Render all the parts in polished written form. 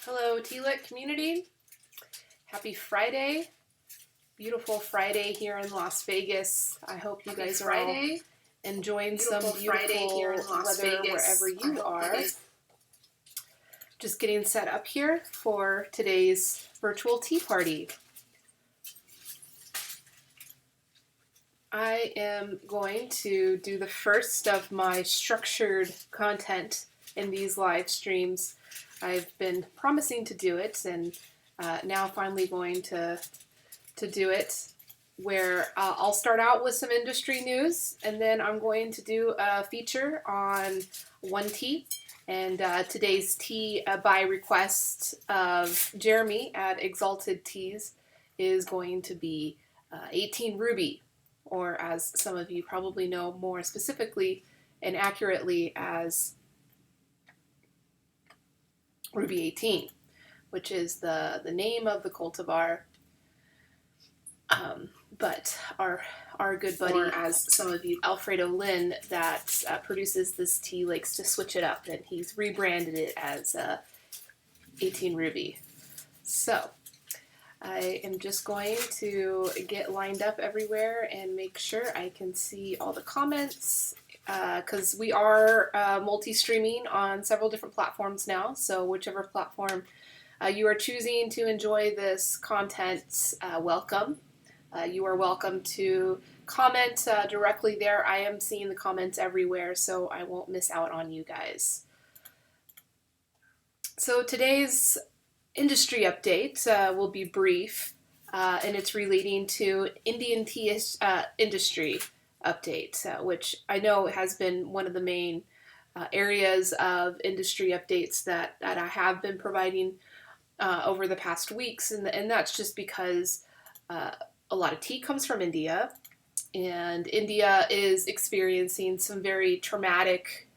Hello, Tea-Lit community. Happy Friday. Beautiful Friday here in Las Vegas. I hope you guys are all enjoying some beautiful weather wherever you are. Just getting set up here for today's virtual tea party. I am going to do the first of my structured content in these live streams. I've been promising to do it, and now finally going to do it, where I'll start out with some industry news, and then I'm going to do a feature on one tea. And today's tea, by request of Jeremy at Exalted Teas, is going to be 18 Ruby, or as some of you probably know more specifically and accurately as Ruby 18, which is the name of the cultivar. But our good buddy, or as some of you, Alfredo Lin, that produces this tea, likes to switch it up, and he's rebranded it as 18 Ruby. So I am just going to get lined up everywhere and make sure I can see all the comments, because we are multi-streaming on several different platforms now, so whichever platform you are choosing to enjoy this content, welcome. You are welcome to comment directly there. I am seeing the comments everywhere, so I won't miss out on you guys. So today's industry update will be brief, and it's relating to Indian tea industry update, which I know has been one of the main areas of industry updates that I have been providing over the past weeks, and that's just because a lot of tea comes from India, and India is experiencing some very traumatic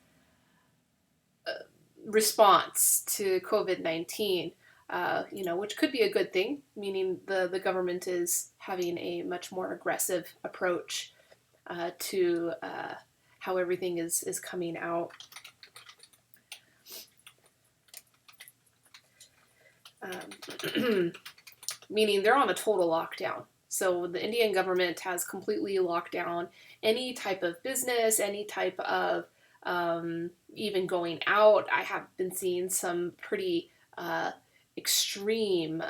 response to COVID-19, which could be a good thing, meaning the government is having a much more aggressive approach to how everything is coming out. Meaning they're on a total lockdown. So the Indian government has completely locked down any type of business, any type of even going out. I have been seeing some pretty extreme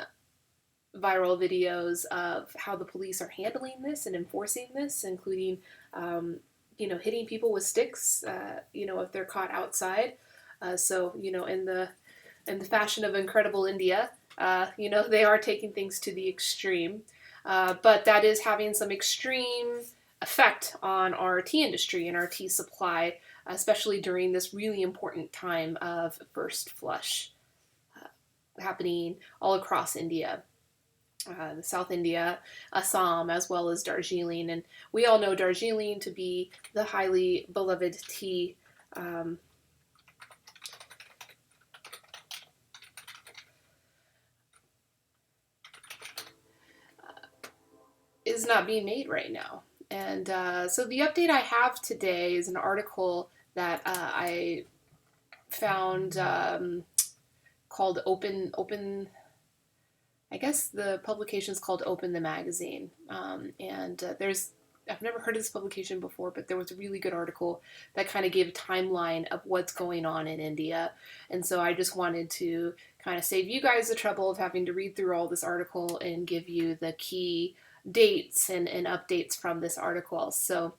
viral videos of how the police are handling this and enforcing this, including hitting people with sticks, if they're caught outside. So in the fashion of Incredible India, they are taking things to the extreme. But that is having some extreme effect on our tea industry and our tea supply, especially during this really important time of first flush happening all across India. South India, Assam, as well as Darjeeling. And we all know Darjeeling to be the highly beloved tea is not being made right now. And so the update I have today is an article that I found called Open. I guess the publication is called Open the Magazine. I've never heard of this publication before, but there was a really good article that kind of gave a timeline of what's going on in India. And so I just wanted to kind of save you guys the trouble of having to read through all this article and give you the key dates and updates from this article. So,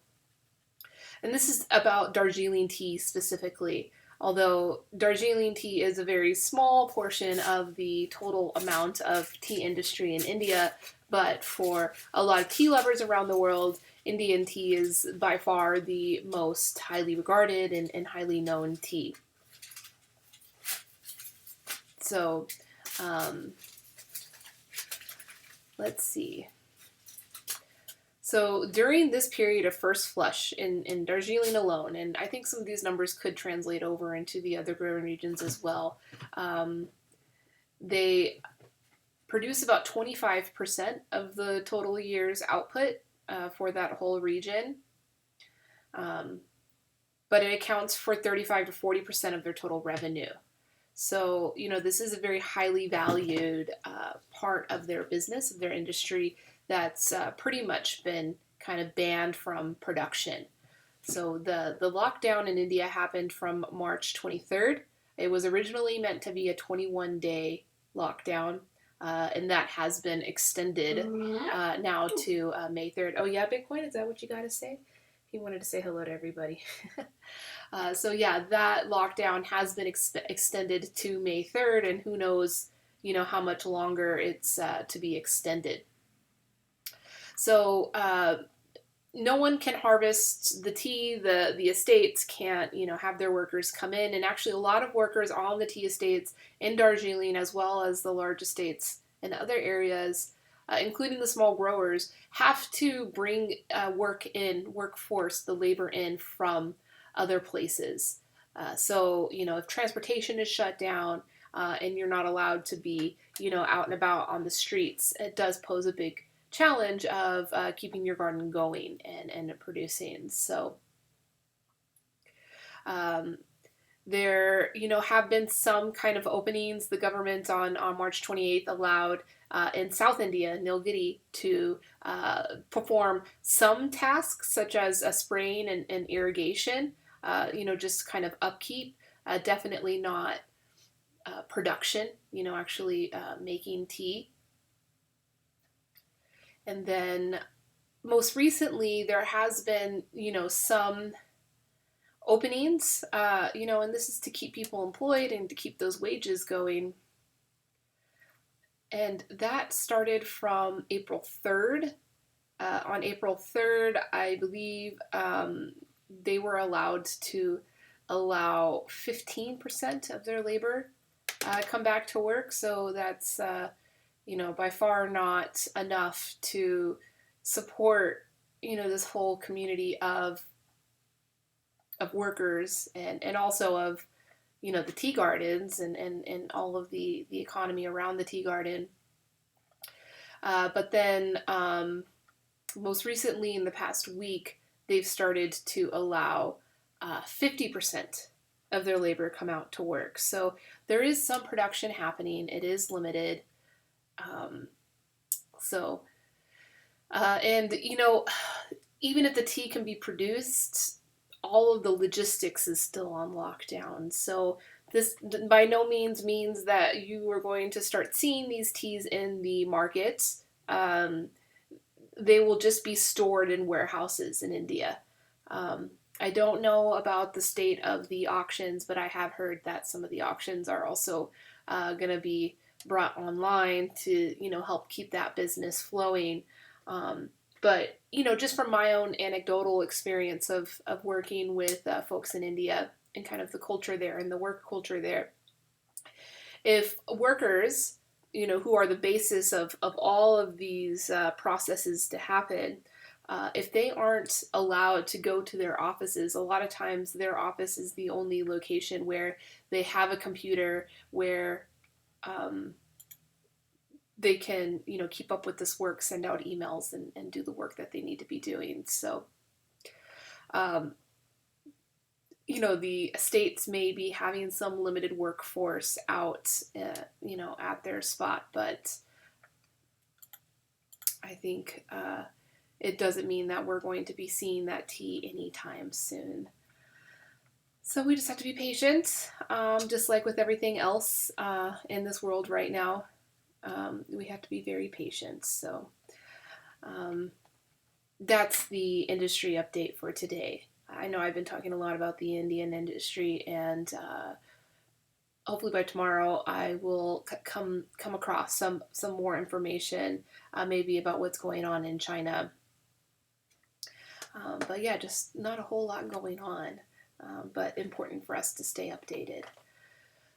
and this is about Darjeeling tea specifically, although Darjeeling tea is a very small portion of the total amount of tea industry in India, but for a lot of tea lovers around the world, Indian tea is by far the most highly regarded and highly known tea. So, let's see. So during this period of first flush in Darjeeling alone, and I think some of these numbers could translate over into the other growing regions as well, they produce about 25% of the total year's output for that whole region. But it accounts for 35 to 40% of their total revenue. So, this is a very highly valued part of their business, of their industry, that's pretty much been kind of banned from production. So the lockdown in India happened from March 23rd. It was originally meant to be a 21-day lockdown, and that has been extended now to May 3rd. Oh, yeah, Bitcoin, is that what you got to say? He wanted to say hello to everybody. So, yeah, that lockdown has been extended to May 3rd, and who knows, how much longer it's to be extended. So, no one can harvest the tea. The estates can't, have their workers come in. And actually, a lot of workers on the tea estates in Darjeeling, as well as the large estates in other areas, including the small growers, have to bring workforce, the labor in from other places. So, if transportation is shut down and you're not allowed to be, out and about on the streets, it does pose a big challenge of keeping your garden going and producing. So there, have been some kind of openings. The government on March 28th allowed in South India, Nilgiri, to perform some tasks such as spraying and irrigation, just kind of upkeep, definitely not production, actually making tea. And then most recently, there has been, some openings, and this is to keep people employed and to keep those wages going. And that started from April 3rd. On April 3rd, I believe they were allowed to allow 15% of their labor come back to work. So that's by far not enough to support, this whole community of workers and also of, the tea gardens and all of the economy around the tea garden. But then most recently in the past week, they've started to allow 50% of their labor come out to work. So there is some production happening. It is limited. And even if the tea can be produced, all of the logistics is still on lockdown. So this by no means means that you are going to start seeing these teas in the market. They will just be stored in warehouses in India. I don't know about the state of the auctions, but I have heard that some of the auctions are also going to be brought online to, help keep that business flowing. But, just from my own anecdotal experience of working with folks in India and kind of the culture there and the work culture there, if workers, who are the basis of all of these processes to happen, if they aren't allowed to go to their offices, a lot of times their office is the only location where they have a computer where they can, keep up with this work, send out emails, and do the work that they need to be doing. So, the estates may be having some limited workforce out, at their spot, but I think it doesn't mean that we're going to be seeing that tea anytime soon. So we just have to be patient, just like with everything else in this world right now. We have to be very patient. So that's the industry update for today. I know I've been talking a lot about the Indian industry, and hopefully by tomorrow I will come across some more information, maybe about what's going on in China. But yeah, just not a whole lot going on, but important for us to stay updated.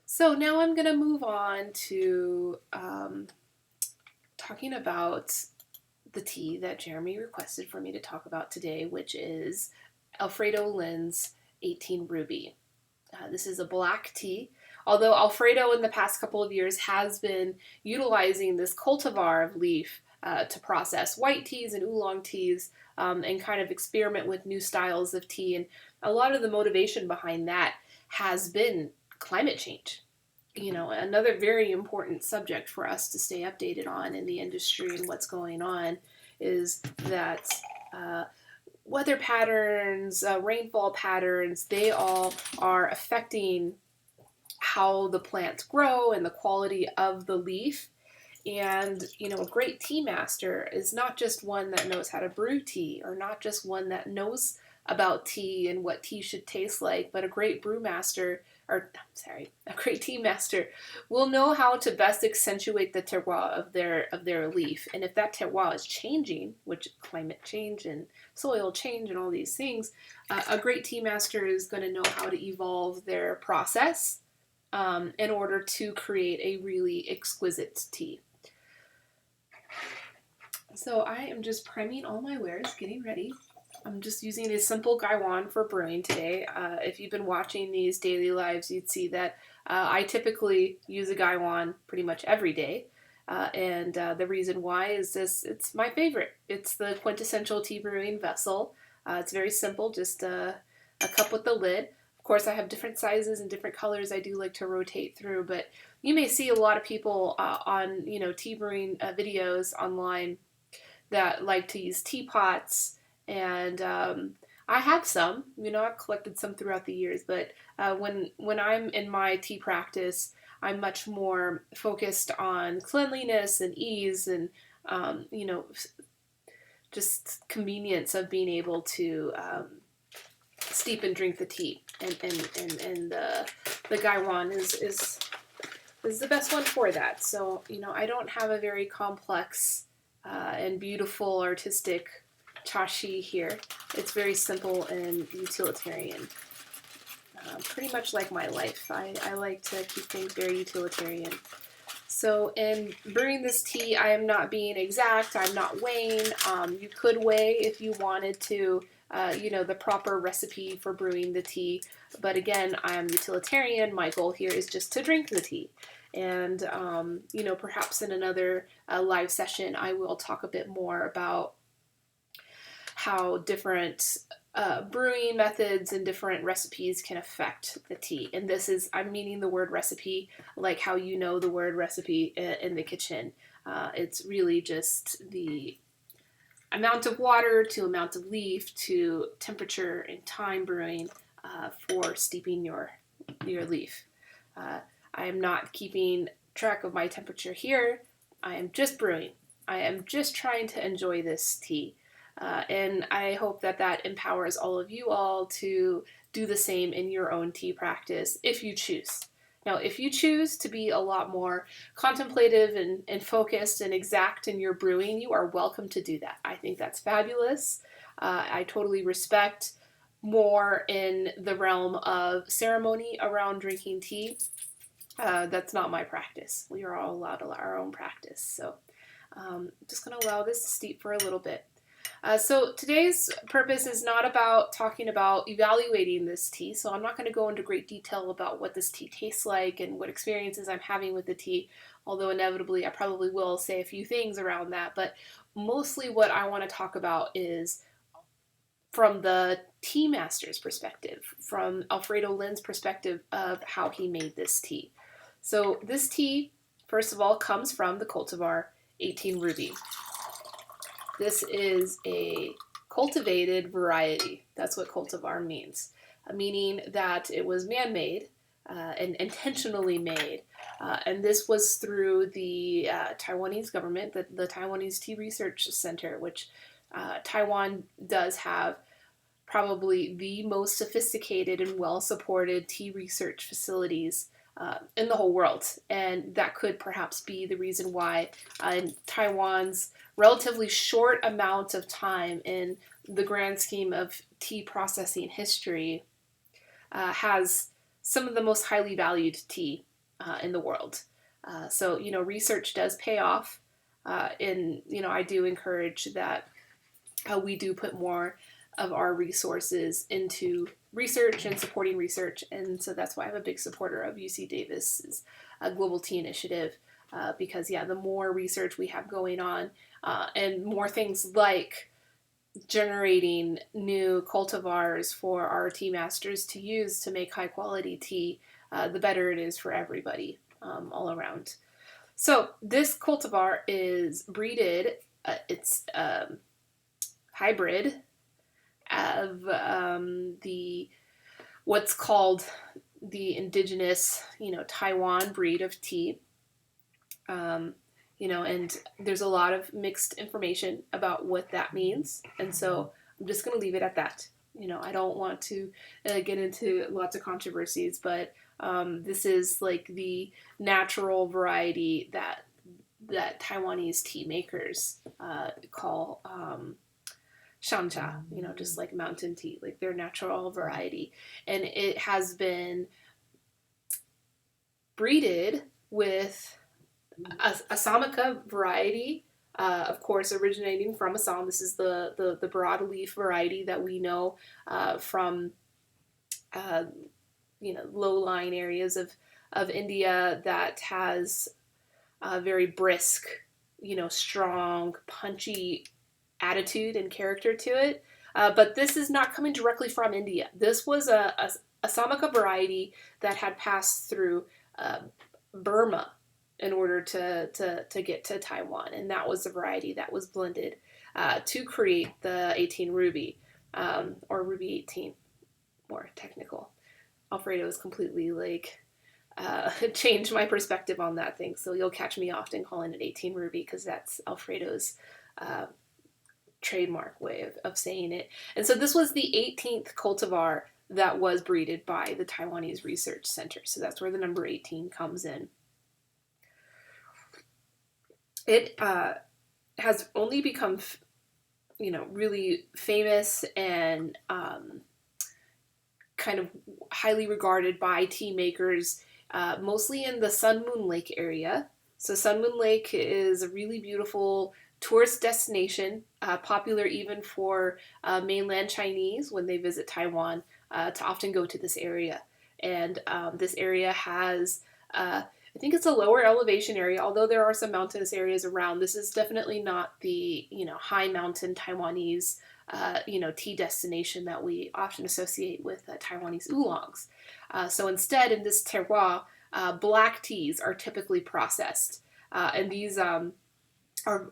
So now I'm going to move on to talking about the tea that Jeremy requested for me to talk about today, which is Alfredo Lin's 18 Ruby. This is a black tea, although Alfredo in the past couple of years has been utilizing this cultivar of leaf to process white teas and oolong teas and kind of experiment with new styles of tea. And a lot of the motivation behind that has been climate change. another very important subject for us to stay updated on in the industry and what's going on is that weather patterns, rainfall patterns, they all are affecting how the plants grow and the quality of the leaf. And, a great tea master is not just one that knows how to brew tea or not just one that knows about tea and what tea should taste like, but a great a great tea master will know how to best accentuate the terroir of their leaf. And if that terroir is changing, which climate change and soil change and all these things, a great tea master is going to know how to evolve their process in order to create a really exquisite tea. So I am just priming all my wares, getting ready. I'm just using a simple gaiwan for brewing today. If you've been watching these daily lives, you'd see that I typically use a gaiwan pretty much every day. And the reason why is it's my favorite. It's the quintessential tea brewing vessel. It's very simple, just a cup with a lid. Of course, I have different sizes and different colors I do like to rotate through, but you may see a lot of people on tea brewing videos online that like to use teapots, and I have some. I've collected some throughout the years, but when I'm in my tea practice, I'm much more focused on cleanliness and ease and just convenience of being able to steep and drink the tea, and the gaiwan is the best one for that. So I don't have a very complex and beautiful artistic chashi here. It's very simple and utilitarian. Pretty much like my life. I like to keep things very utilitarian. So in brewing this tea, I am not being exact. I'm not weighing. You could weigh if you wanted to, the proper recipe for brewing the tea. But again, I'm utilitarian. My goal here is just to drink the tea. And, perhaps in another live session, I will talk a bit more about how different brewing methods and different recipes can affect the tea. And I'm meaning the word recipe like how you know the word recipe in the kitchen. It's really just the amount of water to amount of leaf to temperature and time brewing for steeping your leaf. I am not keeping track of my temperature here. I am just brewing. I am just trying to enjoy this tea. And I hope that empowers all of you all to do the same in your own tea practice if you choose. Now, if you choose to be a lot more contemplative and focused and exact in your brewing, you are welcome to do that. I think that's fabulous. I totally respect more in the realm of ceremony around drinking tea. That's not my practice. We are all allowed our own practice. So I'm just going to allow this to steep for a little bit. So today's purpose is not about talking about evaluating this tea. So I'm not going to go into great detail about what this tea tastes like and what experiences I'm having with the tea, although inevitably I probably will say a few things around that. But mostly what I want to talk about is from the tea master's perspective, from Alfredo Lin's perspective of how he made this tea. So this tea, first of all, comes from the cultivar 18 Ruby. This is a cultivated variety. That's what cultivar means, meaning that it was man-made and intentionally made. And this was through the Taiwanese government, the Taiwanese Tea Research Center, which Taiwan does have probably the most sophisticated and well-supported tea research facilities in the whole world. And that could perhaps be the reason why Taiwan's relatively short amount of time in the grand scheme of tea processing history has some of the most highly valued tea in the world. So, research does pay off. And, I do encourage that we do put more of our resources into research and supporting research, and so that's why I'm a big supporter of UC Davis's Global Tea Initiative, because the more research we have going on, and more things like generating new cultivars for our tea masters to use to make high quality tea, the better it is for everybody all around. So this cultivar is breeded. It's hybrid of the what's called the indigenous, Taiwan breed of tea. Um, and there's a lot of mixed information about what that means, and so I'm just going to leave it at that. I don't want to get into lots of controversies, but this is like the natural variety that Taiwanese tea makers call shancha, just like mountain tea, like their natural variety. And it has been breeded with a Assamica variety, of course, originating from Assam. This is the broadleaf variety that we know from uh, low-lying areas of India that has a very brisk, strong, punchy attitude and character to it. But this is not coming directly from India. This was a Samaka variety that had passed through Burma in order to get to Taiwan. And that was the variety that was blended to create the 18 Ruby, or Ruby 18, more technical. Alfredo is completely changed my perspective on that thing. So you'll catch me often calling it 18 Ruby because that's Alfredo's trademark way of saying it. And so this was the 18th cultivar that was breeded by the Taiwanese Research Center. So that's where the number 18 comes in. It has only become, really famous and kind of highly regarded by tea makers, mostly in the Sun Moon Lake area. So Sun Moon Lake is a really beautiful tourist destination, popular even for mainland Chinese when they visit Taiwan to often go to this area. And this area has, I think it's a lower elevation area, although there are some mountainous areas around. This is definitely not the, high mountain Taiwanese, tea destination that we often associate with Taiwanese oolongs. So instead, in this terroir, black teas are typically processed. And these are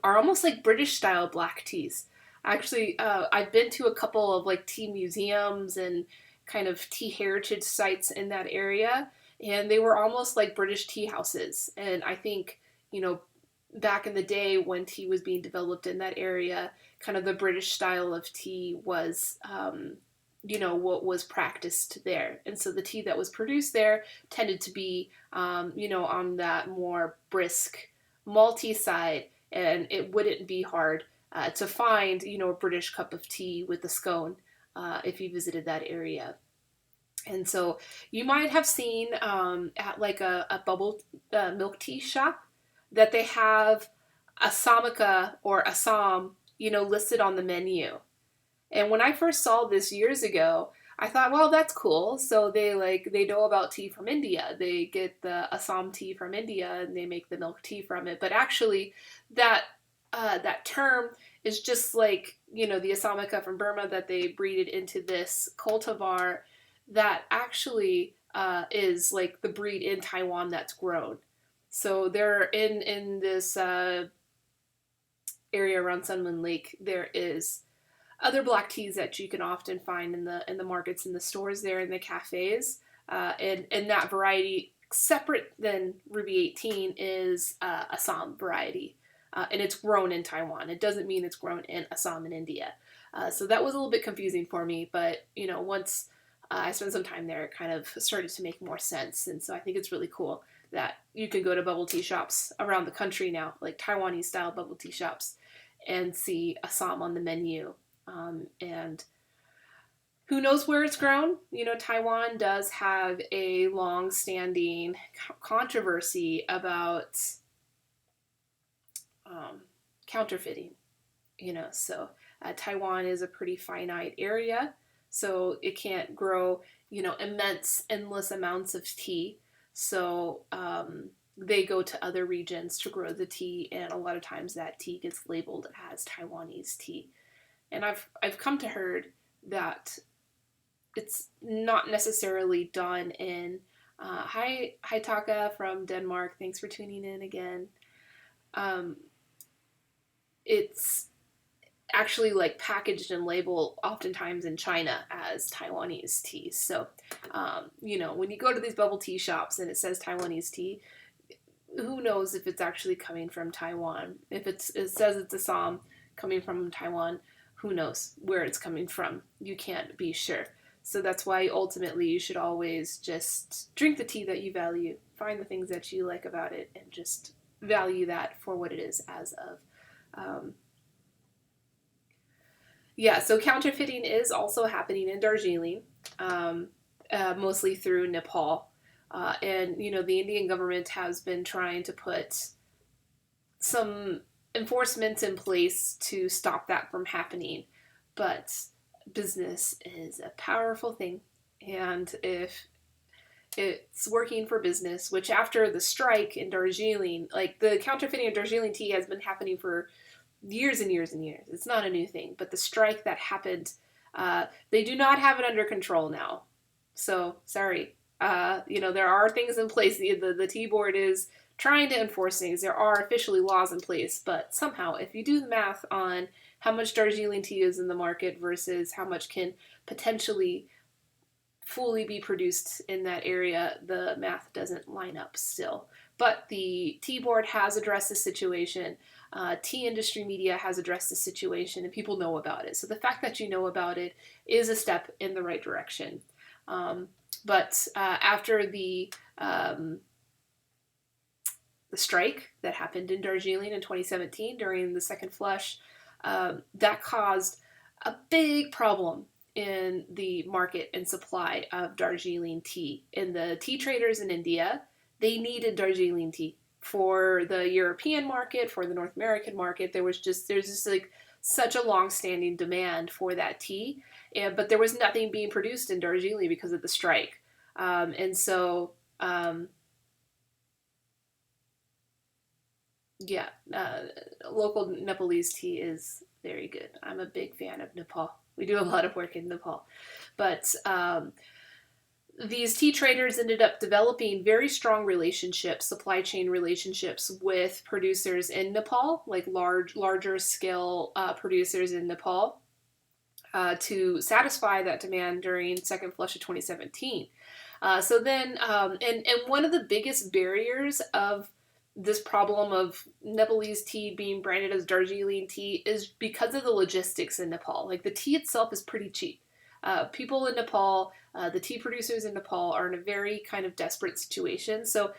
almost like British style black teas. Actually, I've been to a couple of tea museums and kind of tea heritage sites in that area, and they were almost like British tea houses. And I think, back in the day when tea was being developed in that area, kind of the British style of tea was, what was practiced there. And so the tea that was produced there tended to be, on that more brisk, malty side, and it wouldn't be hard to find, a British cup of tea with a scone if you visited that area. And so you might have seen at a bubble milk tea shop that they have Assamica or Assam, listed on the menu. And when I first saw this years ago, I thought, well, that's cool. So they know about tea from India. They get the Assam tea from India and they make the milk tea from it. But actually, that that term is just the Assamica from Burma that they breeded into this cultivar that actually is like the breed in Taiwan that's grown. So they're in this area around Sun Moon Lake. There is other black teas that you can often find in the markets, in the stores there, in the cafes, and that variety, separate than Ruby 18, is Assam variety, and it's grown in Taiwan. It doesn't mean it's grown in Assam in India. So that was a little bit confusing for me, but once I spent some time there, it kind of started to make more sense, and so I think it's really cool that you can go to bubble tea shops around the country now, like Taiwanese style bubble tea shops, and see Assam on the menu. And who knows where it's grown? Taiwan does have a long-standing controversy about counterfeiting. So Taiwan is a pretty finite area, so it can't grow, immense, endless amounts of tea. So they go to other regions to grow the tea, and a lot of times that tea gets labeled as Taiwanese tea. And I've come to heard that it's not necessarily done in. Hi Taka from Denmark. Thanks for tuning in again. Um, it's actually like packaged and labeled oftentimes in China as Taiwanese tea. So, when you go to these bubble tea shops and it says Taiwanese tea, who knows if it's actually coming from Taiwan? If it says it's Assam coming from Taiwan, who knows where it's coming from? You can't be sure. So that's why ultimately you should always just drink the tea that you value, find the things that you like about it, and just value that for what it is as of. So counterfeiting is also happening in Darjeeling, mostly through Nepal. And the Indian government has been trying to put some enforcement in place to stop that from happening. But business is a powerful thing. And if it's working for business, which after the strike in Darjeeling, like the counterfeiting of Darjeeling tea has been happening for years and years and years. It's not a new thing. But the strike that happened, they do not have it under control now. So, sorry. There are things in place. The Tea Board is trying to enforce things. There are officially laws in place, but somehow, if you do the math on how much Darjeeling tea is in the market versus how much can potentially fully be produced in that area, the math doesn't line up still. But the Tea Board has addressed the situation. Tea industry media has addressed the situation, and people know about it. So the fact that you know about it is a step in the right direction. But after the strike that happened in Darjeeling in 2017 during the second flush, that caused a big problem in the market and supply of Darjeeling tea. And the tea traders in India, they needed Darjeeling tea for the European market, for the North American market. There's just like such a long-standing demand for that tea, but there was nothing being produced in Darjeeling because of the strike. Local Nepalese tea is very good. I'm a big fan of Nepal. We do a lot of work in Nepal. But these tea traders ended up developing very strong relationships, supply chain relationships with producers in Nepal, like larger scale producers in Nepal, to satisfy that demand during second flush of 2017. And one of the biggest barriers of this problem of Nepalese tea being branded as Darjeeling tea is because of the logistics in Nepal. Like the tea itself is pretty cheap. People in Nepal, the tea producers in Nepal are in a very kind of desperate situation. So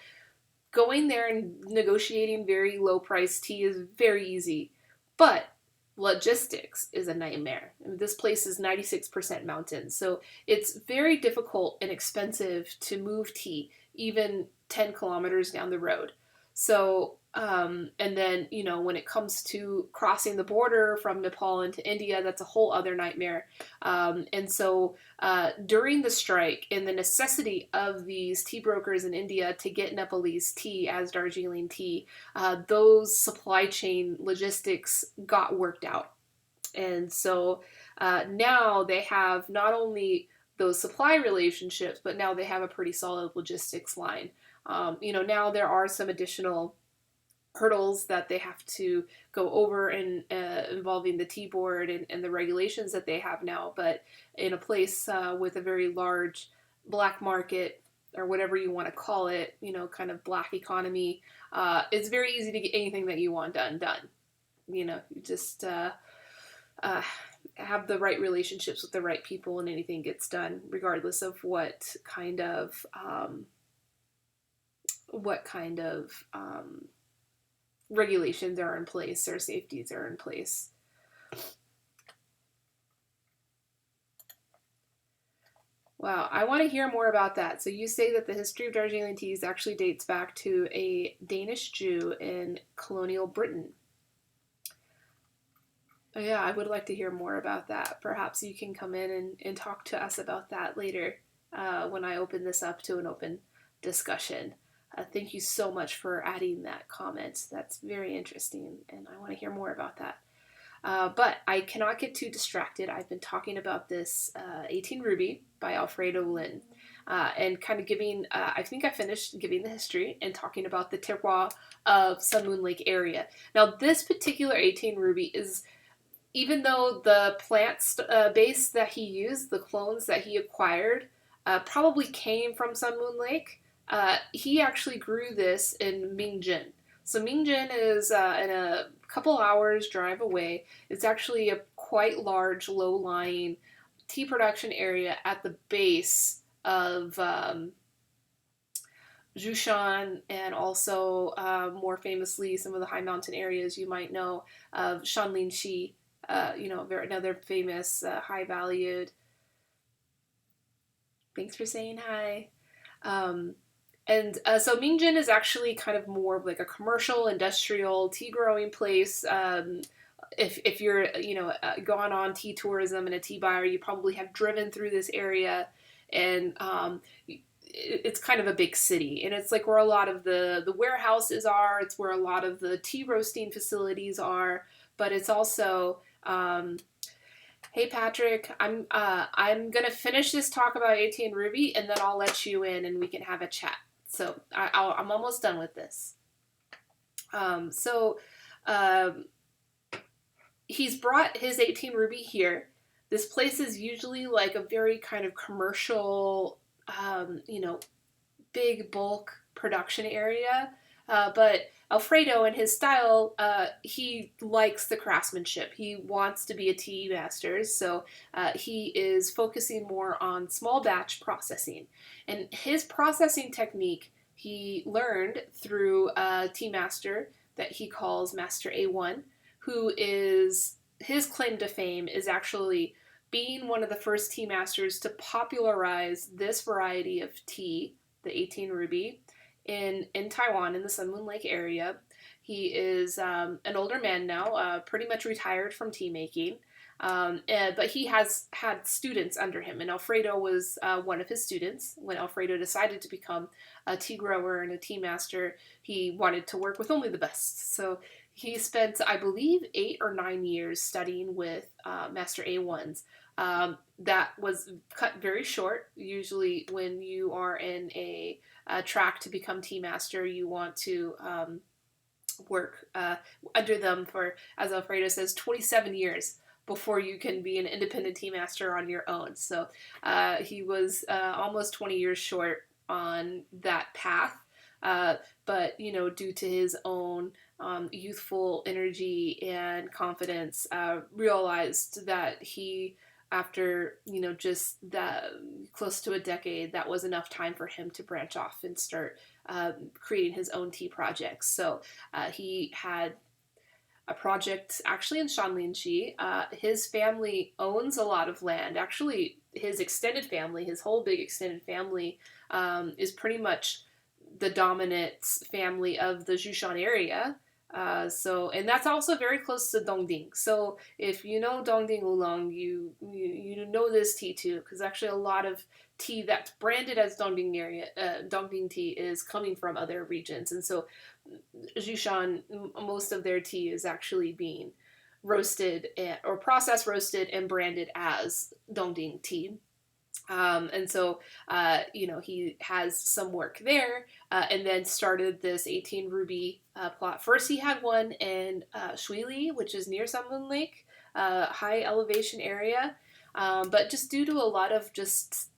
going there and negotiating very low price tea is very easy. But logistics is a nightmare. I mean, this place is 96% mountains, so it's very difficult and expensive to move tea, even 10 kilometers down the road. So, and then, when it comes to crossing the border from Nepal into India, that's a whole other nightmare. During the strike and the necessity of these tea brokers in India to get Nepalese tea as Darjeeling tea, those supply chain logistics got worked out. And so now they have not only those supply relationships, but now they have a pretty solid logistics line. Now there are some additional hurdles that they have to go over and involving the Tea Board and the regulations that they have now. But in a place with a very large black market, or whatever you want to call it, kind of black economy, it's very easy to get anything that you want done. You just have the right relationships with the right people and anything gets done, regardless of what kind of regulations are in place or safeties are in place. Wow, I want to hear more about that. So you say that the history of Darjeeling teas actually dates back to a Danish Jew in colonial Britain. Oh, yeah, I would like to hear more about that. Perhaps you can come in and talk to us about that later when I open this up to an open discussion. Thank you so much for adding that comment. That's very interesting, and I want to hear more about that. But I cannot get too distracted. I've been talking about this 18 Ruby by Alfredo Lin. And kind of giving, I think I finished giving the history and talking about the terroir of Sun Moon Lake area. Now, this particular 18 Ruby is, even though the plant base that he used, the clones that he acquired, probably came from Sun Moon Lake, he actually grew this in Mingjin. So Mingjin is in a couple hours drive away. It's actually a quite large, low-lying tea production area at the base of Jushan, and also more famously some of the high mountain areas you might know of Shanlinshi, another famous high valued. Thanks for saying hi. So Mingjin is actually kind of more of like a commercial, industrial tea growing place. If you're gone on tea tourism and a tea buyer, you probably have driven through this area, and it's kind of a big city, and it's like where a lot of the warehouses are. It's where a lot of the tea roasting facilities are, but it's also hey Patrick, I'm gonna finish this talk about 18 Ruby, and then I'll let you in and we can have a chat. So I'm almost done with this. He's brought his 18 Ruby here. This place is usually like a very kind of commercial, big bulk production area. But Alfredo, in his style, he likes the craftsmanship. He wants to be a tea master, so he is focusing more on small batch processing. And his processing technique he learned through a tea master that he calls Master A1, who is, his claim to fame is actually being one of the first tea masters to popularize this variety of tea, the 18 Ruby, in Taiwan, in the Sun Moon Lake area. He is an older man now, pretty much retired from tea making, but he has had students under him, and Alfredo was one of his students. When Alfredo decided to become a tea grower and a tea master, he wanted to work with only the best. So he spent, I believe, 8 or 9 years studying with Master A1s. That was cut very short. Usually when you are in a track to become tea master, you want to work under them for, as Alfredo says, 27 years before you can be an independent tea master on your own. So he was almost 20 years short on that path. But, due to his own youthful energy and confidence, realized that he, after, just that close to a decade, that was enough time for him to branch off and start creating his own tea projects. So he had a project actually in Shanlinshi. His family owns a lot of land. Actually, his extended family, his whole big extended family, is pretty much the dominant family of the Jushan area. And that's also very close to Dongding. So if you know Dongding Oolong, you know this tea too, because actually a lot of tea that's branded as Dongding tea is coming from other regions, and so Jushan, most of their tea is actually being roasted or process roasted and branded as Dongding tea. He has some work there, and then started this 18 Ruby plot. First, he had one in Shuili, which is near Sun Moon Lake, high elevation area. But just due to a lot of just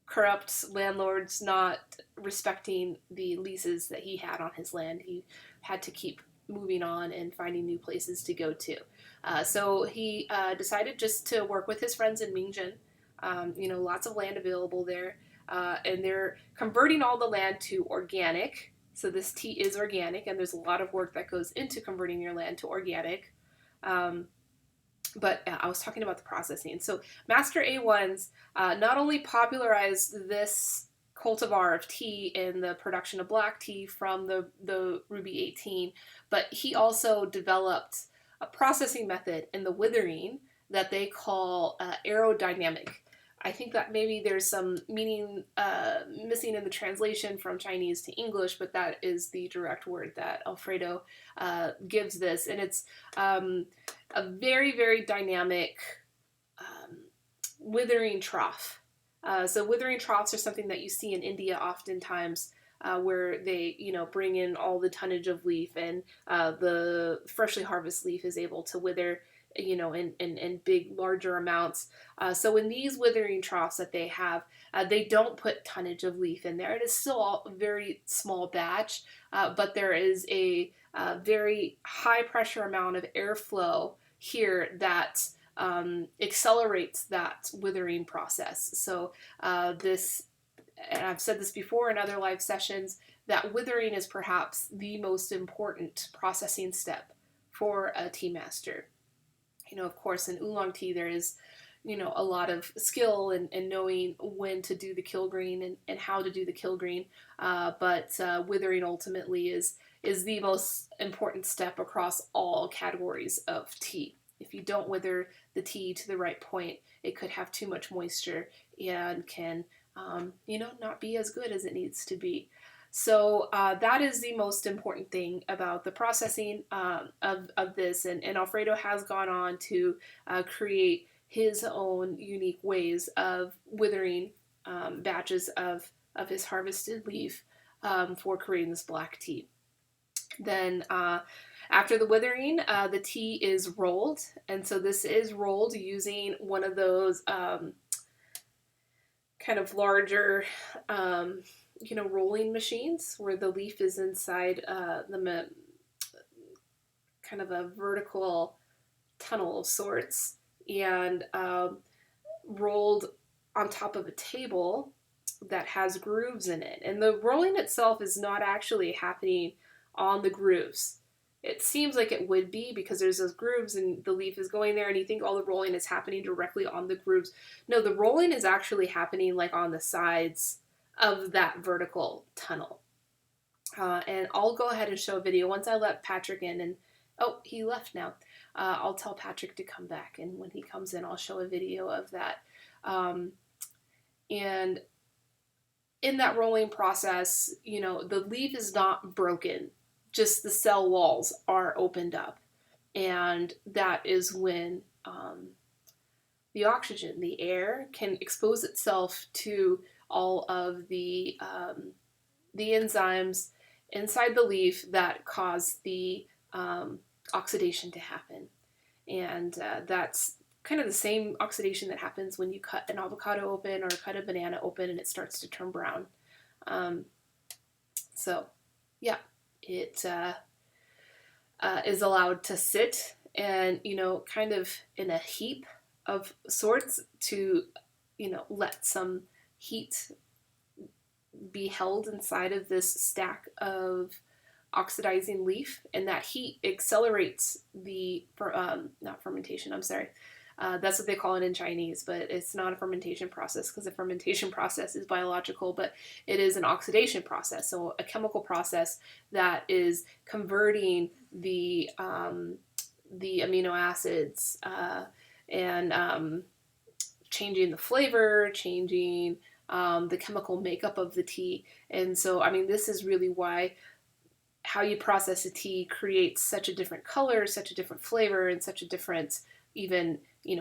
corrupt landlords not respecting the leases that he had on his land, he had to keep moving on and finding new places to go to. So he decided just to work with his friends in Mingjin. Lots of land available there, and they're converting all the land to organic. So this tea is organic, and there's a lot of work that goes into converting your land to organic. But I was talking about the processing. So Master A1s not only popularized this cultivar of tea in the production of black tea from the Ruby 18, but he also developed a processing method in the withering that they call aerodynamic. I think that maybe there's some meaning missing in the translation from Chinese to English, but that is the direct word that Alfredo gives this. And it's a very, very dynamic um, withering trough. So withering troughs are something that you see in India oftentimes, where they, bring in all the tonnage of leaf, and the freshly harvested leaf is able to wither, in big, larger amounts. So in these withering troughs that they have, they don't put tonnage of leaf in there. It is still a very small batch, but there is a very high pressure amount of airflow here that accelerates that withering process. So this, and I've said this before in other live sessions, that withering is perhaps the most important processing step for a tea master. Of course, in oolong tea there is, a lot of skill in knowing when to do the kilgreen and how to do the kilgreen, but withering ultimately is the most important step across all categories of tea. If you don't wither the tea to the right point, it could have too much moisture and can, not be as good as it needs to be. So that is the most important thing about the processing of this. And Alfredo has gone on to create his own unique ways of withering batches of his harvested leaf for creating this black tea. Then after the withering, the tea is rolled. And so this is rolled using one of those kind of larger, rolling machines where the leaf is inside the kind of a vertical tunnel of sorts, and rolled on top of a table that has grooves in it. And the rolling itself is not actually happening on the grooves. It seems like it would be because there's those grooves and the leaf is going there, and you think all the rolling is happening directly on the grooves. No, the rolling is actually happening like on the sides of that vertical tunnel. And I'll go ahead and show a video once I let Patrick in. And oh, he left now. I'll tell Patrick to come back, and when he comes in, I'll show a video of that. And in that rolling process, the leaf is not broken, just the cell walls are opened up. And that is when the oxygen, the air, can expose itself to all of the enzymes inside the leaf that cause the oxidation to happen. And that's kind of the same oxidation that happens when you cut an avocado open or cut a banana open and it starts to turn brown. So, yeah, it is allowed to sit and, kind of in a heap of sorts to, let some heat be held inside of this stack of oxidizing leaf, and that heat accelerates the not fermentation, I'm sorry, that's what they call it in Chinese, but it's not a fermentation process because the fermentation process is biological, but it is an oxidation process, so a chemical process that is converting the amino acids and changing the flavor, changing the chemical makeup of the tea. And so, this is really why how you process a tea creates such a different color, such a different flavor, and such a different even,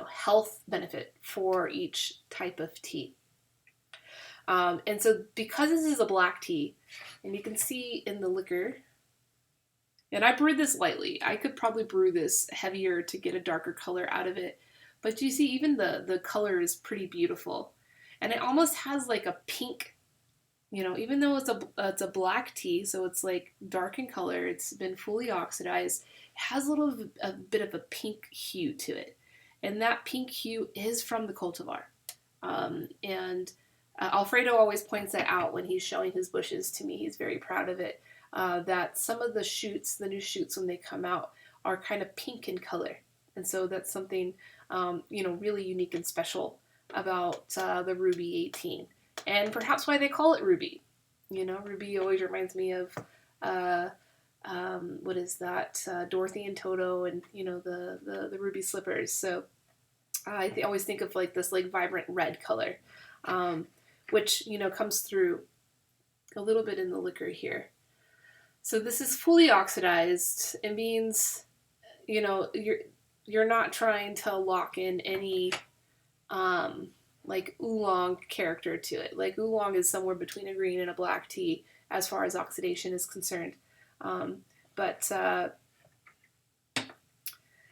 health benefit for each type of tea. And so because this is a black tea, and you can see in the liquor, and I brewed this lightly. I could probably brew this heavier to get a darker color out of it. But you see, even the color is pretty beautiful. And it almost has like a pink, even though it's a black tea, so it's like dark in color, it's been fully oxidized, it has a bit of a pink hue to it. And that pink hue is from the cultivar. And Alfredo always points that out when he's showing his bushes to me. He's very proud of it. That some of the shoots, the new shoots when they come out, are kind of pink in color. And so that's something, really unique and special about the Ruby 18. And perhaps why they call it Ruby. Ruby always reminds me of, what is that? Dorothy and Toto and, the Ruby slippers. So always think of like this like vibrant red color, which, you know, comes through a little bit in the liquor here. So this is fully oxidized. It means, you know, you're not trying to lock in any like oolong character to it. Like oolong is somewhere between a green and a black tea as far as oxidation is concerned. But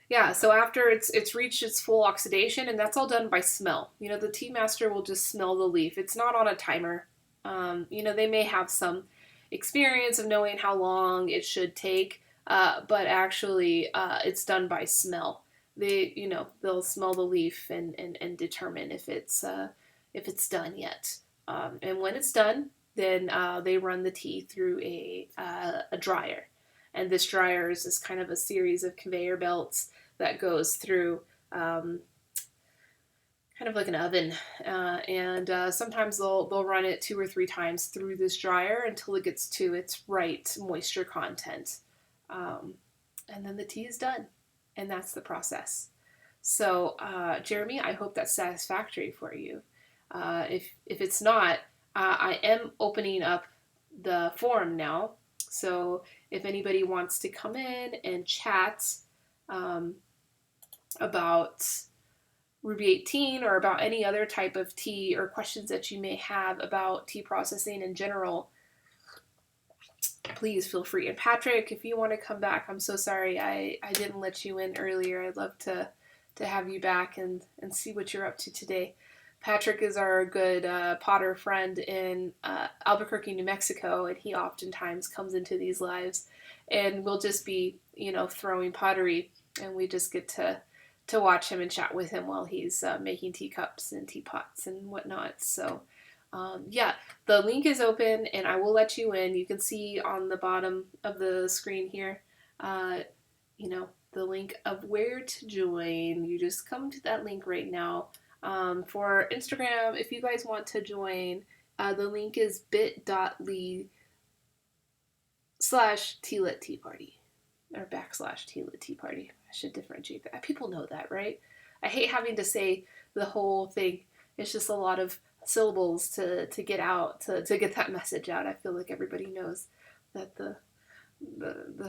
yeah, so after it's reached its full oxidation, and that's all done by smell. You know, the tea master will just smell the leaf. It's not on a timer. You know, they may have some experience of knowing how long it should take, but actually, it's done by smell. You know, they'll smell the leaf and determine if it's done yet. And when it's done, then they run the tea through a dryer. And this dryer is kind of a series of conveyor belts that goes through kind of like an oven. And sometimes they'll run it 2 or 3 times through this dryer until it gets to its right moisture content. And then the tea is done. And that's the process. So, Jeremy, I hope that's satisfactory for you. If it's not, I am opening up the forum now. So if anybody wants to come in and chat about Ruby 18 or about any other type of tea or questions that you may have about tea processing in general, please feel free. And Patrick, if you want to come back, I'm so sorry I didn't let you in earlier. I'd love to have you back and see what you're up to today. Patrick is our good potter friend in Albuquerque, New Mexico, and he oftentimes comes into these lives, and we'll just be, you know, throwing pottery, and we just get to watch him and chat with him while he's making teacups and teapots and whatnot. So, yeah, the link is open, and I will let you in. You can see on the bottom of the screen here, you know, the link of where to join. You just come to that link right now. For Instagram, if you guys want to join, the link is bit.ly/Tealit Tea Party or /Tealit Tea Party. I should differentiate that. People know that, right? I hate having to say the whole thing. It's just a lot of syllables to get out, to get that message out. I feel like everybody knows that the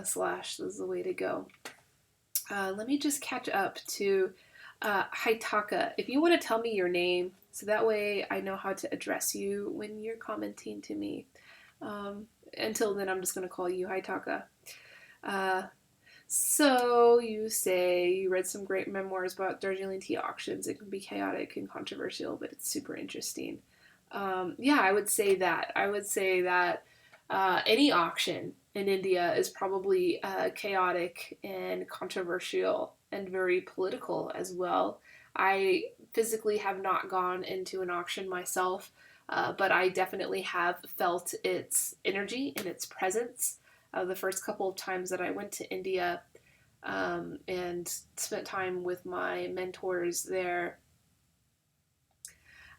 slash is the way to go. Let me just catch up to Haitaka. If you want to tell me your name, so that way I know how to address you when you're commenting to me. Until then, I'm just going to call you Haitaka. So you say you read some great memoirs about Darjeeling tea auctions. It can be chaotic and controversial, but it's super interesting. Yeah, I would say that. Any auction in India is probably chaotic and controversial and very political as well. I physically have not gone into an auction myself, but I definitely have felt its energy and its presence. The first couple of times that I went to India and spent time with my mentors there,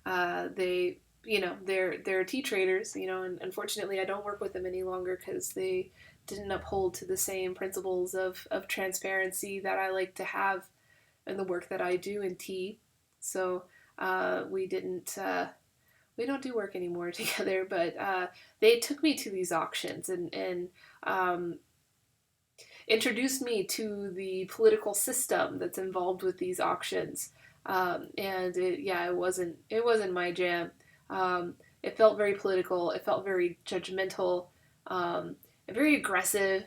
they, you know, they're tea traders, you know, and unfortunately I don't work with them any longer because they didn't uphold to the same principles of transparency that I like to have in the work that I do in tea. So we don't do work anymore together, but they took me to these auctions and introduced me to the political system that's involved with these auctions. And it wasn't my jam. It felt very political. It felt very judgmental, and very aggressive.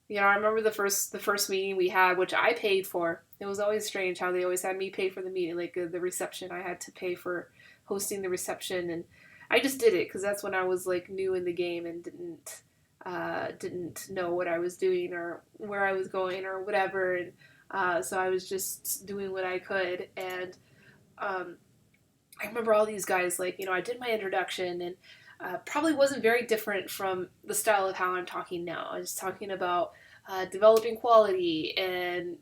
You know, I remember the first meeting we had, which I paid for. It was always strange how they always had me pay for the meeting, like the reception. I had to pay for hosting the reception, and I just did it because that's when I was like new in the game and didn't know what I was doing or where I was going or whatever, and so I was just doing what I could. And I remember all these guys, like, you know, I did my introduction and probably wasn't very different from the style of how I'm talking now. I was talking about developing quality and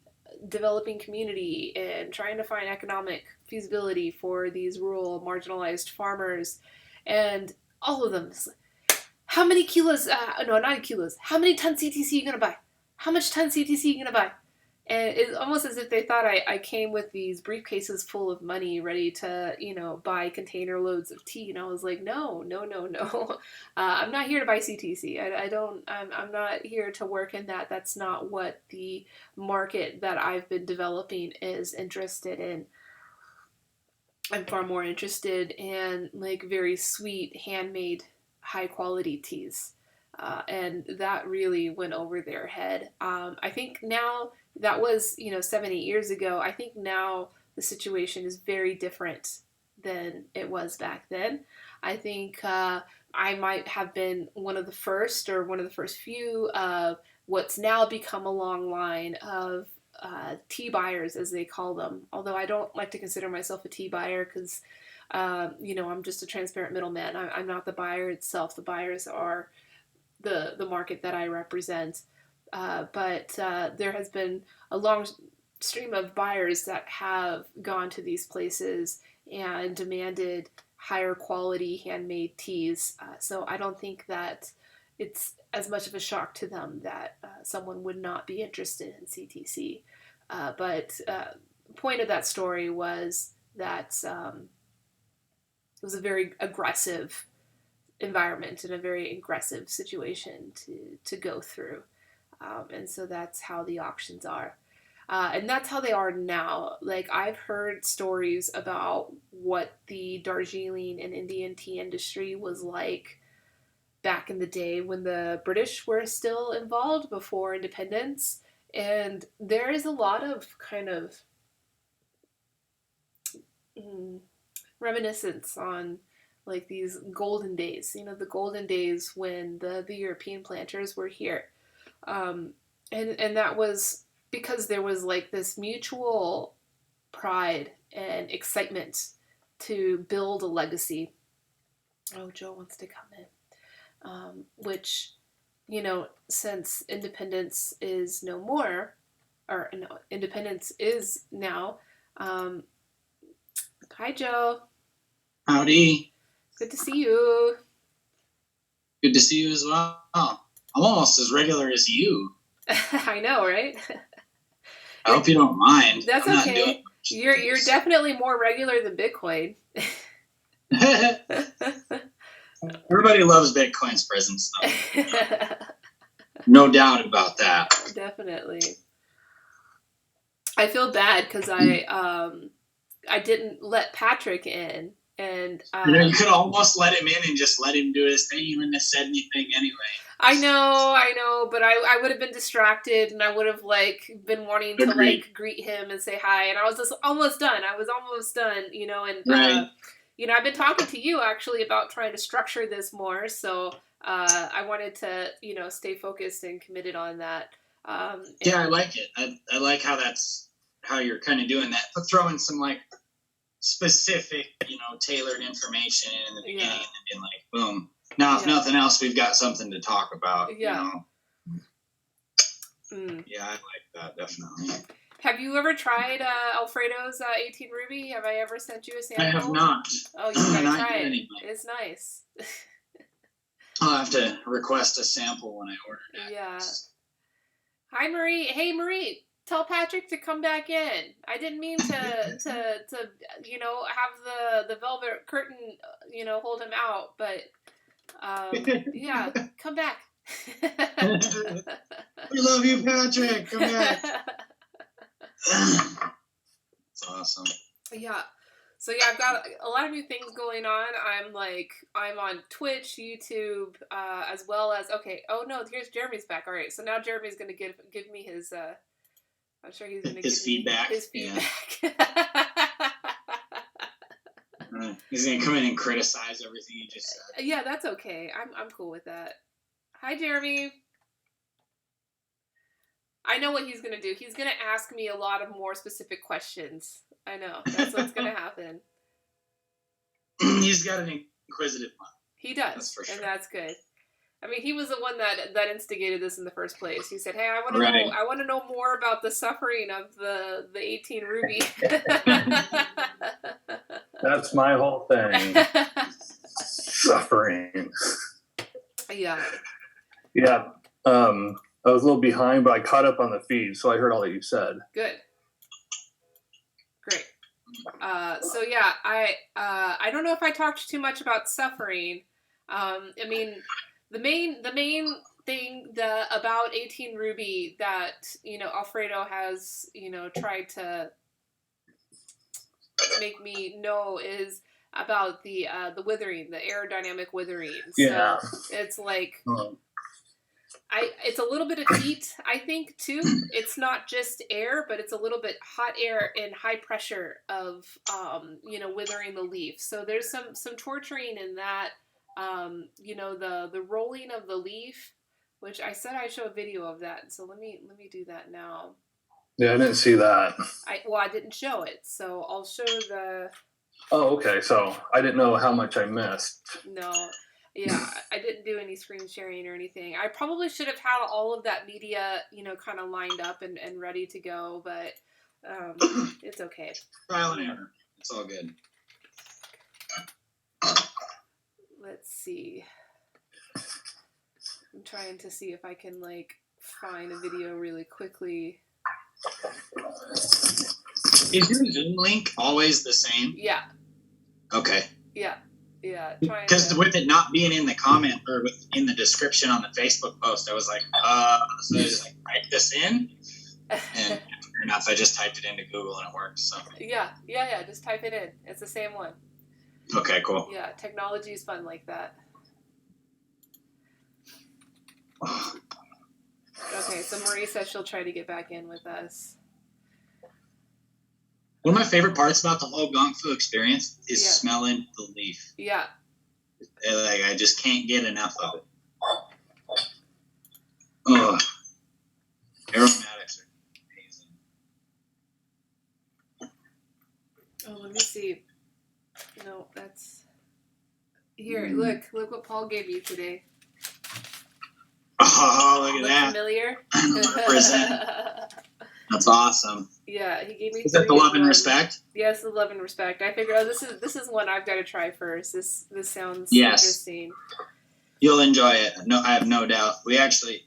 developing community and trying to find economic feasibility for these rural marginalized farmers, and all of them, how many kilos, no, not kilos, how many tons CTC are you going to buy? How much ton CTC are you going to buy? And it's almost as if they thought I came with these briefcases full of money ready to, buy container loads of tea. And I was like, no, no, no, no. I'm not here to buy CTC. I'm not here to work in that. That's not what the market that I've been developing is interested in. I'm far more interested in like very sweet, handmade, high quality teas. And that really went over their head. I think now that was, 7, 8 years ago. I think now the situation is very different than it was back then. I think I might have been one of the first or one of the first few of what's now become a long line of tea buyers, as they call them. Although I don't like to consider myself a tea buyer because, I'm just a transparent middleman. I'm not the buyer itself. The buyers are the market that I represent. But there has been a long stream of buyers that have gone to these places and demanded higher quality handmade teas. So I don't think that it's as much of a shock to them that someone would not be interested in CTC. But the point of that story was that it was a very aggressive environment and a very aggressive situation to go through. And so that's how the auctions are. And that's how they are now. Like, I've heard stories about what the Darjeeling and Indian tea industry was like back in the day when the British were still involved before independence. And there is a lot of kind of reminiscence on like these golden days, the golden days when the European planters were here. And that was because there was like this mutual pride and excitement to build a legacy. Oh, Joe wants to come in. Which, since independence is no more, or no, independence is now. Hi, Joe. Howdy. Good to see you. Good to see you as well. I'm almost as regular as you. I know, right? I hope you don't mind. That's okay. You're definitely more regular than Bitcoin. Everybody loves Bitcoin's presence, though. No doubt about that. Definitely. I feel bad because I didn't let Patrick in, and you could almost let him in and just let him do his thing. He wouldn't have said anything anyway. I know, but I would have been distracted, and I would have been wanting to greet him and say hi, and I was just almost done. And right. I've been talking to you actually about trying to structure this more, so I wanted to stay focused and committed on that. Yeah, I like it. I like how you're kind of doing that, but throwing some specific, tailored information in the beginning, and then boom. Now, if nothing else, we've got something to talk about. Yeah. Yeah, I like that, definitely. Have you ever tried Alfredo's 18 Ruby? Have I ever sent you a sample? I have not. Oh, you gotta try it. Anyway. It's nice. I'll have to request a sample when I order it. Yeah. Hi, Marie. Hey, Marie. Tell Patrick to come back in. I didn't mean to have the velvet curtain, hold him out, but yeah, come back. We love you, Patrick. Come back. It's awesome. Yeah. So yeah, I've got a lot of new things going on. I'm on Twitch, YouTube, as well as Oh no, here's Jeremy's back. All right, so now Jeremy's gonna give me his. I'm sure he's gonna give feedback. Me his feedback. Yeah. He's gonna come in and criticize everything you just said. Yeah, that's okay. I'm cool with that. Hi, Jeremy. I know what he's gonna do. He's gonna ask me a lot of more specific questions. I know. That's what's gonna happen. He's got an inquisitive mind. He does, that's for sure. And that's good. I mean, he was the one that instigated this in the first place. He said, "Hey, I want to know more about the suffering of the 18 Ruby." That's my whole thing. Suffering. Yeah. Yeah. I was a little behind, but I caught up on the feed, so I heard all that you said. Good. Great. So yeah, I don't know if I talked too much about suffering. I mean, the main thing about 18 Ruby that Alfredo has tried to make me know is about the withering, the aerodynamic withering. Yeah. So it's like it's a little bit of heat, I think, too. It's not just air, but it's a little bit hot air and high pressure of withering the leaf. So there's some torturing in that. The rolling of the leaf, which I said I'd show a video of that. So let me do that now. Yeah, I didn't see that. I didn't show it, so I'll show the. Oh, okay. So I didn't know how much I missed. No. Yeah, I didn't do any screen sharing or anything. I probably should have had all of that media, kind of lined up and ready to go, but it's okay. Trial and error. It's all good. Let's see. I'm trying to see if I can, find a video really quickly. Is your Zoom link always the same? Yeah. Okay. Yeah. Yeah. Because with it not being in the comment or in the description on the Facebook post, I was like, so I just type this in, and sure enough, I just typed it into Google and it worked. So. Yeah. Just type it in. It's the same one. Okay, cool. Yeah, technology is fun like that. Okay, so Marie says she'll try to get back in with us. One of my favorite parts about the whole Gong Fu experience is smelling the leaf. Yeah. I just can't get enough of it. Oh, aromatics are amazing. Oh, let me see. No, that's... Here, look what Paul gave you today. Oh, look at that. Familiar? 100%. That's awesome. Yeah, he gave me. Is that the love and respect? Yes, the love and respect. I figured, this is one I've got to try first. This sounds interesting. You'll enjoy it. No, I have no doubt. We actually,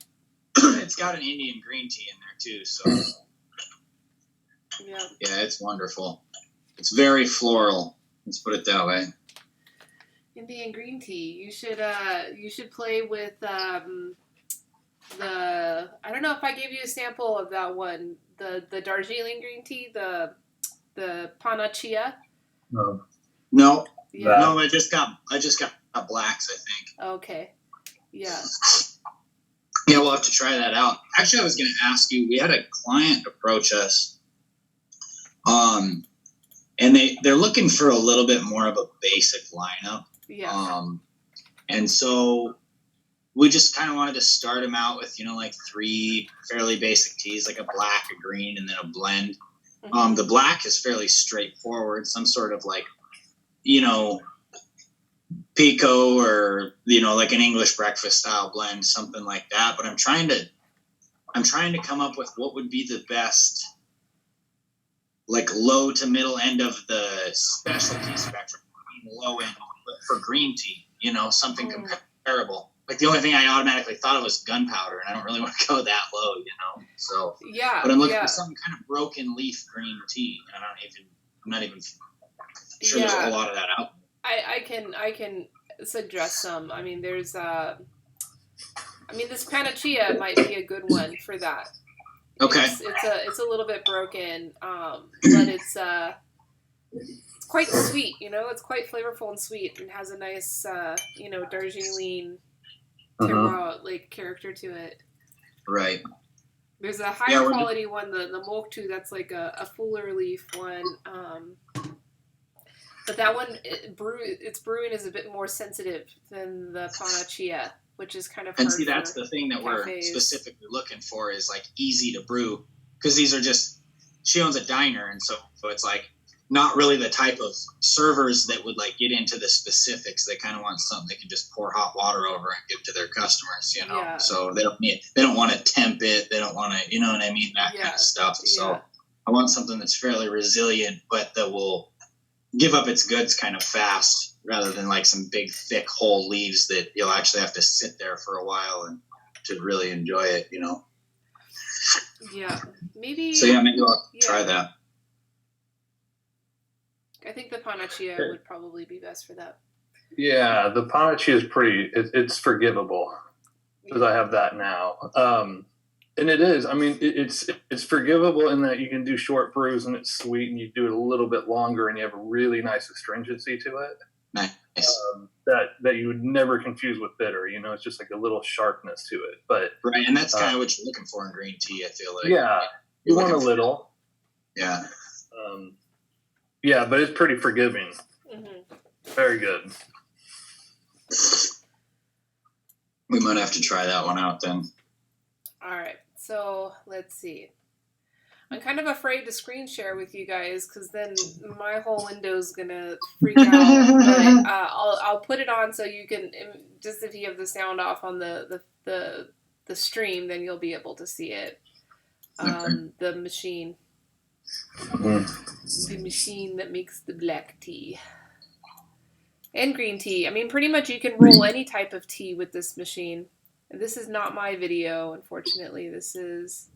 it's got an Indian green tea in there too. So yeah, it's wonderful. It's very floral. Let's put it that way. Indian green tea. You should play with I don't know if I gave you a sample of that one. The Darjeeling green tea, the Panacea. No. Yeah. No, I just got blacks, I think. Okay. Yeah. Yeah, we'll have to try that out. Actually, I was going to ask you, we had a client approach us. And they're looking for a little bit more of a basic lineup. Yeah. And so we just kind of wanted to start them out with, 3 fairly basic teas, like a black, a green, and then a blend. Mm-hmm. The black is fairly straightforward, some sort of pico or, like an English breakfast style blend, something like that. But I'm trying to come up with what would be the best, low to middle end of the specialty spectrum, low end for green tea, something comparable. The only thing I automatically thought of was gunpowder, and I don't really want to go that low, So yeah, but I'm looking for some kind of broken leaf green tea. I'm not even sure there's a whole lot of that out. I can suggest some. I mean, there's this Panacea might be a good one for that. Okay. It's a little bit broken, but it's quite sweet. It's quite flavorful and sweet, and has a nice Darjeeling terroir character to it. Right. There's a higher quality one, the Moktu, that's a fuller leaf one. But that one, its brewing is a bit more sensitive than the Panacea, which is kind of hard. And see, that's the thing that we're specifically looking for is easy to brew, because these are just, she owns a diner, and so it's not really the type of servers that would like get into the specifics. They kind of want something they can just pour hot water over and give to their customers, you know. Yeah. So they don't want to temp it. They don't want to, you know what I mean? That kind of stuff. So I want something that's fairly resilient, but that will give up its goods kind of fast, rather than like some big thick whole leaves that you'll actually have to sit there for a while and to really enjoy it, Yeah, maybe. So maybe I'll try that. I think the panacea would probably be best for that. Yeah, the panacea is it's forgivable because I have that now. And it is. I mean, it's forgivable in that you can do short brews and it's sweet, and you do it a little bit longer, and you have a really nice astringency to it. Nice. That you would never confuse with bitter. It's just like a little sharpness to it. But right, and that's kind of what you're looking for in green tea. I feel like. Yeah, you want a little. Yeah. Yeah, but it's pretty forgiving. Mm-hmm. Very good. We might have to try that one out then. All right, so let's see. I'm kind of afraid to screen share with you guys because then my whole window's gonna freak out. But I'll put it on so you can, just if you have the sound off on the stream, then you'll be able to see it. The machine. The machine that makes the black tea. And green tea. I mean, pretty much you can roll any type of tea with this machine. And this is not my video, unfortunately. This is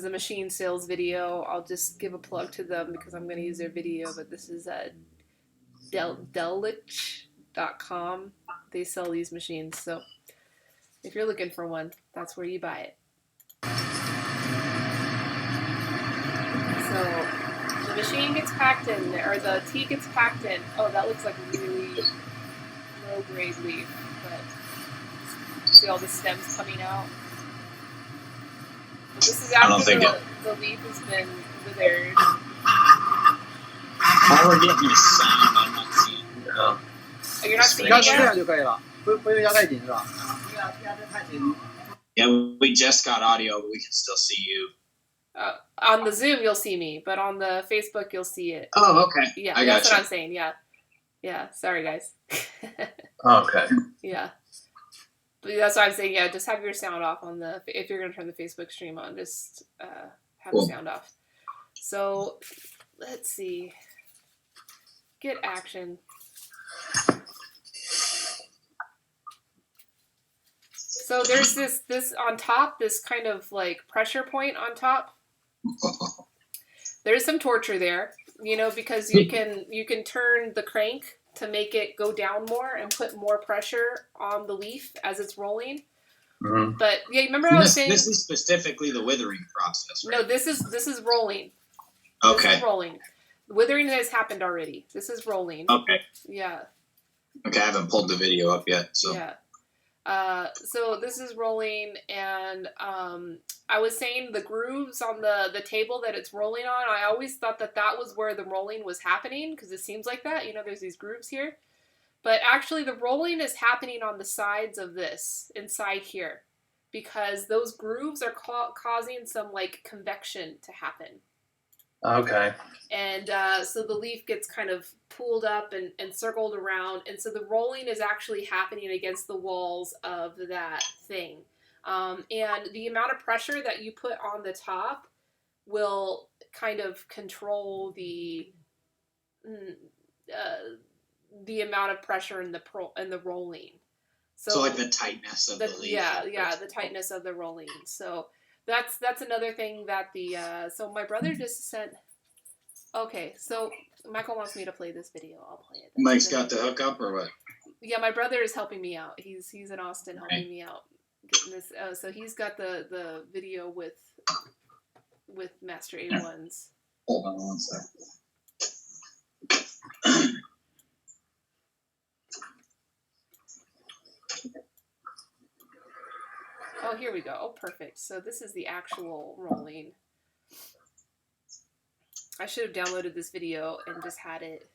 a machine sales video. I'll just give a plug to them because I'm going to use their video. But this is Delich.com. They sell these machines. So if you're looking for one, that's where you buy it. So the machine gets packed in, or the tea gets packed in. Oh, that looks like a really low-grade leaf, but see all the stems coming out? But this is after the leaf has been withered. Oh, we're getting a sound. I'm not seeing it. Oh, you're not seeing it yet? Yeah, we just got audio, but we can still see you. On the Zoom, you'll see me, but on the Facebook, you'll see it. Oh, okay. Yeah, I that's gotcha. what I'm saying. Yeah. Sorry, guys. Okay. Yeah. But that's what I'm saying. Yeah, just have your sound off on if you're going to turn the Facebook stream on, just have the sound off. So, let's see. Get action. So there's this on top, this kind of like pressure point on top. There's some torture there, because you can turn the crank to make it go down more and put more pressure on the leaf as it's rolling. Mm-hmm. But yeah, remember I was saying this is specifically the withering process, right? No, this is rolling. Okay. This is rolling. Withering has happened already. This is rolling. Okay. Yeah. Okay, I haven't pulled the video up yet, so. Yeah. So this is rolling, and I was saying the grooves on the table that it's rolling on, I always thought that was where the rolling was happening, because it seems like that. There's these grooves here. But actually the rolling is happening on the sides of this, inside here, because those grooves are causing some, like, convection to happen. Okay. And so the leaf gets kind of pulled up and circled around. And so the rolling is actually happening against the walls of that thing. And the amount of pressure that you put on the top will kind of control the amount of pressure in the rolling. So like the tightness of the leaf. Yeah, the tightness of the rolling. So that's another thing that so my brother just sent. Okay, so Michael wants me to play this video. I'll play it. Mike's got the hookup or what? Yeah, my brother is helping me out. He's in Austin helping me out getting this. So he's got the video with Master A1's. Hold on one sec. Oh, here we go. Oh, perfect. So this is the actual rolling. I should have downloaded this video and just had it.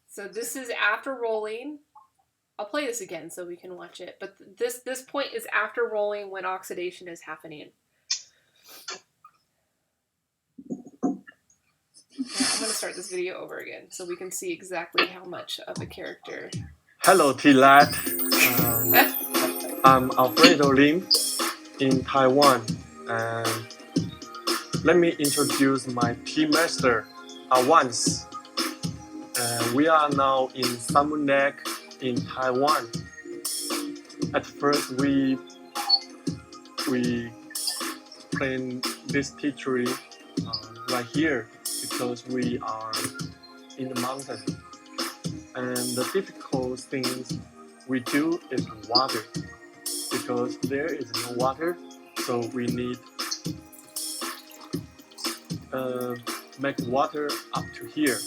So this is after rolling. I'll play this again so we can watch it. But this point is after rolling when oxidation is happening. Yeah, I'm going to start this video over again so we can see exactly how much of a character. Hello, T-Lad. I'm Alfredo Lim in Taiwan. And let me introduce my tea master, Avance. We are now in Salmon Lake in Taiwan, at first we plant this tea tree right here because we are in the mountain. And the difficult things we do is water, because there is no water, so we need make water up to here,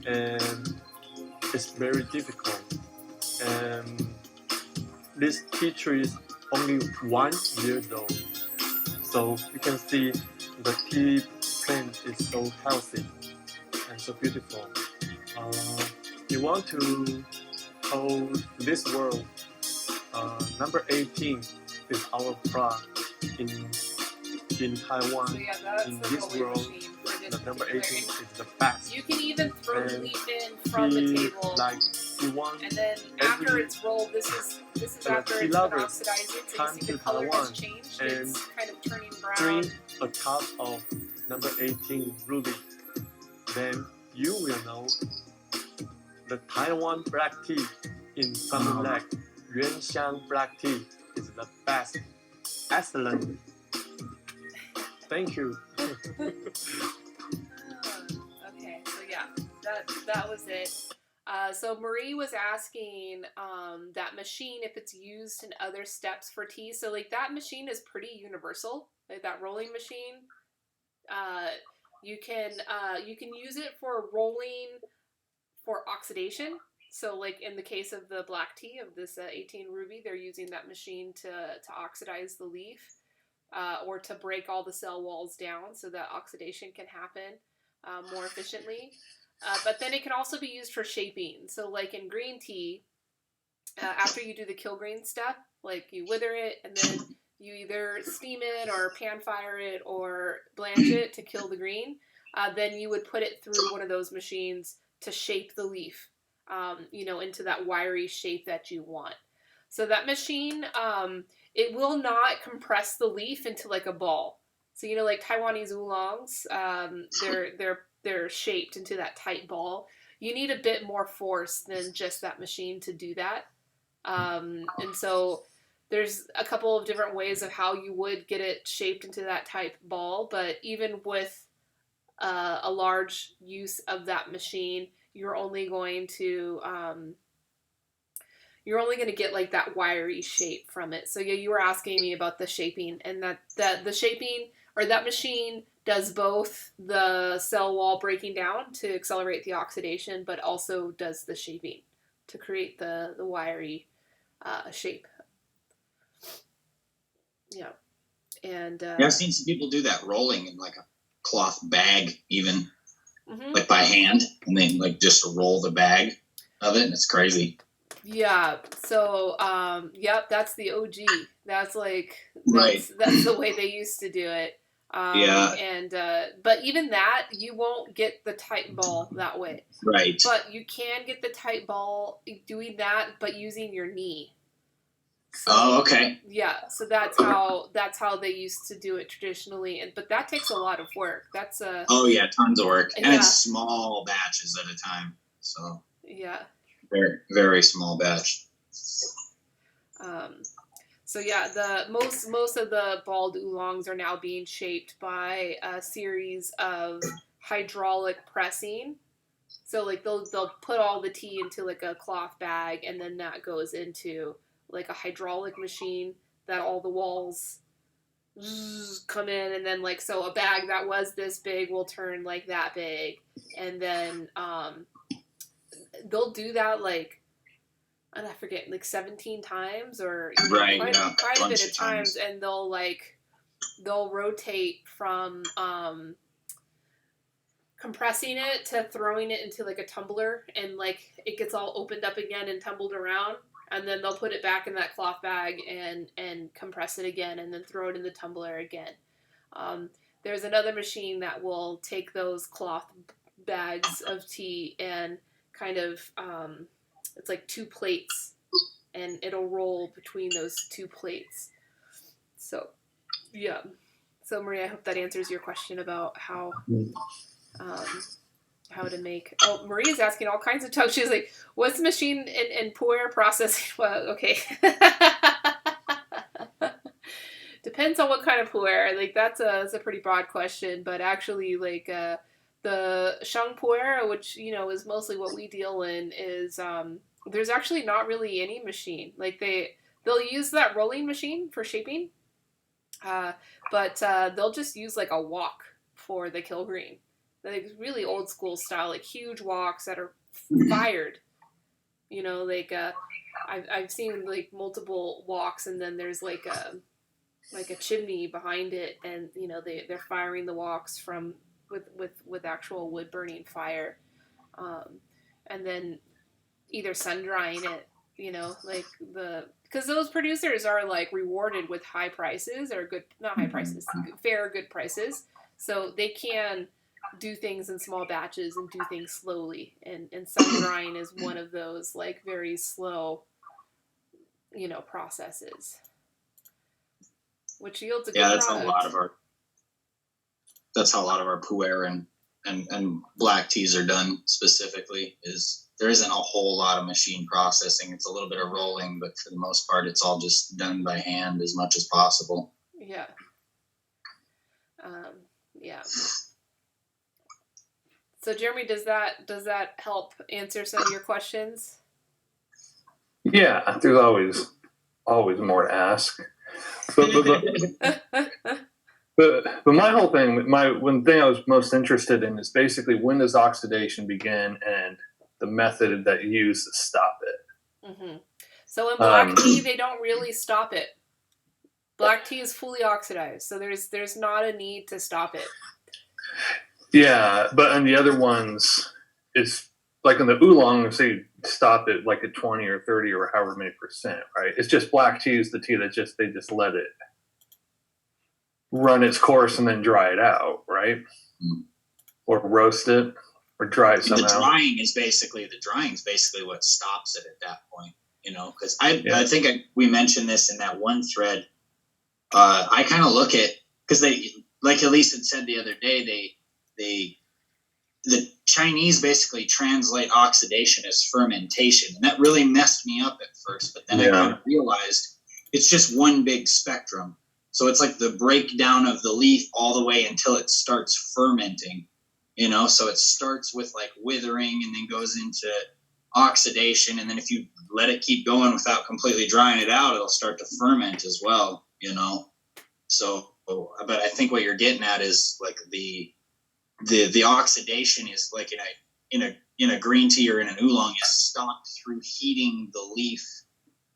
and it's very difficult. And this tea tree is only 1 year old, so you can see the tea plant is so healthy and so beautiful. We want to call this world number 18 is our product in Taiwan. So yeah, that's in the this rolling world, machine for this the number 18 particular. is the best. You can even throw the And leaf in from the table, we want and then after it's rolled, this is after tea it's been lovers oxidizing, so you come see the to color Taiwan has changed. and It's kind of turning brown. drink a cup of number 18 ruby. Then you will know the Taiwan black tea in Sunny Lake, Yuanxiang black tea is the best. Excellent. Thank you. Okay, so yeah, that was it. So Marie was asking that machine if it's used in other steps for tea. So like that machine is pretty universal. Like that rolling machine, you can use it for rolling for oxidation. So like in the case of the black tea of this 18 ruby, they're using that machine to oxidize the leaf. Or to break all the cell walls down so that oxidation can happen more efficiently. But then it can also be used for shaping. So like in green tea, after you do the kill green step, like you wither it and then you either steam it or pan fire it or blanch it to kill the green, then you would put it through one of those machines to shape the leaf, into that wiry shape that you want. So that machine, it will not compress the leaf into like a ball. So like Taiwanese oolongs, they're shaped into that tight ball. You need a bit more force than just that machine to do that. And so there's a couple of different ways of how you would get it shaped into that type ball. But even with a large use of that machine, you're only going to get like that wiry shape from it. So yeah, you were asking me about the shaping, and that the shaping or that machine does both the cell wall breaking down to accelerate the oxidation, but also does the shaping to create the wiry shape. Yeah, and Yeah, I've seen some people do that rolling in like a cloth bag, even mm-hmm. like by hand, and they like just roll the bag of it, and it's crazy. Yeah. So, yep, that's the OG. That's like Right. That's the way they used to do it. Yeah. And but even that, you won't get the tight ball that way. Right. But you can get the tight ball doing that, but using your knee. So, oh, okay. Yeah. So that's how they used to do it traditionally, but that takes a lot of work. That's Oh yeah, tons of work, and yeah. it's small batches at a time. So. Yeah. Very, very small batch. So yeah, the most of the balled oolongs are now being shaped by a series of hydraulic pressing. So like they'll put all the tea into like a cloth bag, and then that goes into like a hydraulic machine that all the walls come in, and then like so a bag that was this big will turn like that big, and then they'll do that like. And I forget, like 17 times or right, quite a bit of times, and they'll rotate from compressing it to throwing it into like a tumbler, and like it gets all opened up again and tumbled around, and then they'll put it back in that cloth bag and compress it again, and then throw it in the tumbler again. There's another machine that will take those cloth bags of tea and kind of it's like 2 plates, and it'll roll between those 2 plates. So, yeah. So, Maria, I hope that answers your question about how how to make. Oh, Maria's asking all kinds of talk. She's like, "What's the machine and puer processing?" Well, okay. Depends on what kind of puer. Like that's a pretty broad question, but actually, like the shang puer, which is mostly what we deal in, is there's actually not really any machine. Like they'll use that rolling machine for shaping, but they'll just use like a wok for the kill green. Like really old school style, like huge woks that are fired. Like I've seen like multiple woks, and then there's like a chimney behind it, and they're firing the woks from with actual wood burning fire, and then either sun drying it. Like because those producers are like rewarded with high prices, or good, not high prices, fair good prices, so they can do things in small batches and do things slowly, and sun drying is one of those like very slow processes, which yields a good that's product. That's how a lot of our puer and black teas are done specifically. Is there isn't a whole lot of machine processing. It's a little bit of rolling, but for the most part, it's all just done by hand as much as possible. Yeah. Yeah. So Jeremy, does that help answer some of your questions? Yeah, there's always more to ask. But my whole thing, one thing I was most interested in is basically when does oxidation begin and the method that you use to stop it. Mm-hmm. So in black tea, they don't really stop it. Black tea is fully oxidized, so there's not a need to stop it. Yeah, but on the other ones, it's like in the oolong, say stop it like at 20 or 30 or however many %, right? It's just black tea is the tea that they just let it run its course and then dry it out, right? Or roast it or dry it somehow. The drying is basically what stops it at that point, because I think we mentioned this in that one thread. I kind of look at, because they, like Elise had said the other day, the Chinese basically translate oxidation as fermentation, and that really messed me up at first. But then I kind of realized it's just one big spectrum. So it's like the breakdown of the leaf all the way until it starts fermenting. So it starts with like withering and then goes into oxidation, and then if you let it keep going without completely drying it out, it'll start to ferment as well. So, but I think what you're getting at is like the oxidation is like in a green tea or in an oolong is stopped through heating the leaf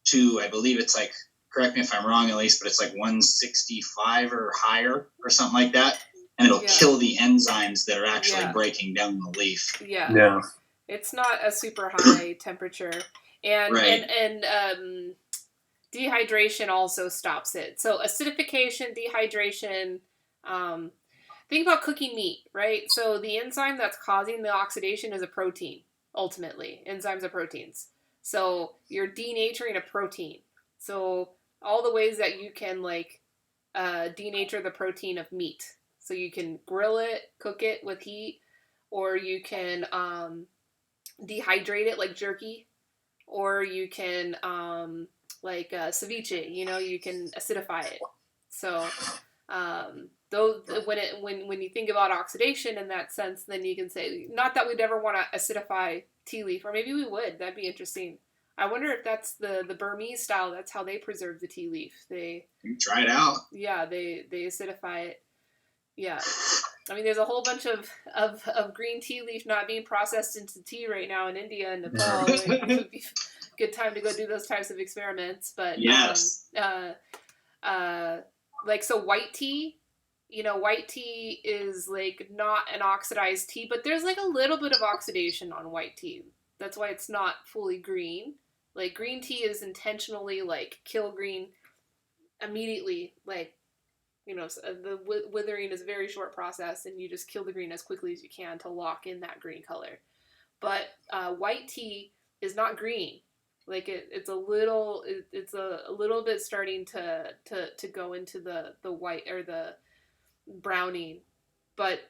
to, I believe it's like, correct me if I'm wrong, Elise, but it's like 165 or higher or something like that, and it'll kill the enzymes that are actually breaking down the leaf. Yeah. It's not a super high temperature, and dehydration also stops it. So acidification, dehydration. Think about cooking meat, right? So the enzyme that's causing the oxidation is a protein. Ultimately, enzymes are proteins. So you're denaturing a protein. So all the ways that you can like denature the protein of meat. So you can grill it, cook it with heat, or you can dehydrate it like jerky, or you can like ceviche. You can acidify it. So when you think about oxidation in that sense, then you can say, not that we'd ever want to acidify tea leaf, or maybe we would. That'd be interesting. I wonder if that's the Burmese style. That's how they preserve the tea leaf. You try it out. Yeah, they acidify it. Yeah, I mean, there's a whole bunch of green tea leaf not being processed into tea right now in India and Nepal. It would be a good time to go do those types of experiments. But yes, like so white tea. White tea is like not an oxidized tea, but there's like a little bit of oxidation on white tea. That's why it's not fully green. Like green tea is intentionally like kill green immediately. Like, the withering is a very short process, and you just kill the green as quickly as you can to lock in that green color. But white tea is not green. Like it's a little bit starting to go into the white or the browning, but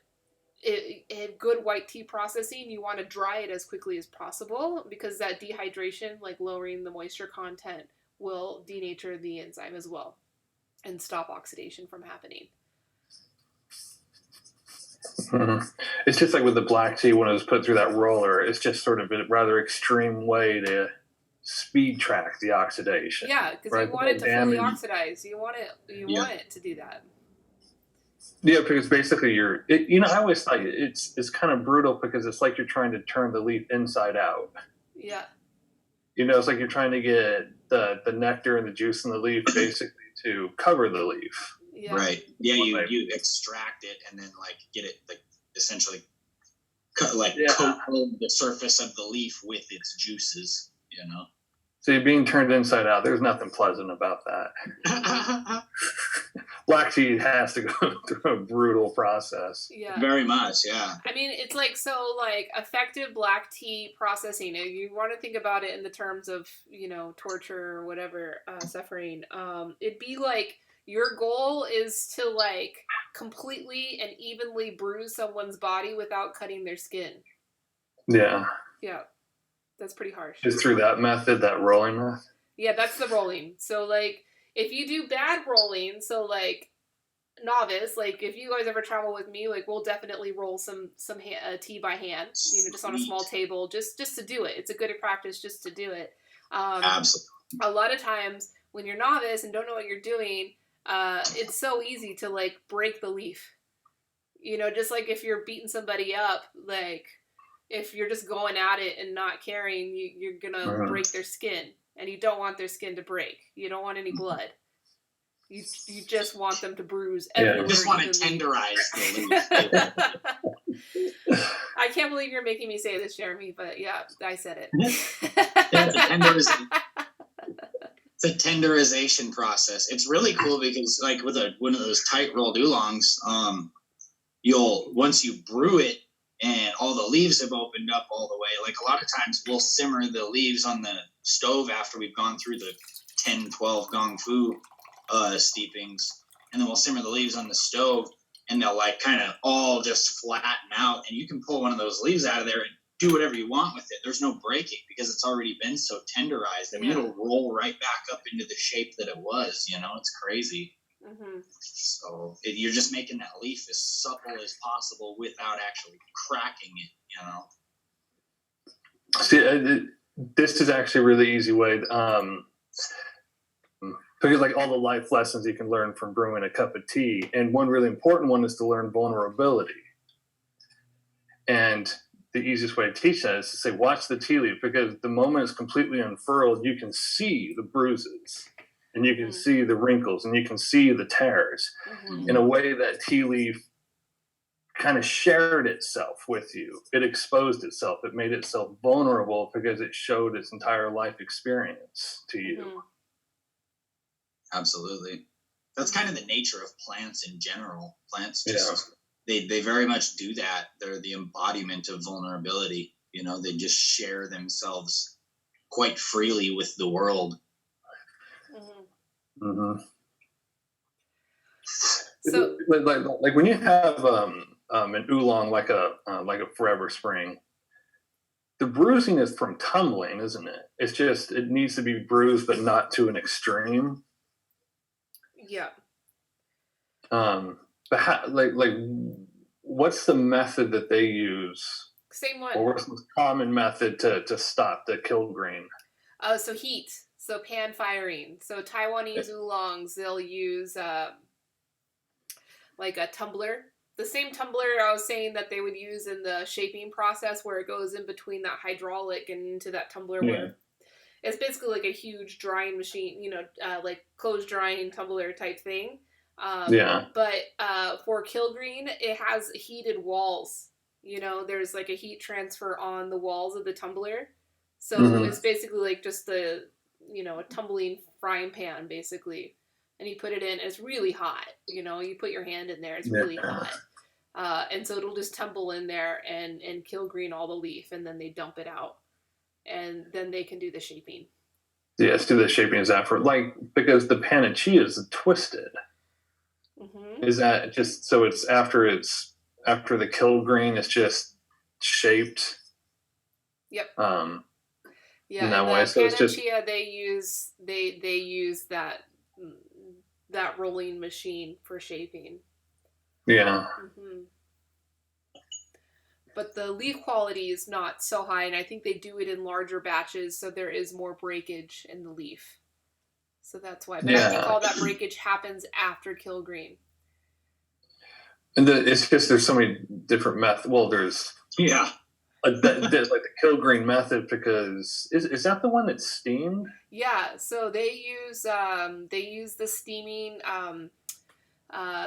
good white tea processing, you want to dry it as quickly as possible, because that dehydration, like lowering the moisture content, will denature the enzyme as well and stop oxidation from happening. Mm-hmm. It's just like with the black tea, when it was put through that roller, it's just sort of a rather extreme way to speed track the oxidation. Yeah, because right? you want it to fully oxidize. You want it to do that. Yeah, because basically I always thought it's kind of brutal, because it's like you're trying to turn the leaf inside out. Yeah. It's like you're trying to get the nectar and the juice in the leaf basically to cover the leaf. Yeah. Right. Yeah, you extract it and then like get it like essentially coat the surface of the leaf with its juices, So you're being turned inside out. There's nothing pleasant about that. Black tea has to go through a brutal process. Yeah. Very much, yeah. I mean, it's like, so like effective black tea processing, you want to think about it in the terms of, torture or whatever, suffering. It'd be like, your goal is to like completely and evenly bruise someone's body without cutting their skin. Yeah. Yeah. That's pretty harsh. Just through that method, that rolling method? Yeah, that's the rolling. So like, if you do bad rolling, so like novice, like if you guys ever travel with me, like we'll definitely roll some tea by hand, just on a small table, just to do it. It's a good practice just to do it. Absolutely. A lot of times when you're novice and don't know what you're doing, it's so easy to like break the leaf. Just like if you're beating somebody up, like if you're just going at it and not caring, you're gonna break their skin, and you don't want their skin to break. You don't want any blood. You just want them to bruise everywhere. You just want to tenderize the leaf. I can't believe you're making me say this, Jeremy, but yeah, I said it. It's a tenderization process. It's really cool because, like, with one of those tight rolled oolongs, once you brew it and all the leaves have opened up all the way, like a lot of times we'll simmer the leaves on the stove after we've gone through the 10, 12 gong fu steepings, and then we'll simmer the leaves on the stove, and they'll like kind of all just flatten out, and you can pull one of those leaves out of there and do whatever you want with it. There's no breaking because it's already been so tenderized. I mean, it'll roll right back up into the shape that it was. It's crazy. Mm-hmm. So you're just making that leaf as supple as possible without actually cracking it. See, this is actually a really easy way. Because like all the life lessons you can learn from brewing a cup of tea, and one really important one is to learn vulnerability. And the easiest way to teach that is to say, watch the tea leaf, because the moment it's completely unfurled, you can see the bruises, and you can see the wrinkles, and you can see the tears in a way that tea leaf kind of shared itself with you. It exposed itself. It made itself vulnerable because it showed its entire life experience to you. Absolutely. That's kind of the nature of plants in general. Plants just, they very much do that. They're the embodiment of vulnerability. They just share themselves quite freely with the world. Mm-hmm. Mm-hmm. So, like when you have an oolong like a Forever Spring, the bruising is from tumbling, isn't it? It's just it needs to be bruised, but not to an extreme. Yeah. But what's the method that they use? Same one. Or what's the common method to stop the kill green? So heat. So pan firing. So Taiwanese oolongs, they'll use like a tumbler. The same tumbler I was saying that they would use in the shaping process, where it goes in between that hydraulic and into that tumbler where it's basically like a huge drying machine, like clothes drying tumbler type thing. But for Kilgreen, it has heated walls. There's like a heat transfer on the walls of the tumbler. So it's basically like just a tumbling frying pan, basically. And you put it in, it's really hot. You put your hand in there, it's really hot. And so it'll just tumble in there and kill green all the leaf, and then they dump it out. And then they can do the shaping. Yes, do the shaping is after, because the panacea is twisted. Mm-hmm. Is that just so it's after it's after the kill green is just shaped. Yep. In that way. So it's just Panacea, they use that rolling machine for shaping. Yeah. Mm-hmm. But the leaf quality is not so high, and I think they do it in larger batches, so there is more breakage in the leaf. So that's why. But I think all that breakage happens after kill green. And it's just there's so many different methods. Well, there's there's like the kill green method, because is that the one that's steamed? Yeah. So they use the steaming.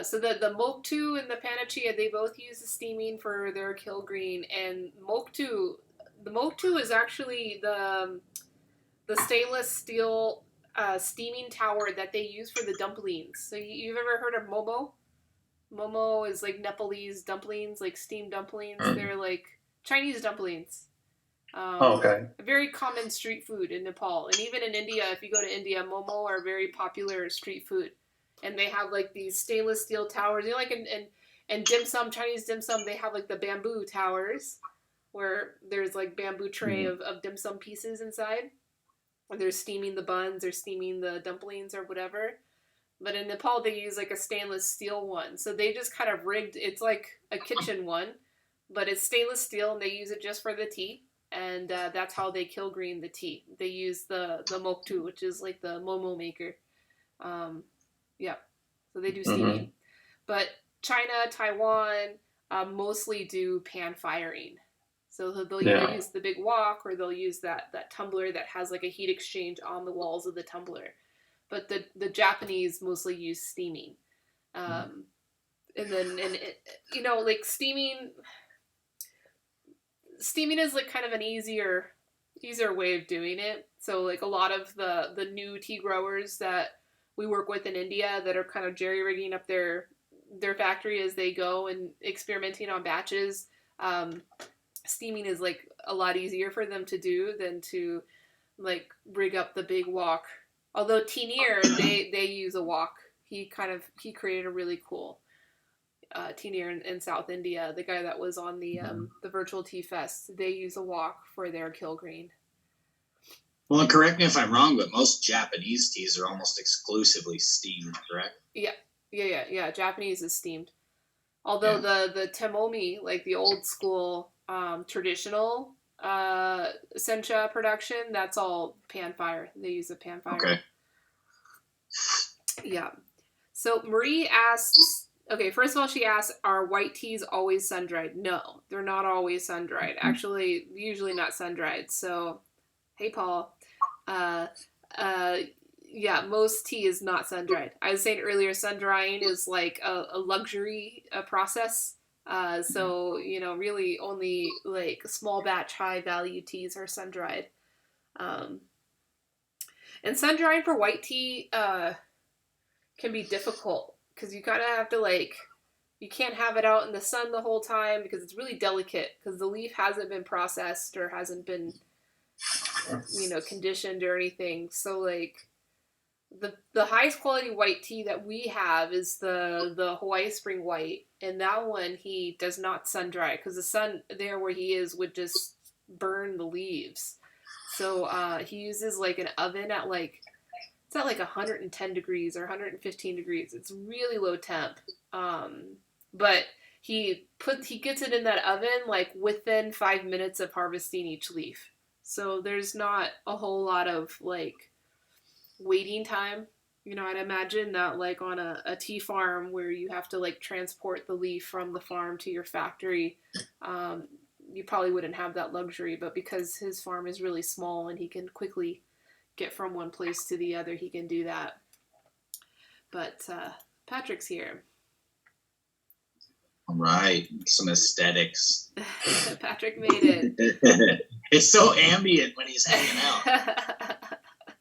So the Moktu and the Panacea, they both use the steaming for their kill green, and the Moktu is actually the stainless steel steaming tower that they use for the dumplings. So you've ever heard of momo? Momo is like Nepalese dumplings, like steamed dumplings. They're like Chinese dumplings. Okay. A very common street food in Nepal, and even in India. If you go to India, momo are very popular street food. And they have like these stainless steel towers. You know, like in dim sum, Chinese dim sum, they have like the bamboo towers where there's like bamboo tray of dim sum pieces inside. And they're steaming the buns or steaming the dumplings or whatever. But in Nepal, they use like a stainless steel one. So they just kind of rigged, it's like a kitchen one, but it's stainless steel, and they use it just for the tea. And that's how they kill green the tea. They use the Moktu, which is like the momo maker. Yeah, so they do steaming. But China, Taiwan mostly do pan firing. So they'll either use the big wok, or they'll use that tumbler that has like a heat exchange on the walls of the tumbler. But the Japanese mostly use steaming. And then, like steaming is like kind of an easier way of doing it. So like a lot of the new tea growers that we work with in India that are kind of jerry-rigging up their factory as they go and experimenting on batches, steaming is like a lot easier for them to do than to like rig up the big wok. Although Tenier, they use a wok. He created a really cool Tenier in South India. The guy that was on the virtual tea fest, they use a wok for their kill green. Well, and correct me if I'm wrong, but most Japanese teas are almost exclusively steamed, correct? Yeah. Japanese is steamed. Although the temomi, like the old school traditional sencha production, that's all pan fire. They use a pan fire. Okay. Yeah. So Marie asks, okay, first of all, she asks, are white teas always sun-dried? No, they're not always sun-dried. Actually, usually not sun-dried. So, hey, Paul. Yeah, most tea is not sun-dried. I was saying earlier, sun-drying is like a luxury process. So, really only like small batch, high value teas are sun-dried. And sun-drying for white tea can be difficult because you kind of have to you can't have it out in the sun the whole time because it's really delicate because the leaf hasn't been processed or hasn't been, conditioned or anything. So the highest quality white tea that we have is the Hawaii Spring White, and that one he does not sun dry because the sun there where he is would just burn the leaves. So he uses like an oven at it's at 110 degrees or 115 degrees. It's really low temp. But he gets it in that oven within 5 minutes of harvesting each leaf. So there's not a whole lot of waiting time. I'd imagine that on a tea farm where you have to transport the leaf from the farm to your factory, you probably wouldn't have that luxury. But because his farm is really small and he can quickly get from one place to the other, he can do that. But Patrick's here. All right, some aesthetics. Patrick made it. It's so ambient when he's hanging out.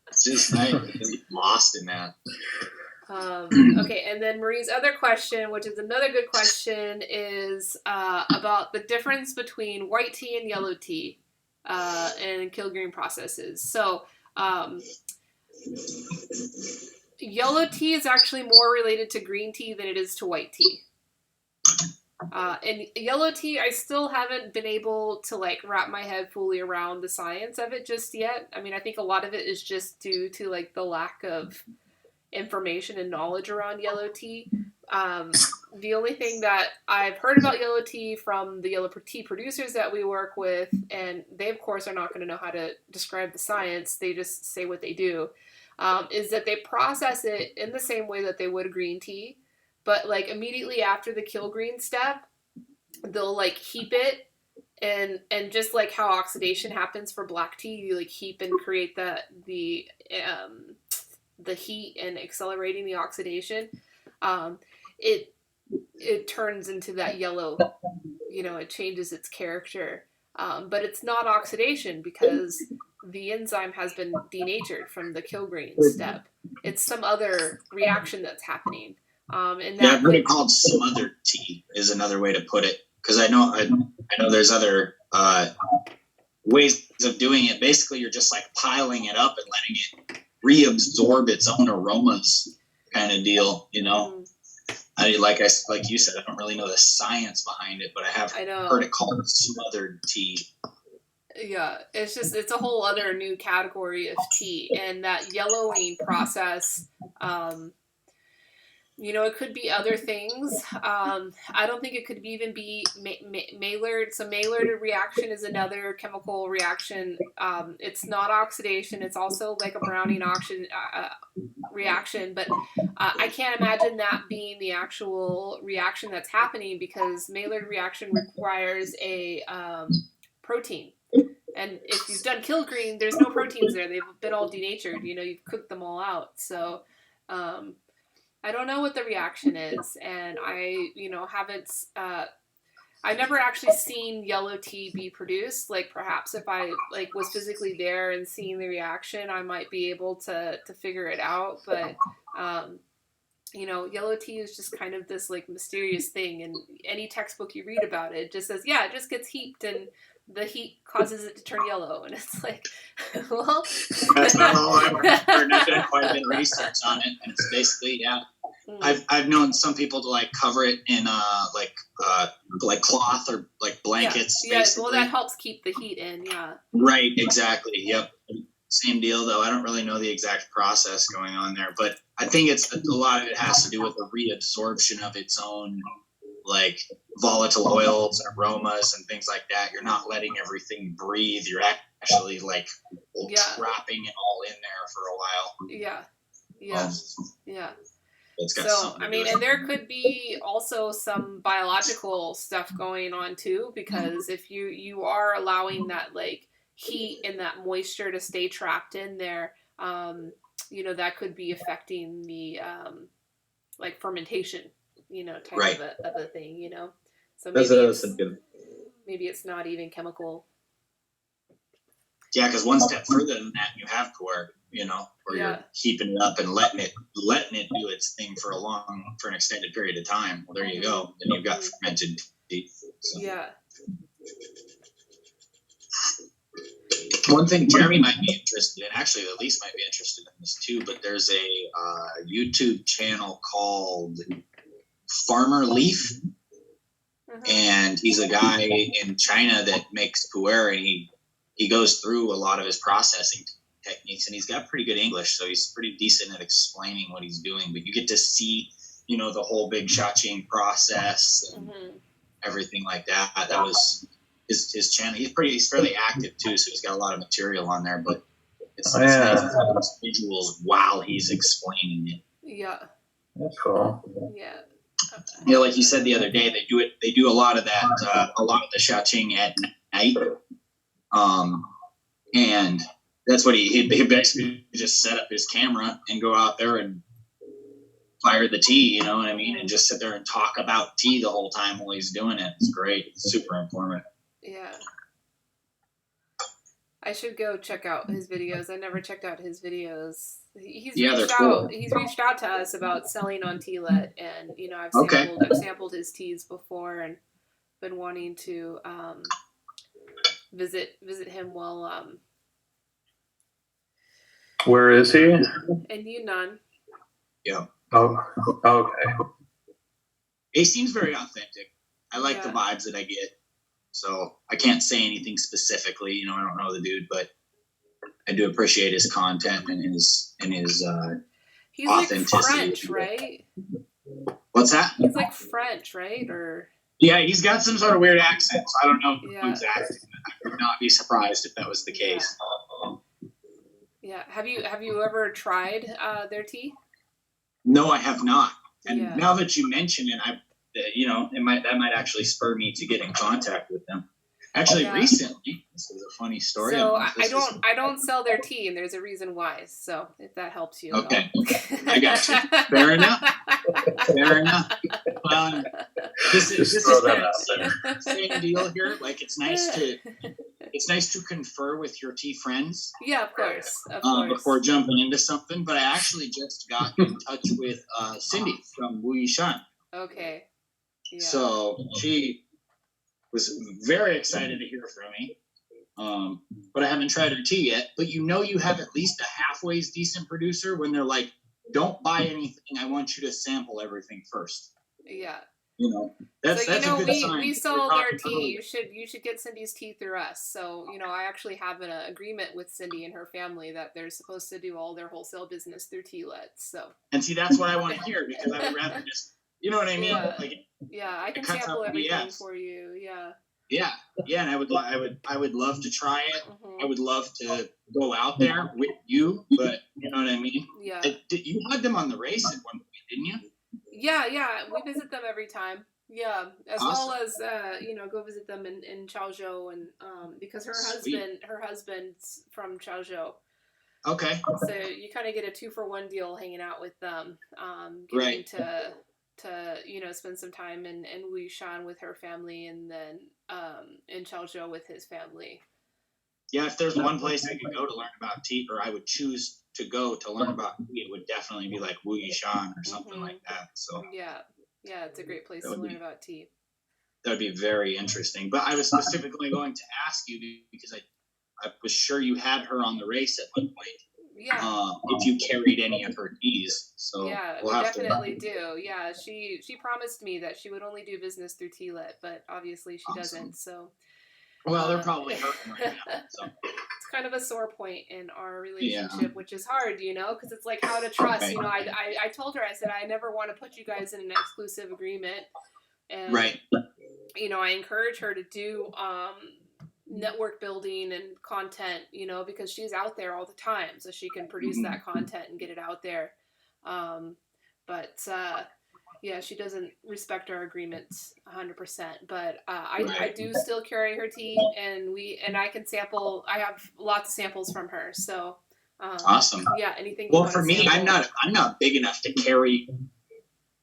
It's just nice. Lost in that. Okay, and then Marie's other question, which is another good question, is about the difference between white tea and yellow tea and kilgreen processes. So yellow tea is actually more related to green tea than it is to white tea. And yellow tea, I still haven't been able to like wrap my head fully around the science of it just yet. I mean, I think a lot of it is just due to like the lack of information and knowledge around yellow tea. The only thing that I've heard about yellow tea from the yellow tea producers that we work with, and they of course are not going to know how to describe the science, they just say what they do, is that they process it in the same way that they would green tea, but like immediately after the kill green step, they'll like heap it, and just like how oxidation happens for black tea, you like heap and create the heat and accelerating the oxidation. It it turns into that yellow, it changes its character. But it's not oxidation because the enzyme has been denatured from the kill green step. It's some other reaction that's happening. And Yeah, that I've heard it called smothered tea is another way to put it. Because I know there's other ways of doing it. Basically, you're just like piling it up and letting it reabsorb its own aromas, kind of deal. Like you said, I don't really know the science behind it, but I have heard it called smothered tea. Yeah, it's a whole other new category of tea, and that yellowing process, it could be other things. I don't think it could even be Maillard. So Maillard reaction is another chemical reaction. It's not oxidation. It's also like a Browning reaction, but I can't imagine that being the actual reaction that's happening because Maillard reaction requires a protein. And if you've done kill green, there's no proteins there. They've been all denatured. You've cooked them all out. So I don't know what the reaction is, and I haven't. I've never actually seen yellow tea be produced. Like perhaps if I like was physically there and seeing the reaction, I might be able to figure it out. But yellow tea is just kind of this like mysterious thing, and any textbook you read about it just says, yeah, it just gets heaped and the heat causes it to turn yellow, and it's like, well, that's not all I've heard. I've done quite a bit of research on it, and it's basically, yeah. I've known some people to like cover it in like cloth or like blankets. Yeah, well, that helps keep the heat in. Yeah. Right. Exactly. Yep. Same deal, though. I don't really know the exact process going on there, but I think a lot of it has to do with the reabsorption of its own like volatile oils and aromas and things like that. You're not letting everything breathe. You're actually like trapping it all in there for a while. Yeah. Yeah. Yeah. So, I mean, and there could be also some biological stuff going on too, because if you are allowing that like heat and that moisture to stay trapped in there, that could be affecting the like fermentation, type of a thing, So maybe it's not even chemical. Yeah, because one step further than that, you have puer, where you're keeping it up and letting it do its thing for an extended period of time. Well, there you go. Then you've got fermented tea. So. Yeah. One thing Jeremy might be interested in, actually, Elise might be interested in this too, but there's a YouTube channel called Farmer Leaf. And he's a guy in China that makes puer, and he goes through a lot of his processing techniques, and he's got pretty good English, so he's pretty decent at explaining what he's doing. But you get to see, the whole big shotching process and everything like that. That was his channel. He's fairly active too, so he's got a lot of material on there. But it's nice to have those visuals while he's explaining it. Yeah, that's cool. Yeah. Like you said the other day, they do a lot of that, a lot of the shotching at night. And that's what he basically just set up his camera and go out there and fire the tea, you know what I mean? And just sit there and talk about tea the whole time while he's doing it. It's great. It's super informative. Yeah. I should go check out his videos. I never checked out his videos. He's reached out to us about selling on Tealet, and I've sampled his teas before and been wanting to visit him while Where is he? in Yunnan. Yeah. Oh, okay. He seems very authentic. I like the vibes that I get. So I can't say anything specifically. You know, I don't know the dude, but I do appreciate his content and his He's authenticity. like French, right? What's that? He's like French, right? Or yeah, he's got some sort of weird accent. So I don't know exactly. I would not be surprised if that was the case. Yeah. Have you ever tried their tea? No, I have not. And now that you mention it, that might actually spur me to get in contact with them. Actually, recently, this is a funny story. So I don't sell their tea, and there's a reason why. So if that helps you, okay, I got you. Fair enough. This is the same deal here. Like it's nice to confer with your tea friends. Yeah, of course. Before jumping into something, but I actually just got in touch with Cindy from Wu Yishan. Okay. Yeah. So she was very excited to hear from me. But I haven't tried her tea yet. But you have at least a halfway decent producer when they're like, don't buy anything. I want you to sample everything first. Yeah. You know, that's a good sign. We sell their tea. You should get Cindy's tea through us. So, I actually have an agreement with Cindy and her family that they're supposed to do all their wholesale business through Tea-Let. So. And see, that's what I want to hear because I would rather just, you know what I mean? Yeah, I can sample everything for you. Yeah. Yeah, and I would love to try it. Mm-hmm. I would love to go out there with you, but you know what I mean? Yeah. You had them on the race at one point, didn't you? Yeah. We visit them every time. Yeah, as awesome. well as go visit them in Chaozhou, and because her husband's from Chaozhou. Okay. So you kind of get a 2-for-1 deal hanging out with them. Getting to spend some time in Wuishan with her family, and then in Chaozhou with his family. Yeah, if there's one place I could go to learn about tea, or I would choose to go to learn about tea, it would definitely be like Wu Yishan or something like that. So yeah, it's a great place to learn about tea. That would be very interesting. But I was specifically going to ask you because I was sure you had her on the race at one point. Yeah. If you carried any of her teas. So yeah, we definitely do. Yeah, she promised me that she would only do business through Tea-Let, but obviously she doesn't. So. Well, they're probably hurting right now. So. It's kind of a sore point in our relationship, which is hard, because it's like how to trust. Okay. I told her, I said, I never want to put you guys in an exclusive agreement. And, right. I encourage her to do network building and content, because she's out there all the time, so she can produce that content and get it out there. Yeah, she doesn't respect our agreements 100%, but I do still carry her tea, and I can sample. I have lots of samples from her, so awesome. Yeah, anything. Well, for me, I'm not big enough to carry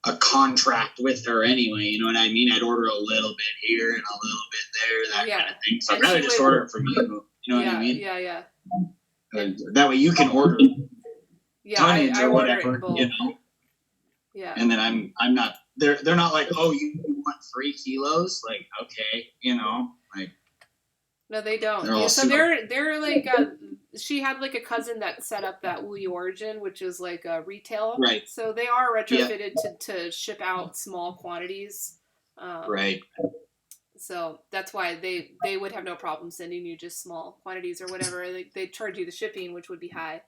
a contract with her anyway. You know what I mean? I'd order a little bit here and a little bit there, that kind of thing. So I'd rather just order it from you. You know what I mean? Yeah. That way you can order tonnage or whatever, Yeah. And then I'm not. They're not like, oh, you want 3 kilos? Like, okay, like. No, they don't. So they're like. She had like a cousin that set up that Wu Origin, which is like a retail. Right. So they are retrofitted to ship out small quantities. Right. So that's why they would have no problem sending you just small quantities or whatever. They charge you the shipping, which would be high.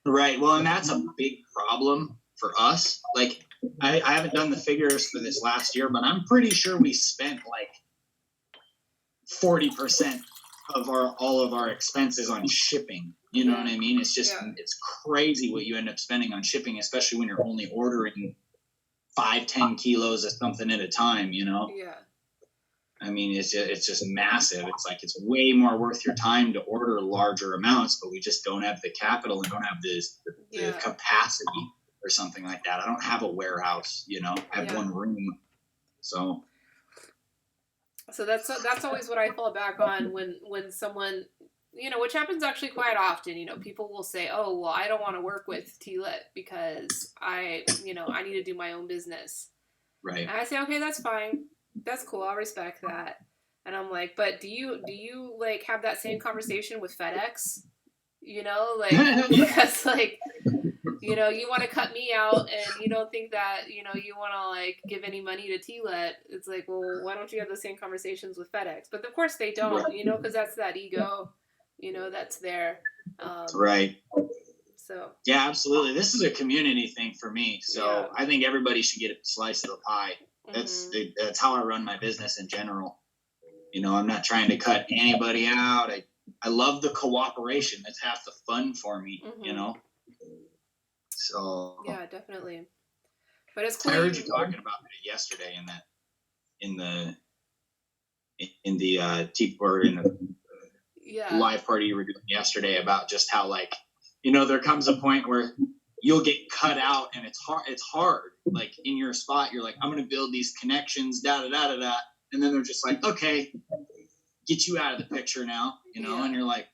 Right. Well, and that's a big problem for us. Like, I haven't done the figures for this last year, but I'm pretty sure we spent like 40% of all of our expenses on shipping. You know what I mean? It's just it's crazy what you end up spending on shipping, especially when you're only ordering 5-10 kilos of something at a time. Yeah. I mean, it's just massive. It's like it's way more worth your time to order larger amounts, but we just don't have the capital and don't have the capacity or something like that. I don't have a warehouse. I have one room, so. So that's always what I fall back on when someone, which happens actually quite often. People will say, "Oh, well, I don't want to work with Tea-Let because I need to do my own business." Right. And I say, "Okay, that's fine. That's cool. I'll respect that." And I'm like, "But do you like have that same conversation with FedEx? Because like you know, you want to cut me out and you don't think that, you know, you want to like give any money to T-Let. It's like, well, why don't you have the same conversations with FedEx? But of course they don't, you know, because that's that ego, you know, that's there. Right. So. Yeah, absolutely. This is a community thing for me. So I think everybody should get a slice of the pie. That's how I run my business in general. You know, I'm not trying to cut anybody out. I love the cooperation. That's half the fun for me, you know? So. Yeah, definitely. But it's cool. I heard you talking about it yesterday in the tea or in the live party you were doing yesterday about just how, like, you know, there comes a point where you'll get cut out and it's hard. Like in your spot, you're like, I'm going to build these connections, da-da-da-da-da. And then they're just like, okay, get you out of the picture now, you know? And you're like,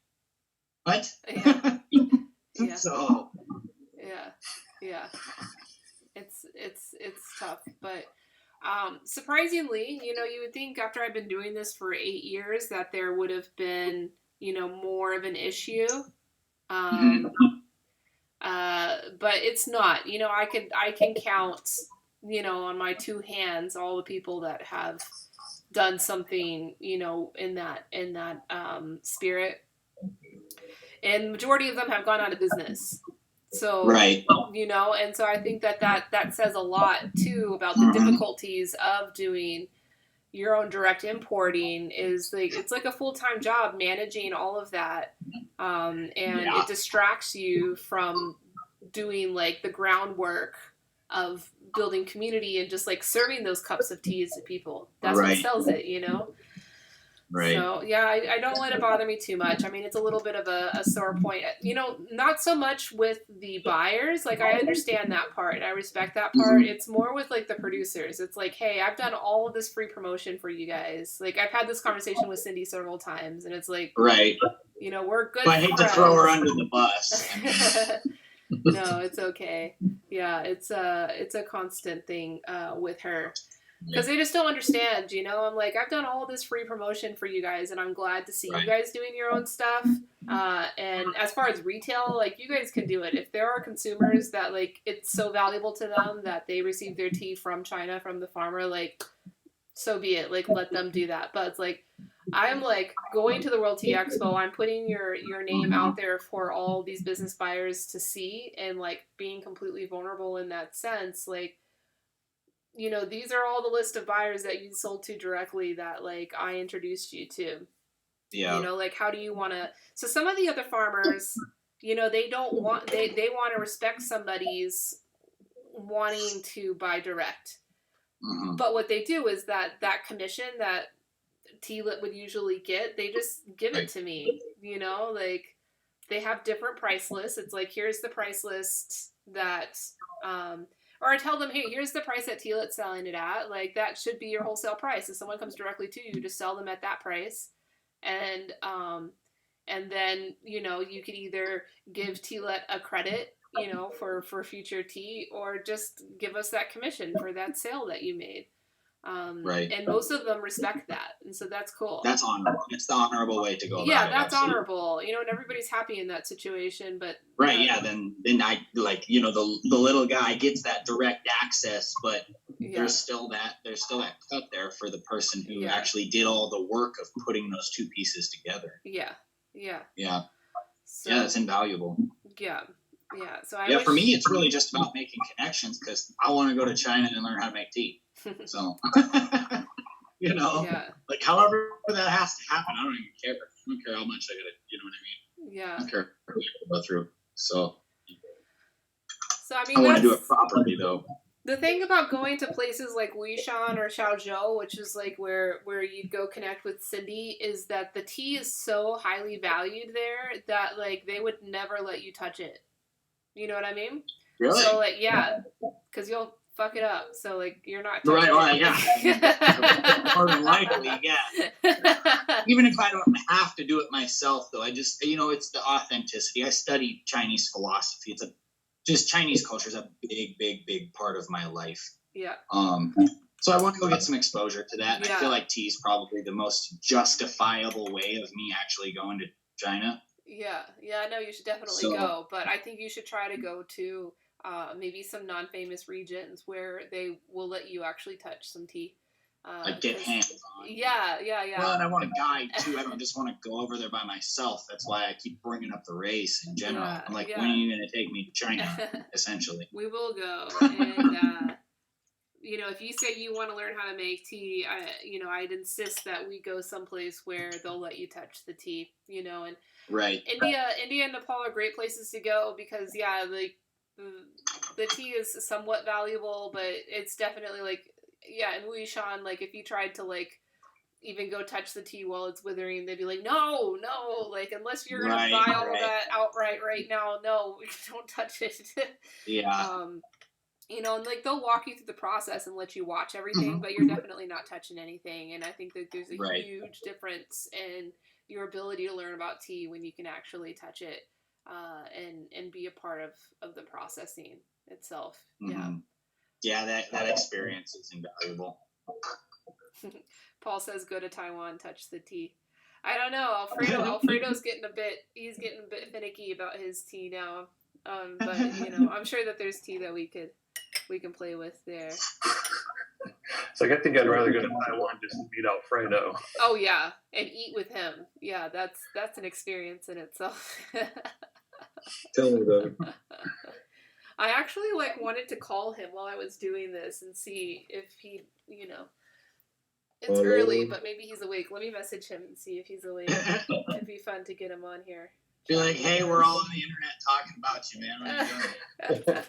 what? Yeah. Yeah. So. Yeah. It's tough, but surprisingly, you know, you would think after I've been doing this for 8 years that there would have been, you know, more of an issue. But it's not. You know, I can count, you know, on my 2 hands all the people that have done something, you know, in that spirit, and majority of them have gone out of business. So, you know, and so I think that says a lot too about the difficulties of doing your own direct importing. Is like, it's like a full-time job managing all of that. And it distracts you from doing like the groundwork of building community and just like serving those cups of teas to people. That's what sells it, you know? Right. So yeah, I don't let it bother me too much. I mean, it's a little bit of a sore point, you know, not so much with the buyers. Like, I understand that part and I respect that part. It's more with like the producers. It's like, hey, I've done all of this free promotion for you guys. Like, I've had this conversation with Cindy several times, and it's like, you know, we're good. But I hate to throw her under the bus. No, it's okay. Yeah, it's a constant thing with her. Because they just don't understand, you know? I'm like, I've done all this free promotion for you guys, and I'm glad to see you guys doing your own stuff. And as far as retail, like, you guys can do it. If there are consumers that, like, it's so valuable to them that they receive their tea from China, from the farmer, like, so be it. Like, let them do that. But it's like, I'm, like, going to the World Tea Expo. I'm putting your name out there for all these business buyers to see, and, like, being completely vulnerable in that sense, like, you know, these are all the list of buyers that you sold to directly that, like, I introduced you to. Yeah. You know, like, how do you want to... So some of the other farmers, you know, they don't want... They want to respect somebody's wanting to buy direct. But what they do is that commission that T-Lit would usually get, they just give it to me. You know, like, they have different price lists. It's like, here's the price list that... or I tell them, hey, here's the price that T-Lit's selling it at. Like, that should be your wholesale price. If someone comes directly to you, just sell them at that price. And then, you know, you could either give T-Lit a credit, you know, for future tea, or just give us that commission for that sale that you made. And most of them respect that, and so that's cool. That's honorable. It's the honorable way to go about it. Yeah, that's honorable. You know, and everybody's happy in that situation. But then I, like, you know, the little guy gets that direct access, but there's still that cut there for the person who actually did all the work of putting those two pieces together. So, that's invaluable. So for me, it's really just about making connections, because I want to go to China and learn how to make tea. So, you know, like, however that has to happen, I don't even care. I don't care how much I gotta, you know what I mean? I don't care what I go through. So I mean, I want to do it properly, though. The thing about going to places like Wishan or Xiaozhou, which is like where you'd go connect with Cindy, is that the tea is so highly valued there that, like, they would never let you touch it. You know what I mean? Really? So, like, because you'll fuck it up. So, like, you're not touching it. More than likely, Even if I don't have to do it myself, though, I just, you know, it's the authenticity. I study Chinese philosophy. Just Chinese culture is a big, big, big part of my life. So I want to go get some exposure to that. And I feel like tea is probably the most justifiable way of me actually going to China. Yeah, no, you should definitely So go, but I think you should try to go to maybe some non-famous regions where they will let you actually touch some tea. like get 'Cause hands on. yeah, Well, and I want a guide too. I don't just want to go over there by myself. That's why I keep bringing up the race in general. Yeah, I'm like, yeah. when are you going to take me to China? Essentially. We will go, and you know, if you say you want to learn how to make tea, I'd insist that we go someplace where they'll let you touch the tea, you know, and Right. India and Nepal are great places to go because the tea is somewhat valuable, but it's definitely like in Wuishan, like if you tried to like even go touch the tea while it's withering, they'd be like, no, like unless you're gonna buy all of that outright right now, no, don't touch it. Yeah. You know, and like they'll walk you through the process and let you watch everything, but you're definitely not touching anything. And I think that there's a huge difference in your ability to learn about tea when you can actually touch it and be a part of the processing itself. Mm-hmm. Yeah, that experience is invaluable. Paul says, "Go to Taiwan, touch the tea." I don't know. Alfredo's getting a bit finicky about his tea now. But you know, I'm sure that there's tea that we can play with there. It's like I think I'd rather go to Taiwan just to meet Alfredo. Oh yeah, and eat with him. Yeah, that's an experience in itself. Tell me about it. I actually wanted to call him while I was doing this and see if he, you know, it's early, but maybe he's awake. Let me message him and see if he's awake. It'd be fun to get him on here. Be like, hey, we're all on the internet talking about you, man. What are you doing?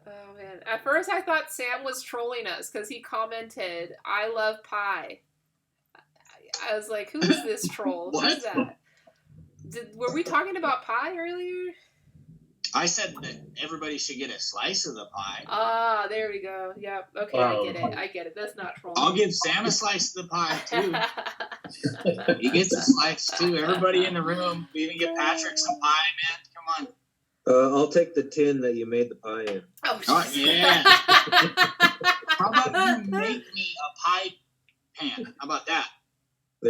Oh man! At first, I thought Sam was trolling us because he commented, "I love pie." I was like, "Who's this troll? Who's that?" Were we talking about pie earlier? I said that everybody should get a slice of the pie. Ah, there we go. Yep. Okay, I get it. That's not trolling. I'll give Sam a slice of the pie too. He gets a slice too. Everybody in the room. We even get Patrick some pie, man. Come on. I'll take the tin that you made the pie in. Oh yeah. How about you make me a pie pan? How about that?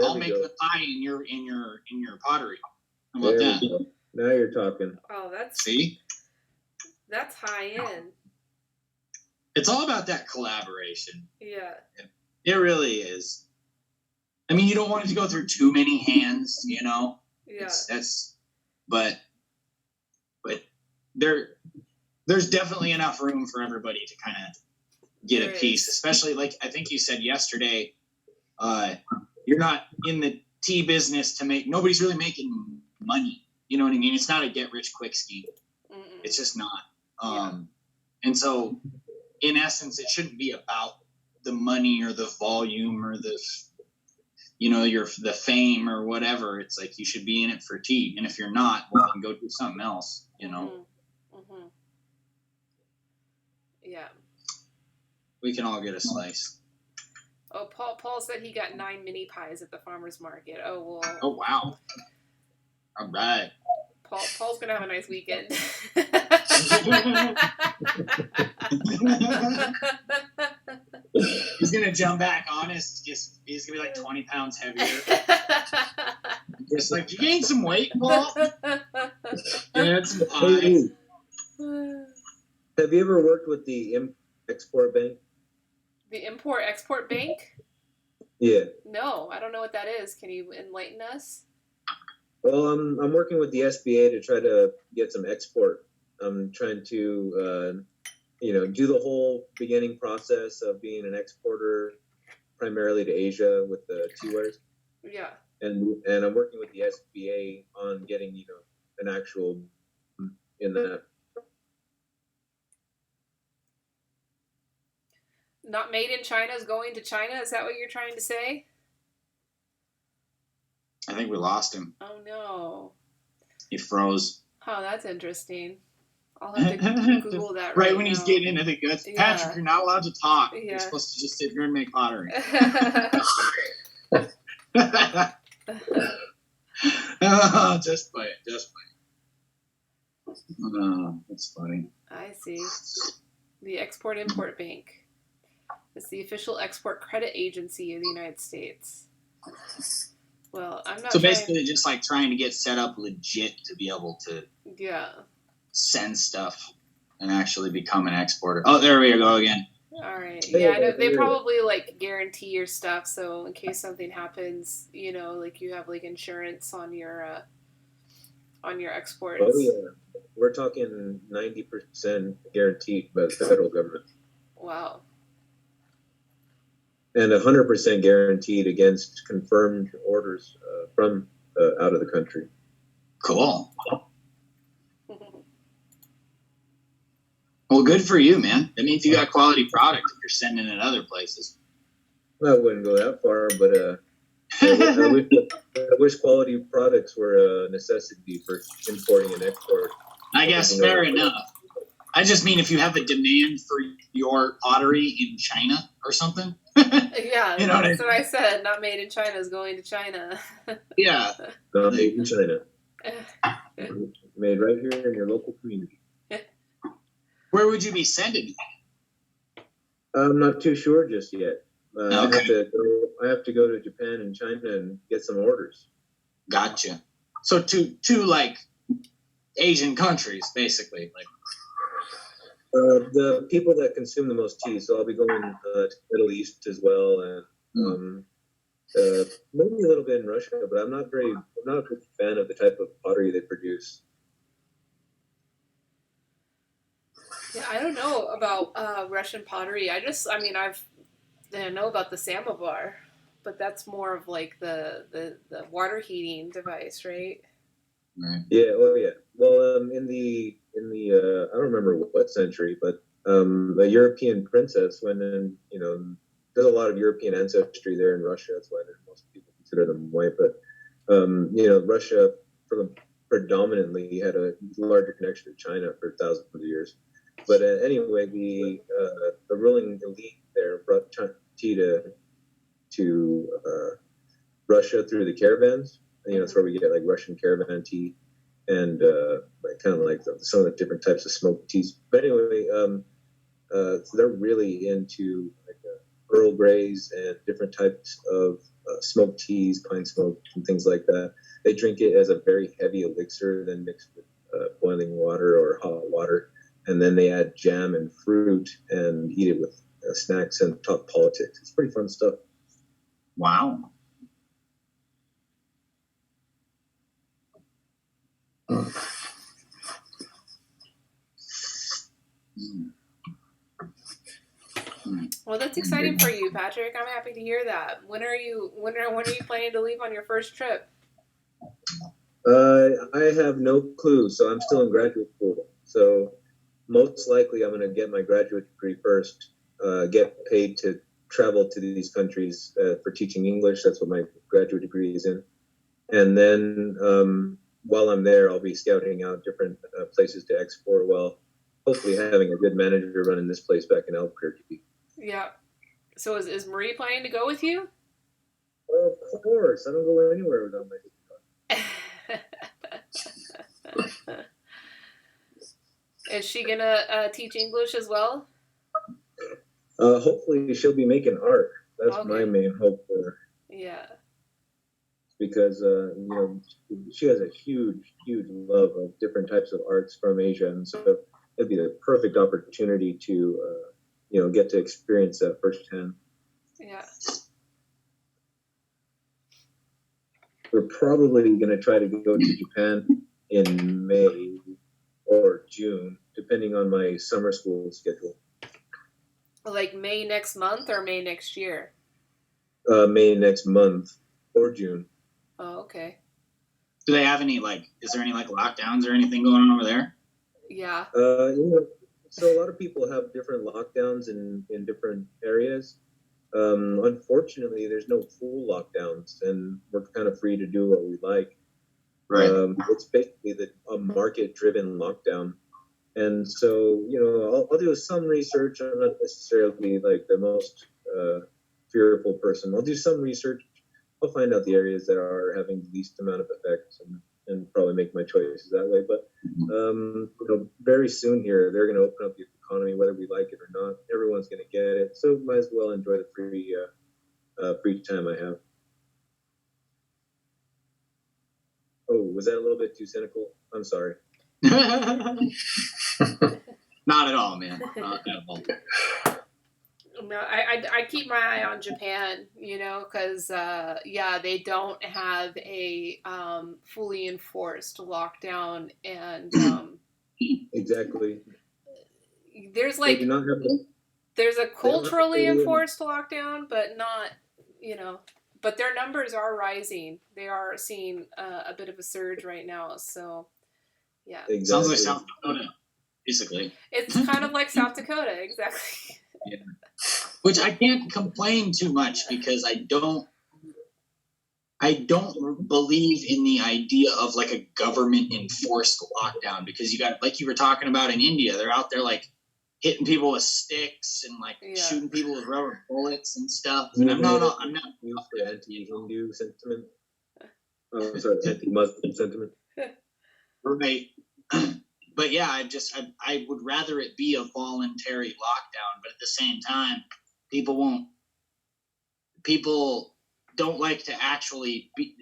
I'll make the pie in your pottery. How about that? Now you're talking. Oh, that's high end. It's all about that collaboration. Yeah. It really is. I mean, you don't want it to go through too many hands, you know. Yeah. But there's definitely enough room for everybody to kind of get a piece. Especially like I think you said yesterday, you're not in the tea business to make. Nobody's really making money. You know what I mean? It's not a get rich quick scheme. Mm-mm. It's just not. And so, in essence, it shouldn't be about the money or the volume or the, you know, the fame or whatever. It's like you should be in it for tea. And if you're not, well, then go do something else. You know. Mm-hmm. Yeah. We can all get a slice. Oh, Paul said he got 9 mini pies at the farmer's market. Oh well. Oh wow. All right. Paul's gonna have a nice weekend. He's gonna jump back on us. He's gonna be like 20 pounds heavier. Just like, you gained some weight, Paul. Get some pies. Have you ever worked with the Import Bank? The Import-Export Bank? Yeah. No, I don't know what that is. Can you enlighten us? Well, I'm working with the SBA to try to get some export. I'm trying to, do the whole beginning process of being an exporter, primarily to Asia with the teawares. Yeah. And I'm working with the SBA on getting, an actual in that. Not made in China is going to China? Is that what you're trying to say? I think we lost him. Oh, no. He froze. Oh, that's interesting. I'll have to Google that right when he's getting into the goods. Yeah. Patrick, you're not allowed to talk. Yeah. You're supposed to just sit here and make pottery. Oh, just play it. Oh, that's funny. I see. The Export-Import Bank. It's the official export credit agency of the United States. Well, I'm not So trying. basically, just like trying to get set up legit to be able to Yeah. send stuff and actually become an exporter. Oh, there we go again. All right. Yeah, I know they probably like guarantee your stuff, so in case something happens, you know, like you have like insurance on your exports. Oh yeah, we're talking 90% guaranteed by the federal government. Wow. And 100% guaranteed against confirmed orders from out of the country. Cool. Well, good for you, man. That means you got quality product if you're sending it other places. Well, I wouldn't go that far, but I wish quality products were a necessity for importing and export. I guess fair enough. I just mean if you have a demand for your pottery in China or something. Yeah, You know that's what I said. Not made in China is going to China. Yeah. Not made in China. Made right here in your local community. Where would you be sending it? I'm not too sure just yet. Okay. I have to go to Japan and China and get some orders. Gotcha. So two like Asian countries, basically. Like the people that consume the most tea. So I'll be going to the Middle East as well, and maybe a little bit in Russia. But I'm not a big fan of the type of pottery they produce. Yeah, I don't know about Russian pottery. I know about the samovar, but that's more of like the water heating device, right? right. Yeah. Oh yeah. Well, in the I don't remember what century, but a European princess went in. You know, there's a lot of European ancestry there in Russia. That's why most people consider them white. But you know, Russia predominantly had a larger connection to China for thousands of years. But anyway, the ruling elite there brought tea to Russia through the caravans. You know, that's where we get like Russian caravan tea and like kind of like some of the different types of smoked teas. But anyway, so they're really into like Earl Greys and different types of smoked teas, pine smoke, and things like that. They drink it as a very heavy elixir, then mixed with boiling water or hot water. And then they add jam and fruit and eat it with snacks and talk politics. It's pretty fun stuff. Wow. Well, that's exciting for you, Patrick. I'm happy to hear that. When are you planning to leave on your first trip? I have no clue, so I'm still in graduate school. So most likely I'm going to get my graduate degree first, get paid to travel to these countries for teaching English. That's what my graduate degree is in. And then while I'm there, I'll be scouting out different places to export while hopefully having a good manager running this place back in Albuquerque. Yeah. So is Marie planning to go with you? Well, of course. I don't go anywhere without my Is she gonna teach English as well? Hopefully she'll be making art. That's Okay. my main hope for her. Yeah. Because you know, she has a huge love of different types of arts from Asia, and so it'd be the perfect opportunity to you know, get to experience that firsthand. Yeah. We're probably going to try to go to Japan in May or June, depending on my summer school schedule. Like May next month or May next year? May next month or June. Oh, okay. Do they have any is there any lockdowns or anything going on over there? Yeah. You know, so a lot of people have different lockdowns in different areas. Unfortunately, there's no full lockdowns, and we're kind of free to do what we like. Right. It's basically a market-driven lockdown. And so, you know, I'll do some research. I'm not necessarily like the most fearful person. I'll do some research. I'll find out the areas that are having the least amount of effects and probably make my choices that way. But, you know, very soon here, they're going to open up the economy, whether we like it or not. Everyone's going to get it. So might as well enjoy the free time I have. Oh, was that a little bit too cynical? I'm sorry. Not at all, man. Not at all. No, I keep my eye on Japan, because they don't have a fully enforced lockdown, and Exactly. there's They do not have there's a culturally fully enforced lockdown, but not, but their numbers are rising. They are seeing a bit of a surge right now, so yeah. Exactly. Sounds like South Dakota, basically. It's kind of like South Dakota, exactly. Yeah. Which I can't complain too much because I don't believe in the idea of like a government enforced lockdown, because you got, like you were talking about in India, they're out there like hitting people with sticks and like shooting people with rubber bullets and stuff. And I'm not anti-Hindu sentiment. Oh, sorry, anti-Muslim sentiment. Right. But yeah, I would rather it be a voluntary lockdown, but at the same time, people don't like to actually be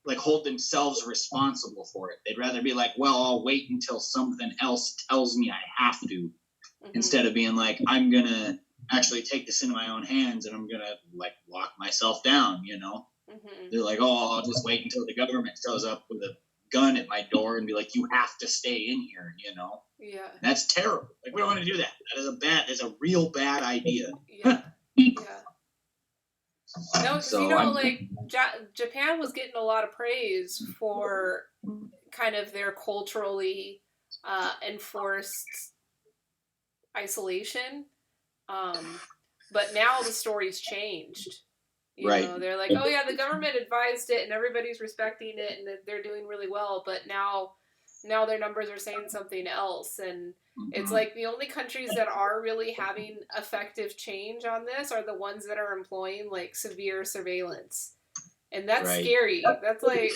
like hold themselves responsible for it. They'd rather be like, well, I'll wait until something else tells me I have to, instead of being like, I'm gonna actually take this into my own hands and I'm gonna like lock myself down, They're like, oh, I'll just wait until the government shows up with a gun at my door and be like, you have to stay in here, Yeah. That's terrible. Like, we don't want to do that. That is a real bad idea. Yeah. No, because Japan was getting a lot of praise for kind of their culturally enforced isolation, but now the story's changed. They're like, oh yeah, the government advised it and everybody's respecting it and they're doing really well, but now their numbers are saying something else, and it's like the only countries that are really having effective change on this are the ones that are employing like severe surveillance, and that's scary. That's like,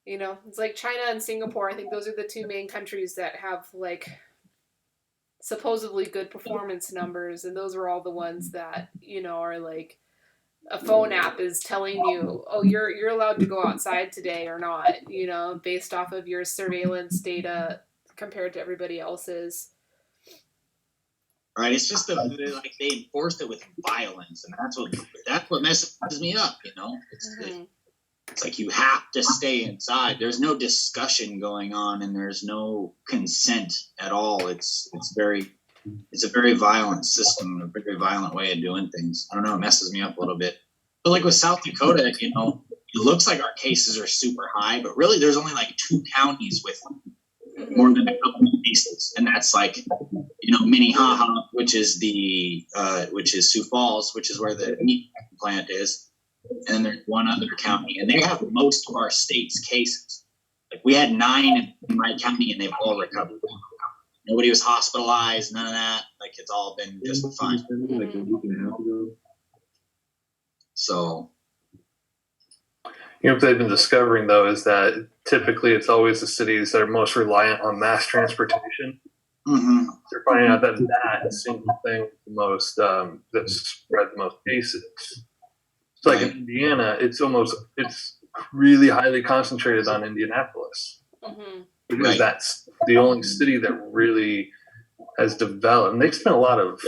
it's like China and Singapore. I think those are the two main countries that have like supposedly good performance numbers, and those are all the ones that are like a phone app is telling you, oh, you're allowed to go outside today or not, based off of your surveillance data compared to everybody else's. Right, it's just they enforced it with violence, and that's what messes me up. It's like you have to stay inside. There's no discussion going on, and there's no consent at all. It's a very violent system, a very violent way of doing things. I don't know, it messes me up a little bit. But like with South Dakota, it looks like our cases are super high, but really there's only like 2 counties with more than a couple of cases, and that's like Minnehaha, which is Sioux Falls, which is where the meat plant is, and then there's one other county, and they have most of our state's cases. Like we had 9 in my county, and they've all recovered. Nobody was hospitalized, none of that. Like it's all been just fine. Like a week and a half ago. So, what they've been discovering though is that typically it's always the cities that are most reliant on mass transportation. They're finding out that single thing the most that spread the most cases. It's like in Indiana, it's really highly concentrated on Indianapolis. Because that's the only city that really has developed, and they've spent a lot of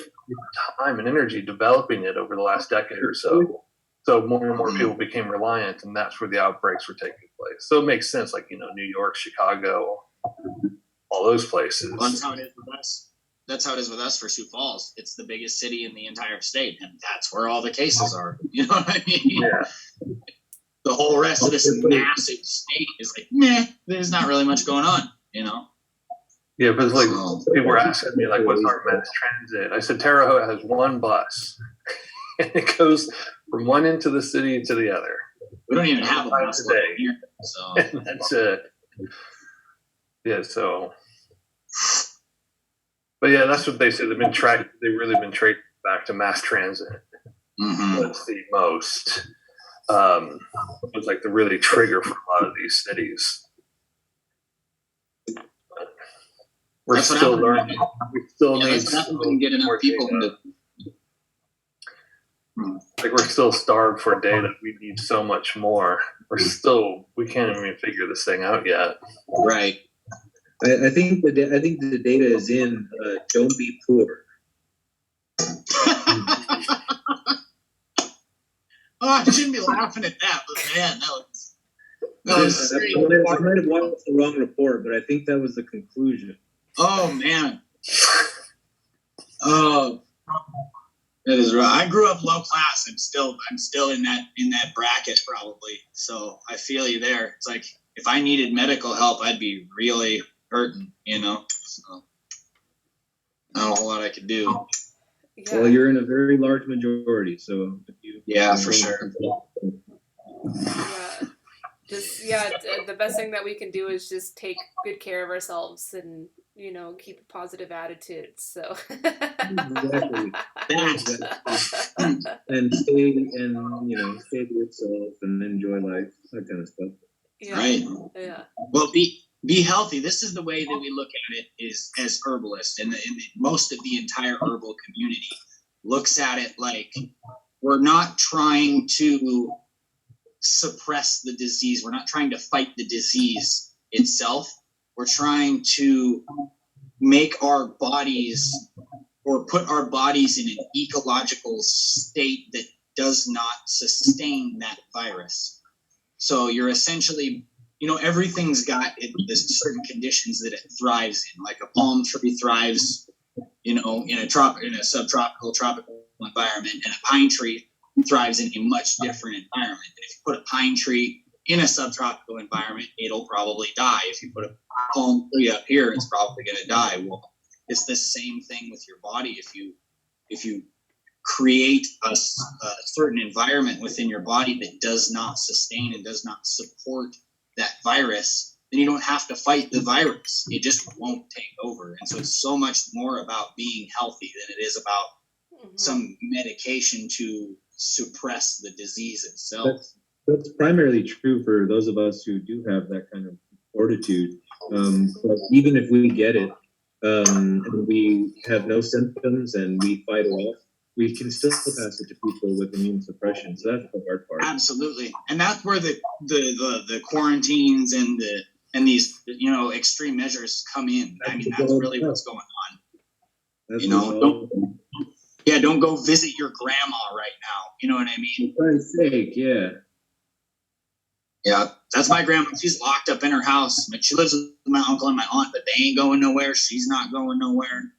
time and energy developing it over the last decade or so. So more and more people became reliant, and that's where the outbreaks were taking place. So it makes sense, like New York, Chicago, all those places. Well, that's how it is with us. That's how it is with us for Sioux Falls. It's the biggest city in the entire state, and that's where all the cases are. You know what I mean? Yeah. The whole rest of this massive state is like, meh, there's not really much going on, Yeah, but it's like people were asking me, like, what's our mass transit? I said Terre Haute has 1 bus, and it goes from one end of the city to the other. We don't even have a bus today here, so and that's it. Yeah, so. But yeah, that's what they said. They've really been traced back to mass transit. That's the most. It was like the really trigger for a lot of these cities. We're still learning. We still need to get enough people to. Like we're still starved for data. We need so much more. We can't even figure this thing out yet. Right. I think the data is in don't be poor. Oh, I shouldn't be laughing at that, but man, that was I might have watched the wrong report, but I think that was the conclusion. oh man. Oh, that is right. I grew up low class. I'm still in that bracket probably. So I feel you there. It's like if I needed medical help, I'd be really hurting, you know. So not a whole lot I could do. Yeah. Well, you're in a very large majority, so Yeah, for sure. Yeah. The best thing that we can do is just take good care of ourselves and, keep a positive attitude. So. Exactly. And stay to yourself and enjoy life, that kind of stuff. Yeah. Right. Yeah. Well, be healthy. This is the way that we look at it is as herbalists, and most of the entire herbal community looks at it like we're not trying to suppress the disease. We're not trying to fight the disease itself. We're trying to make our bodies or put our bodies in an ecological state that does not sustain that virus. So you're essentially, everything's got this certain conditions that it thrives in. Like a palm tree thrives, in a subtropical, tropical environment, and a pine tree thrives in a much different environment. And if you put a pine tree in a subtropical environment, it'll probably die. If you put a palm tree up here, it's probably going to die. Well, it's the same thing with your body. If you create a certain environment within your body that does not sustain and does not support that virus, then you don't have to fight the virus. It just won't take over. And so it's so much more about being healthy than it is about some medication to suppress the disease itself. That's primarily true for those of us who do have that kind of fortitude. But even if we get it and we have no symptoms and we fight it off, we can still pass it to people with immune suppression. So that's the hard part. Absolutely, and that's where the quarantines and these extreme measures come in. I mean, that's really what's going on. Don't go visit your grandma right now. You know what I mean? For Christ's sake, yeah. Yeah, that's my grandma. She's locked up in her house. But she lives with my uncle and my aunt, but they ain't going nowhere. She's not going nowhere.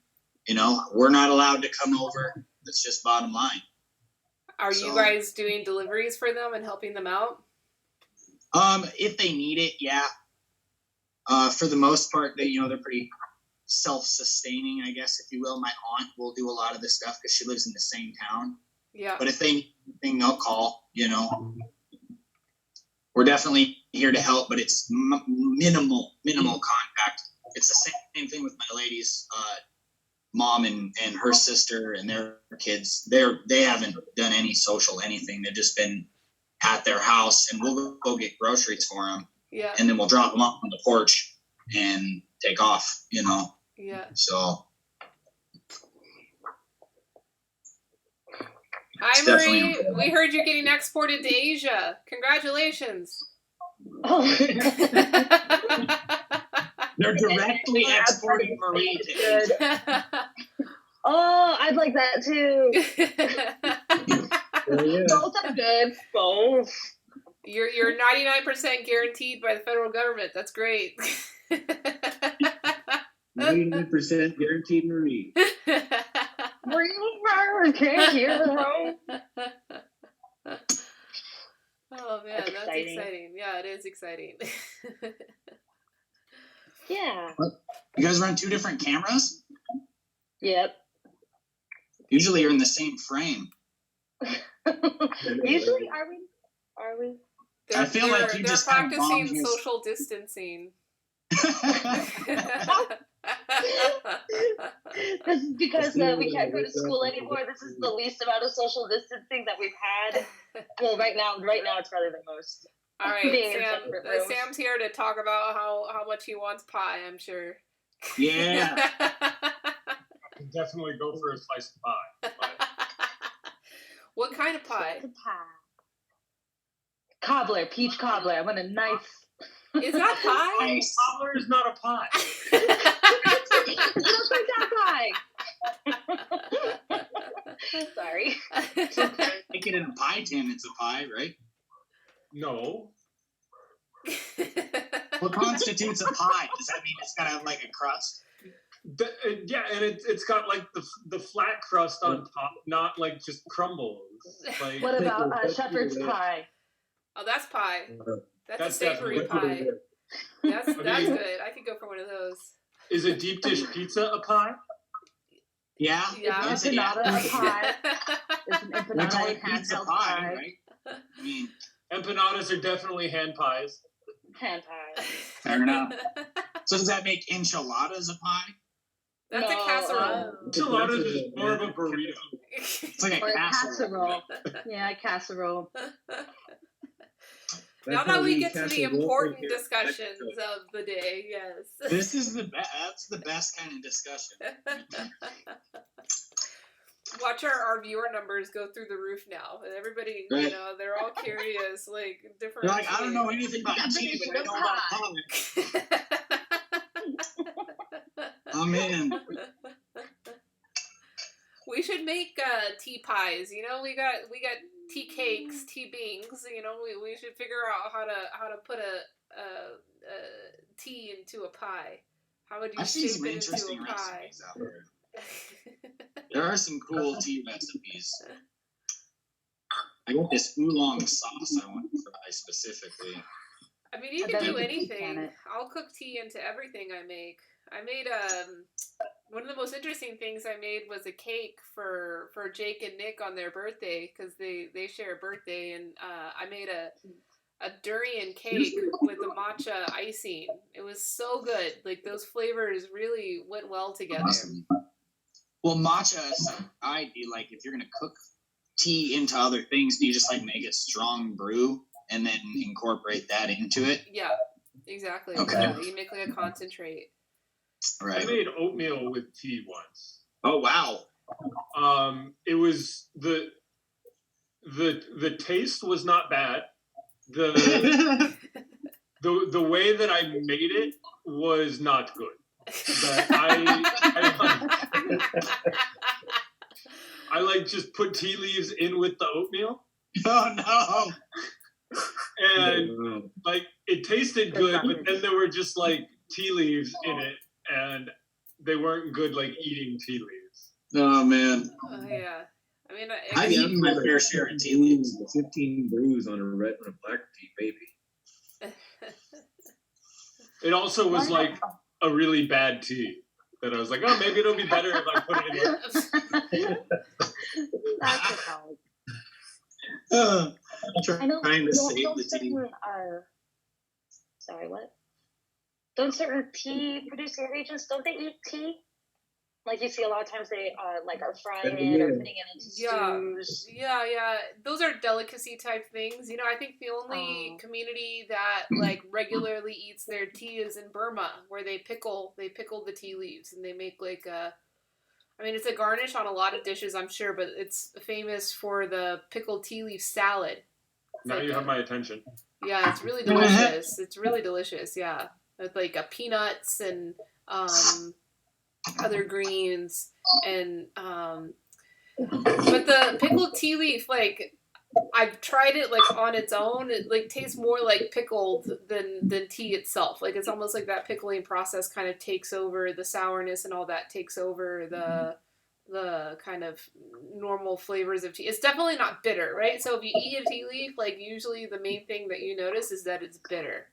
We're not allowed to come over. That's just bottom line. Are you guys doing deliveries for them and helping them out? If they need it, yeah. For the most part, they're pretty self-sustaining, I guess, if you will. My aunt will do a lot of this stuff because she lives in the same town. Yeah. But if they need anything, they'll call. We're definitely here to help, but it's minimal contact. It's the same thing with my lady's mom and her sister and their kids. They haven't done any social anything. They've just been at their house, and we'll go get groceries for them. Yeah. And then we'll drop them off on the porch and take off. Yeah. So. Hi, Marie. We heard you're getting exported to Asia. Congratulations. Oh. They're directly exporting Marie to Asia. Oh, I'd like that too. Both are good. Both. You're 99% guaranteed by the federal government. That's great. 99% guaranteed Marie. Oh man, that's exciting. Yeah, it is exciting. Yeah. You guys run two different cameras? Yep. Usually you're in the same frame. Usually, are we? I feel like you just practicing social distancing. This is because we can't go to school anymore. This is the least amount of social distancing that we've had. Well, right now it's probably the most. All right, Sam's here to talk about how much he wants pie, I'm sure. Yeah. I can definitely go for a slice of pie. What kind of pie? What's a pie? Cobbler, peach cobbler. I want a nice. Is that pie? Nice. Cobbler is not a pie. You don't like that pie. Sorry. Make it in a pie tin, it's a pie, right? No. What constitutes a pie? Does that mean it's got to have like a crust? Yeah, and it's got like the flat crust on top, not like just crumbles. Like, What about shepherd's pie? Oh, that's pie. That's a That's savory definitely pie. That's mean- good. I could go for one of those. is a deep dish pizza a pie? Yeah. Yeah. Is an empanada a pie? Is an We call empanada a it pizza handheld pie, pie? right? I mean, Empanadas are definitely hand pies. Hand pie. fair enough. So does that make enchiladas a pie? That's a No, casserole. Enchiladas is more of a burrito. It's like a Or a casserole. casserole. Yeah, a casserole. Now that we get to the important discussions of the day, yes. This is the best. That's the best kind of discussion. Watch our viewer numbers go through the roof now. And everybody, Right. you know, they're all curious, like different. You're like, I don't know anything about tea, but I know about pie. I'm in. We should make tea pies. You know, we got tea cakes, tea bings. You know, we should figure out how to put a tea into a pie. How would you I've seen shape some it into interesting a pie? recipes out there. There are some cool tea recipes. I got this oolong sauce I want to try specifically. I mean, you I can bet do we can anything. it. I'll cook tea into everything I make. I made one of the most interesting things I made was a cake for Jake and Nick on their birthday because they share a birthday, and I made a durian cake with the matcha icing. It was so good. Like those flavors really went well together. Awesome. Well, matcha aside, do you like if you're gonna cook tea into other things, do you just like make a strong brew and then incorporate that into it? Yeah, exactly. Okay. Yeah, you make like a concentrate. I Right. made oatmeal with tea once. Oh wow. It was the taste was not bad. The way that I made it was not good. But I like just put tea leaves in with the oatmeal, Oh no. and like it tasted good, but then there were just like tea leaves in it, and they weren't good like eating tea leaves. Oh man. Oh yeah. I mean, I've eaten my fair share of tea leaves. 15 brews on a red and a black tea, baby. It also was like a really bad tea that I was like, oh, maybe it'll be better if I put it in. That's a pie. I'm I know. trying to don't save the tea. certain, sorry, what? Don't certain tea producing regions, don't they eat tea? Like you see a lot of times they like are frying it or putting it into stews. Yeah. Those are delicacy type things. You know, I think the only community that like regularly eats their tea is in Burma, where they pickle the tea leaves and they make like I mean, it's a garnish on a lot of dishes, I'm sure, but it's famous for the pickled tea leaf salad. It's Now like you have my attention. yeah, it's really delicious. It's really delicious. Yeah, with like peanuts and other greens and but the pickled tea leaf, like I've tried it like on its own, it like tastes more like pickled than tea itself. Like it's almost like that pickling process kind of takes over the sourness and all that takes over the kind of normal flavors of tea. It's definitely not bitter, right? So if you eat a tea leaf, like usually the main thing that you notice is that it's bitter,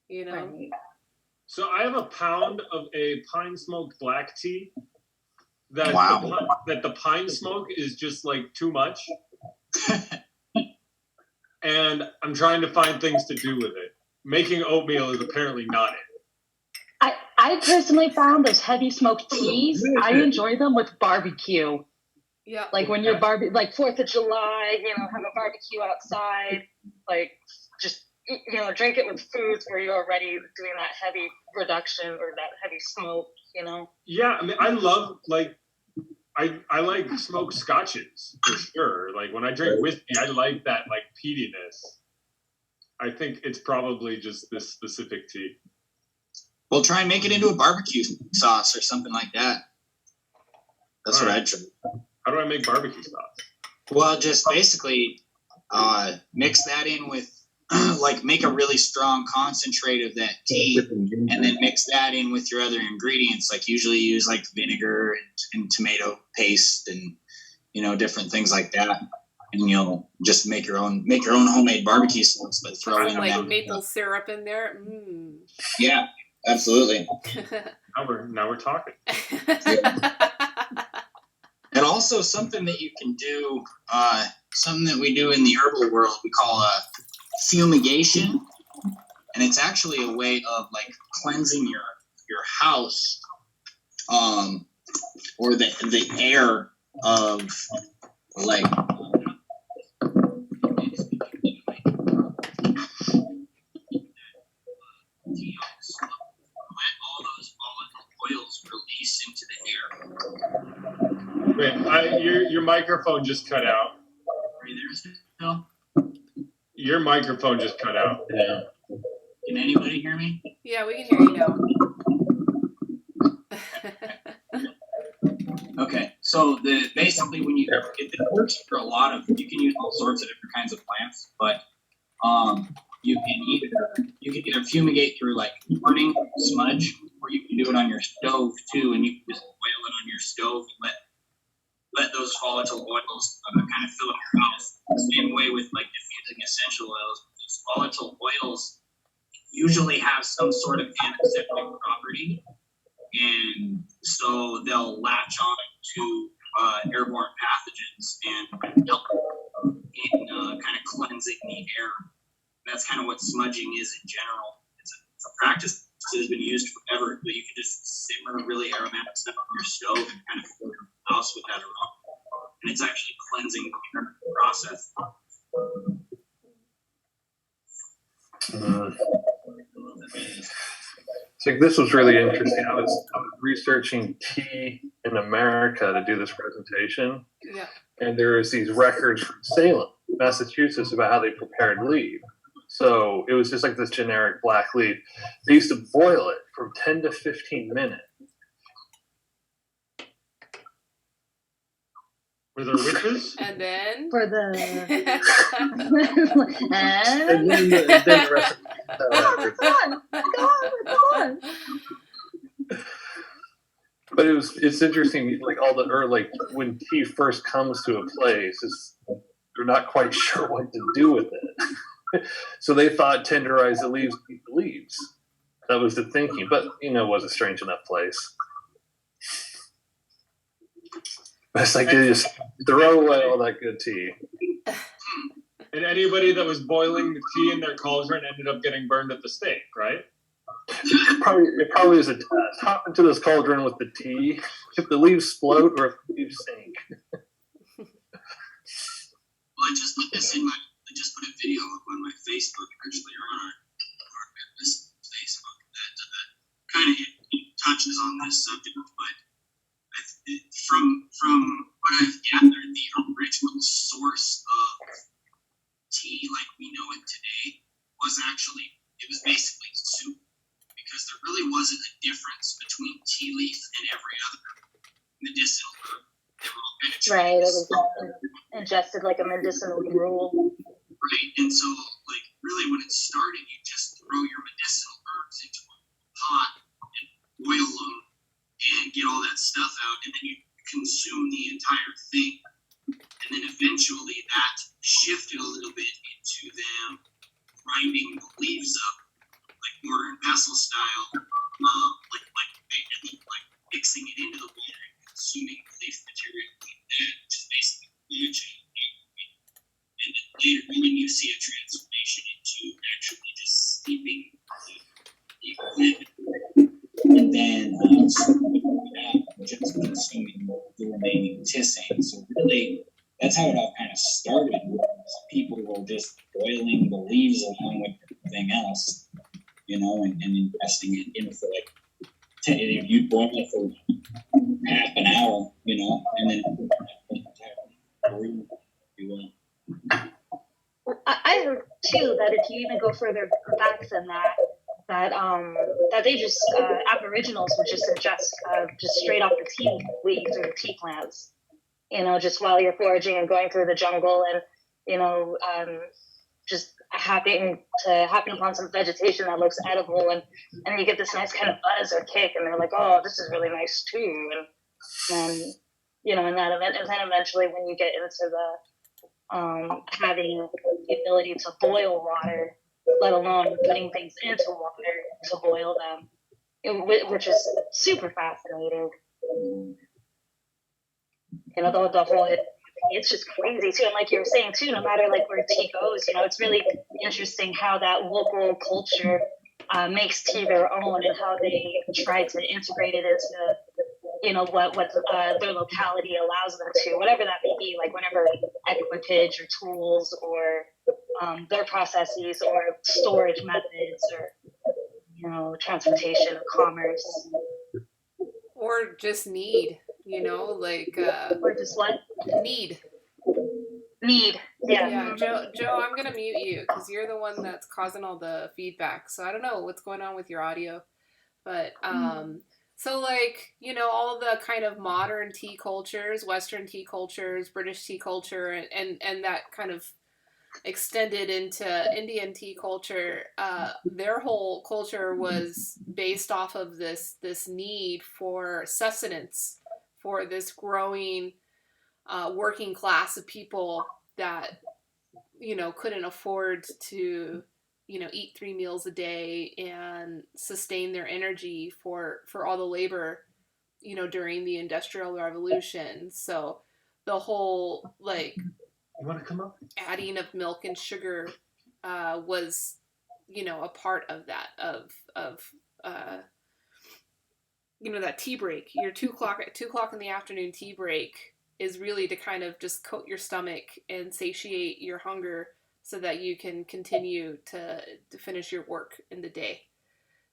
you know? Right. So I have a pound of a pine smoked black tea that the pine smoke is just like too much. And I'm trying to find things to do with it. Making oatmeal is apparently not it. I personally found those heavy smoked teas, I enjoy them with barbecue. Yeah. Like when you're like 4th of July, you know, have a barbecue outside, like just, you know, drink it with foods where you're already doing that heavy reduction or that heavy smoke, you know? Yeah, I mean, I love like I like smoked scotches for sure. Like when I drink whiskey, I like that like peatiness. I think it's probably just this specific tea. Well, try and make it into a barbecue sauce or something like that. That's what I'd try. How do I make barbecue sauce? Well, just basically mix that in with, like, make a really strong concentrate of that tea, and then mix that in with your other ingredients. Like, usually use like vinegar and tomato paste and, you know, different things like that. And you'll just make your own homemade barbecue sauce, but throw in like maple syrup in there. Yeah, absolutely. Now we're talking. And also something that you can do, something that we do in the herbal world, we call fumigation, and it's actually a way of like cleansing your house, or the air of like. All those volatile oils release into the air. Wait, your microphone just cut out. Are you there still? Your microphone just cut out. Yeah. Can anybody hear me? Yeah, we can hear you now. Okay, so basically when it works for a lot of, you can use all sorts of different kinds of plants, but you can either fumigate through like burning smudge, or you can do it on your stove too, and you can just boil it on your stove and let those volatile oils kind of fill up your house. Same way with like diffusing essential oils. Those volatile oils usually have some sort of antiseptic property, and so they'll latch on to airborne pathogens and help in kind of cleansing the air. That's kind of what smudging is in general. It's a practice that has been used forever, but you can just simmer really aromatic stuff on your stove and kind of fill your house with that aroma. And it's actually cleansing the air process. So this was really interesting. I was researching tea in America to do this presentation. Yeah. And there was these records from Salem, Massachusetts, about how they prepared leaf. So it was just like this generic black leaf. They used to boil it for 10 to 15 minutes. Were there witches? And then For the And then the rest go on. But it's interesting, like all the like when tea first comes to a place, they're not quite sure what to do with it. So they thought tenderize the leaves, eat the leaves. That was the thinking, but it was a strange enough place. It's like they just throw away all that good tea. And anybody that was boiling the tea in their cauldron ended up getting burned at the stake, right? It probably is a test. Hop into this cauldron with the tea. If the leaves float or if the leaves sink. Well, I just put a video up on my Facebook actually, or on our business Facebook that kind of touches on this subject, but from what I've gathered, the original source of tea like we know it today was basically soup, because there really wasn't a difference between tea leaf and every other medicinal herb. They were all kind of Right, it was ingested like a medicinal gruel. Right, and so like really when it started, you just throw your medicinal herbs into a pot and boil them and get all that stuff out, and then you consume the entire thing. And then eventually that shifted a little bit into them grinding the leaves up like mortar and pestle style, like mixing it into the water and consuming the leaf material like that, which is basically magic. And then later on you see a transformation into actually just steeping the liquid, and then just consuming the remaining tisane. So really, that's how it all kind of started. People were just boiling the leaves along with everything else, and investing it in for like you'd boil it for half an hour, and then you will. I heard too that if you even go further back than that, that they just Aboriginals would just ingest just straight off the tea leaves or the tea plants, just while you're foraging and going through the jungle, and just happen upon some vegetation that looks edible, and you get this nice kind of buzz or kick, and they're like, oh, this is really nice too, and in that event, and then eventually when you get into the having the ability to boil water, let alone putting things into water to boil them, which is super fascinating. The whole, it's just crazy too. And like you were saying too, no matter like where tea goes, it's really interesting how that local culture makes tea their own, and how they try to integrate it into what their locality allows them to, whatever that may be, like whatever equipage or tools or their processes or storage methods or transportation or commerce. Or just need, or just what? Need. Yeah. Joe, I'm gonna mute you because you're the one that's causing all the feedback. So I don't know what's going on with your audio, but so all the kind of modern tea cultures, Western tea cultures, British tea culture, and that kind of extended into Indian tea culture, their whole culture was based off of this need for sustenance for this growing working class of people that couldn't afford to eat 3 meals a day and sustain their energy for all the labor during the Industrial Revolution. So the whole You want to come up? adding of milk and sugar was a part of that of that tea break. Your 2 o'clock in the afternoon tea break is really to kind of just coat your stomach and satiate your hunger so that you can continue to finish your work in the day.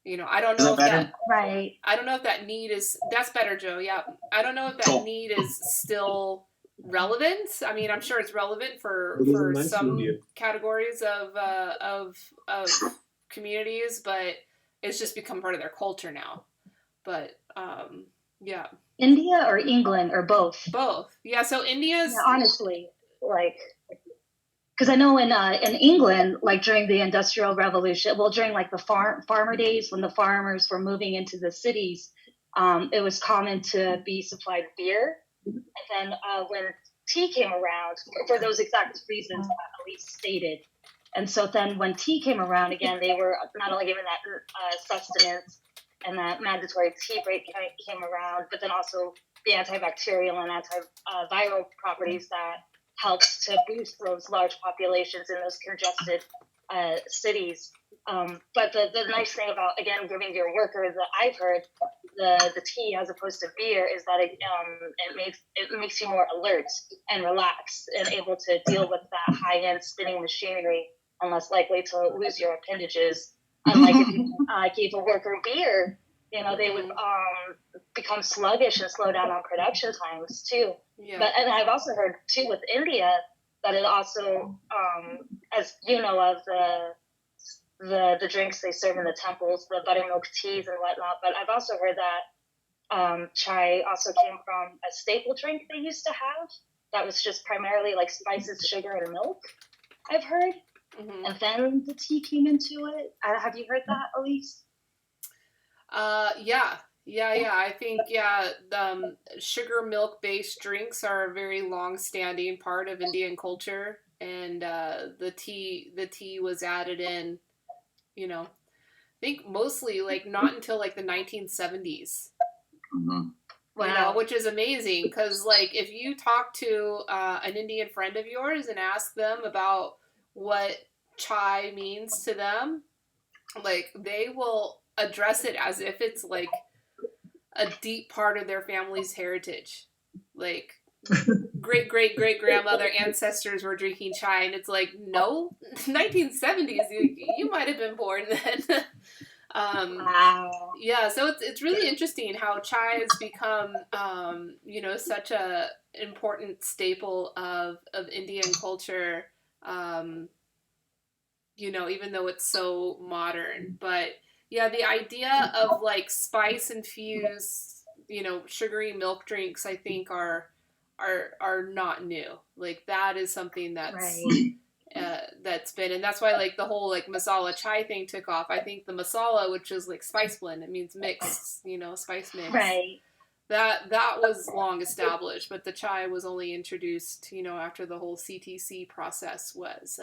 I don't know if that right. I don't know if that need is, that's better, Joe. Yeah. I don't know if that need is still relevant. I mean, I'm sure it's relevant for some categories of communities, but it's just become part of their culture now. But yeah. India or England or both? Both. Yeah. So India's honestly, because I know in England, like during the Industrial Revolution, during like the farmer days when the farmers were moving into the cities, it was common to be supplied beer. And then when tea came around, for those exact reasons at least stated, and so then when tea came around again, they were not only given that sustenance and that mandatory tea break came around, but then also the antibacterial and antiviral properties that helps to boost those large populations in those congested cities. But the nice thing about, again, giving your workers that I've heard, the tea as opposed to beer, is that it makes you more alert and relaxed and able to deal with that high-end spinning machinery and less likely to lose your appendages. Unlike if you gave a worker beer, they would become sluggish and slow down on production times too. Yeah. But and I've also heard too with India that it also, as you know, of the drinks they serve in the temples, the buttermilk teas and whatnot. But I've also heard that chai also came from a staple drink they used to have that was just primarily like spices, sugar, and milk. I've heard. Mm-hmm. And then the tea came into it. Have you heard that, Elise? Yeah. I think sugar milk based drinks are a very long standing part of Indian culture, and the tea was added in. I think mostly not until the 1970s. Mm-hmm. Wow. Which is amazing because if you talk to an Indian friend of yours and ask them about what chai means to them, they will address it as if it's a deep part of their family's heritage. Great grandmother ancestors were drinking chai, and it's no, 1970s, you might have been born then. Wow. Yeah, so it's really interesting how chai has become, such a important staple of Indian culture, even though it's so modern. But yeah, the idea of like spice infused, sugary milk drinks, I think are not new. Like that is something Right. that's been, and that's why like the whole like masala chai thing took off. I think the masala, which is like spice blend, it means mixed, spice mix. Right. That was long established, but the chai was only introduced, after the whole CTC process was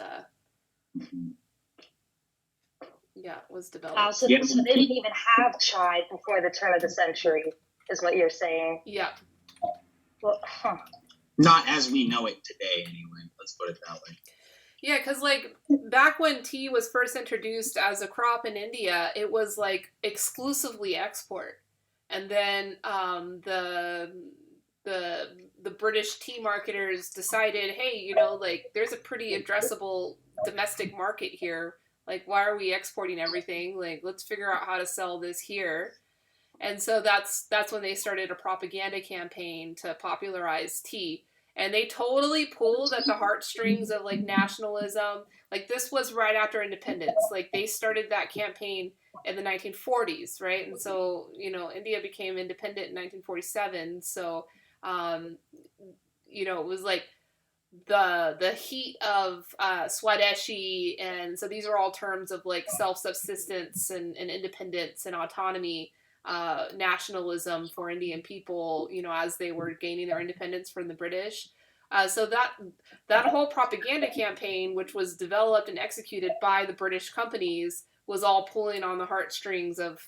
was developed. Wow, so they didn't even have chai before the turn of the century, is what you're saying. Yeah. Well, Not as we know it today, anyway. Let's put it that way. Yeah, because like back when tea was first introduced as a crop in India, it was like exclusively export, and then the British tea marketers decided, hey, like there's a pretty addressable domestic market here. Like, why are we exporting everything? Like, let's figure out how to sell this here. And so that's when they started a propaganda campaign to popularize tea. And they totally pulled at the heartstrings of like nationalism. Like this was right after independence. Like they started that campaign in the 1940s, right? And so, India became independent in 1947. So, it was like the heat of Swadeshi, and so these are all terms of like self-subsistence and independence and autonomy, nationalism for Indian people, as they were gaining their independence from the British. So that whole propaganda campaign, which was developed and executed by the British companies, was all pulling on the heartstrings of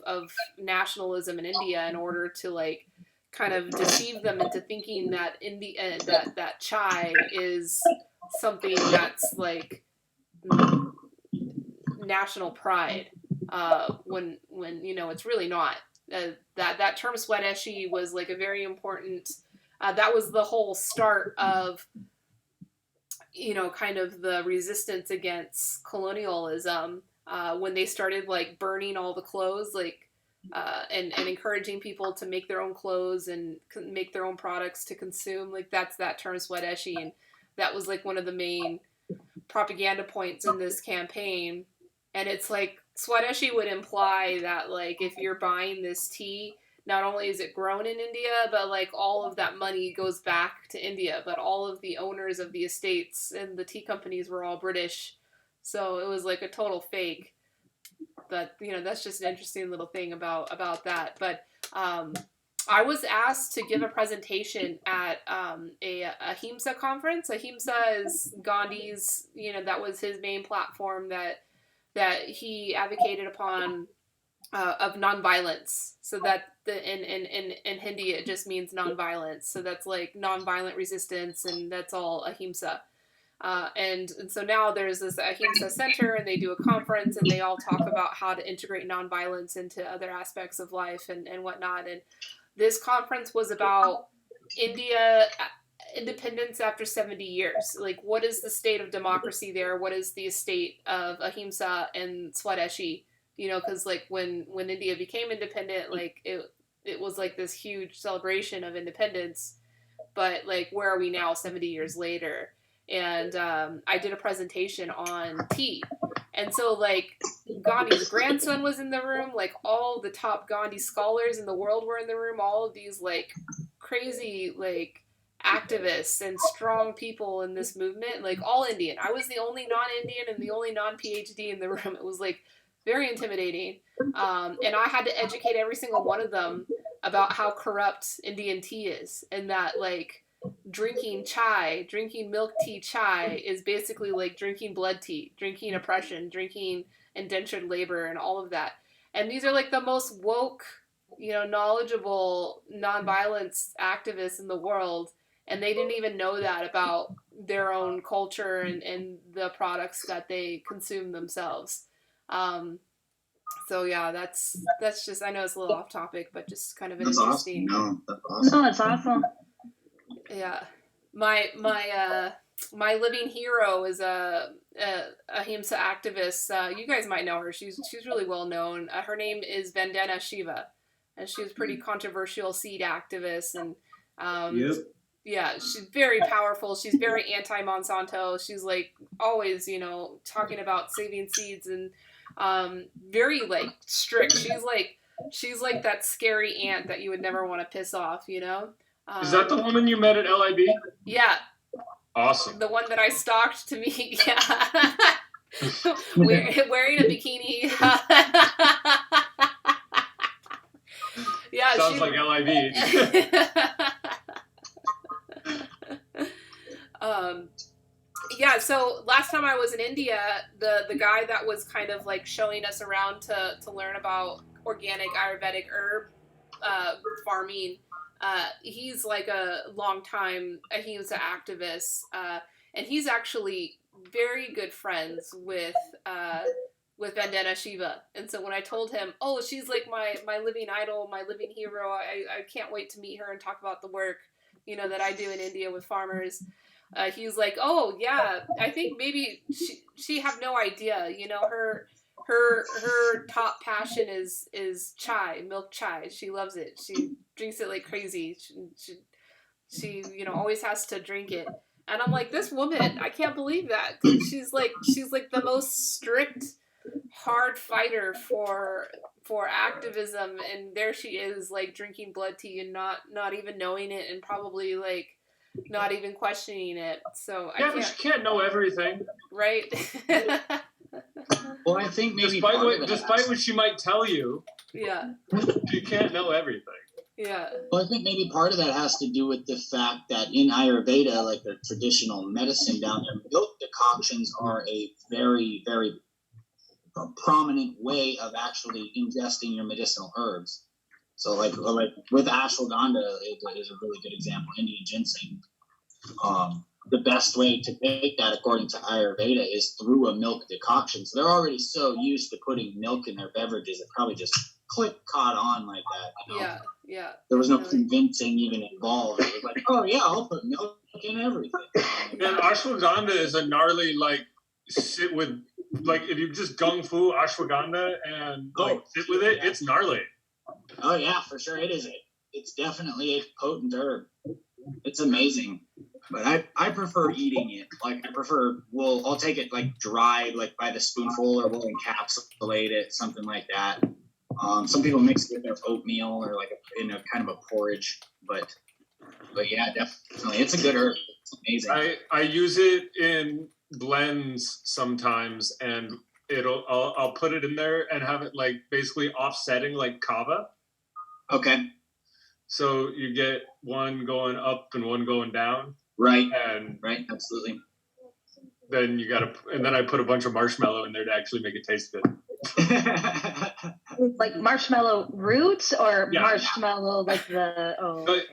nationalism in India in order to like kind of deceive them into thinking that that chai is something that's like national pride, when it's really not. That term Swadeshi was like a very important. That was the whole start of kind of the resistance against colonialism, when they started like burning all the clothes, like. And encouraging people to make their own clothes and make their own products to consume. Like that's that term Swadeshi, and that was like one of the main propaganda points in this campaign. And it's like Swadeshi would imply that like if you're buying this tea, not only is it grown in India, but like all of that money goes back to India, but all of the owners of the estates and the tea companies were all British. So it was like a total fake. But that's just an interesting little thing about that. But I was asked to give a presentation at a Ahimsa conference. Ahimsa is Gandhi's, that was his main platform that he advocated upon, of nonviolence. So that in Hindi it just means nonviolence. So that's like nonviolent resistance, and that's all Ahimsa. And so now there's this Ahimsa Center, and they do a conference, and they all talk about how to integrate nonviolence into other aspects of life and whatnot. And this conference was about India independence after 70 years. Like, what is the state of democracy there? What is the state of Ahimsa and Swadeshi? Because like when India became independent, like it was like this huge celebration of independence. But like, where are we now 70 years later? And I did a presentation on tea. And so, like, Gandhi's grandson was in the room. Like, all the top Gandhi scholars in the world were in the room. All of these, like, crazy, like, activists and strong people in this movement. Like, all Indian. I was the only non-Indian and the only non-PhD in the room. It was, like, very intimidating. And I had to educate every single one of them about how corrupt Indian tea is. And that, like, drinking milk tea chai is basically like drinking blood tea, drinking oppression, drinking indentured labor, and all of that. And these are like the most woke, knowledgeable nonviolence activists in the world, and they didn't even know that about their own culture and the products that they consume themselves. So yeah, that's just, I know it's a little off topic, but just kind of an interesting. Awesome. No, that's awesome. No, it's awesome. Yeah, my living hero is ahimsa activist. You guys might know her. She's really well known. Her name is Vandana Shiva, and she was pretty controversial seed activist. And Yep. yeah, she's very powerful. She's very anti-Monsanto. She's like always, talking about saving seeds and very like strict. She's like that scary aunt that you would never want to piss off. Is that the woman you met at LIB? Yeah. Awesome. The one that I stalked to meet, yeah. Wearing a bikini. Yeah, sounds like LIB. Yeah, so last time I was in India, the guy that was kind of like showing us around to learn about organic Ayurvedic herb farming, he's like a longtime ahimsa activist, and he's actually very good friends with Vandana Shiva. And so when I told him, oh, she's like my living idol, my living hero, I can't wait to meet her and talk about the work, that I do in India with farmers. He's like, oh yeah, I think maybe she have no idea, her top passion is chai, milk chai. She loves it. She drinks it like crazy. She always has to drink it. And I'm like, this woman, I can't believe that. She's like the most strict, hard fighter for activism, and there she is, like drinking blood tea and not even knowing it, and probably like not even questioning it. So yeah, but she can't know everything, right? Well, I think maybe despite what she might tell you, yeah, she can't know everything. Yeah. Well, I think maybe part of that has to do with the fact that in Ayurveda, like the traditional medicine down there, milk decoctions are a very, very prominent way of actually ingesting your medicinal herbs. So, like with ashwagandha is a really good example. Indian ginseng. The best way to take that, according to Ayurveda, is through a milk decoction. So they're already so used to putting milk in their beverages, it probably just caught on like that. Yeah. There was no convincing even involved. It was like, oh yeah, I'll put milk in everything. And ashwagandha is a gnarly sit with if you just gung fu ashwagandha and sit with it, it's gnarly. Oh yeah, for sure it is. It's definitely a potent herb. It's amazing. But I prefer eating it. I'll take it dried, by the spoonful, or we'll encapsulate it, something like that. Some people mix it with their oatmeal or in a kind of a porridge. But yeah, definitely, it's a good herb. It's amazing. I use it in blends sometimes, and I'll put it in there and have it basically offsetting like kava. Okay. So you get one going up and one going down. Right. And right, absolutely. Then and then I put a bunch of marshmallow in there to actually make it taste good. Like marshmallow roots or marshmallow I floaters,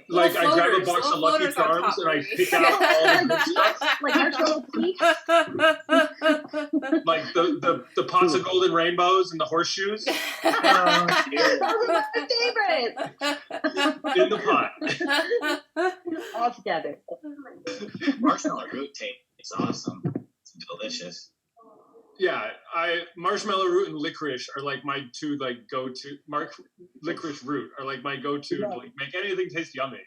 grab a box of Lucky Charms and I pick out all the good stuff. Like marshmallow peaks? Like the pots of golden rainbows and the horseshoes. Those are my favorite. In the pot. All together. Marshmallow root taste. It's awesome. It's delicious. Yeah, marshmallow root and licorice are my two go-to. Licorice root are my go-to to make anything taste yummy.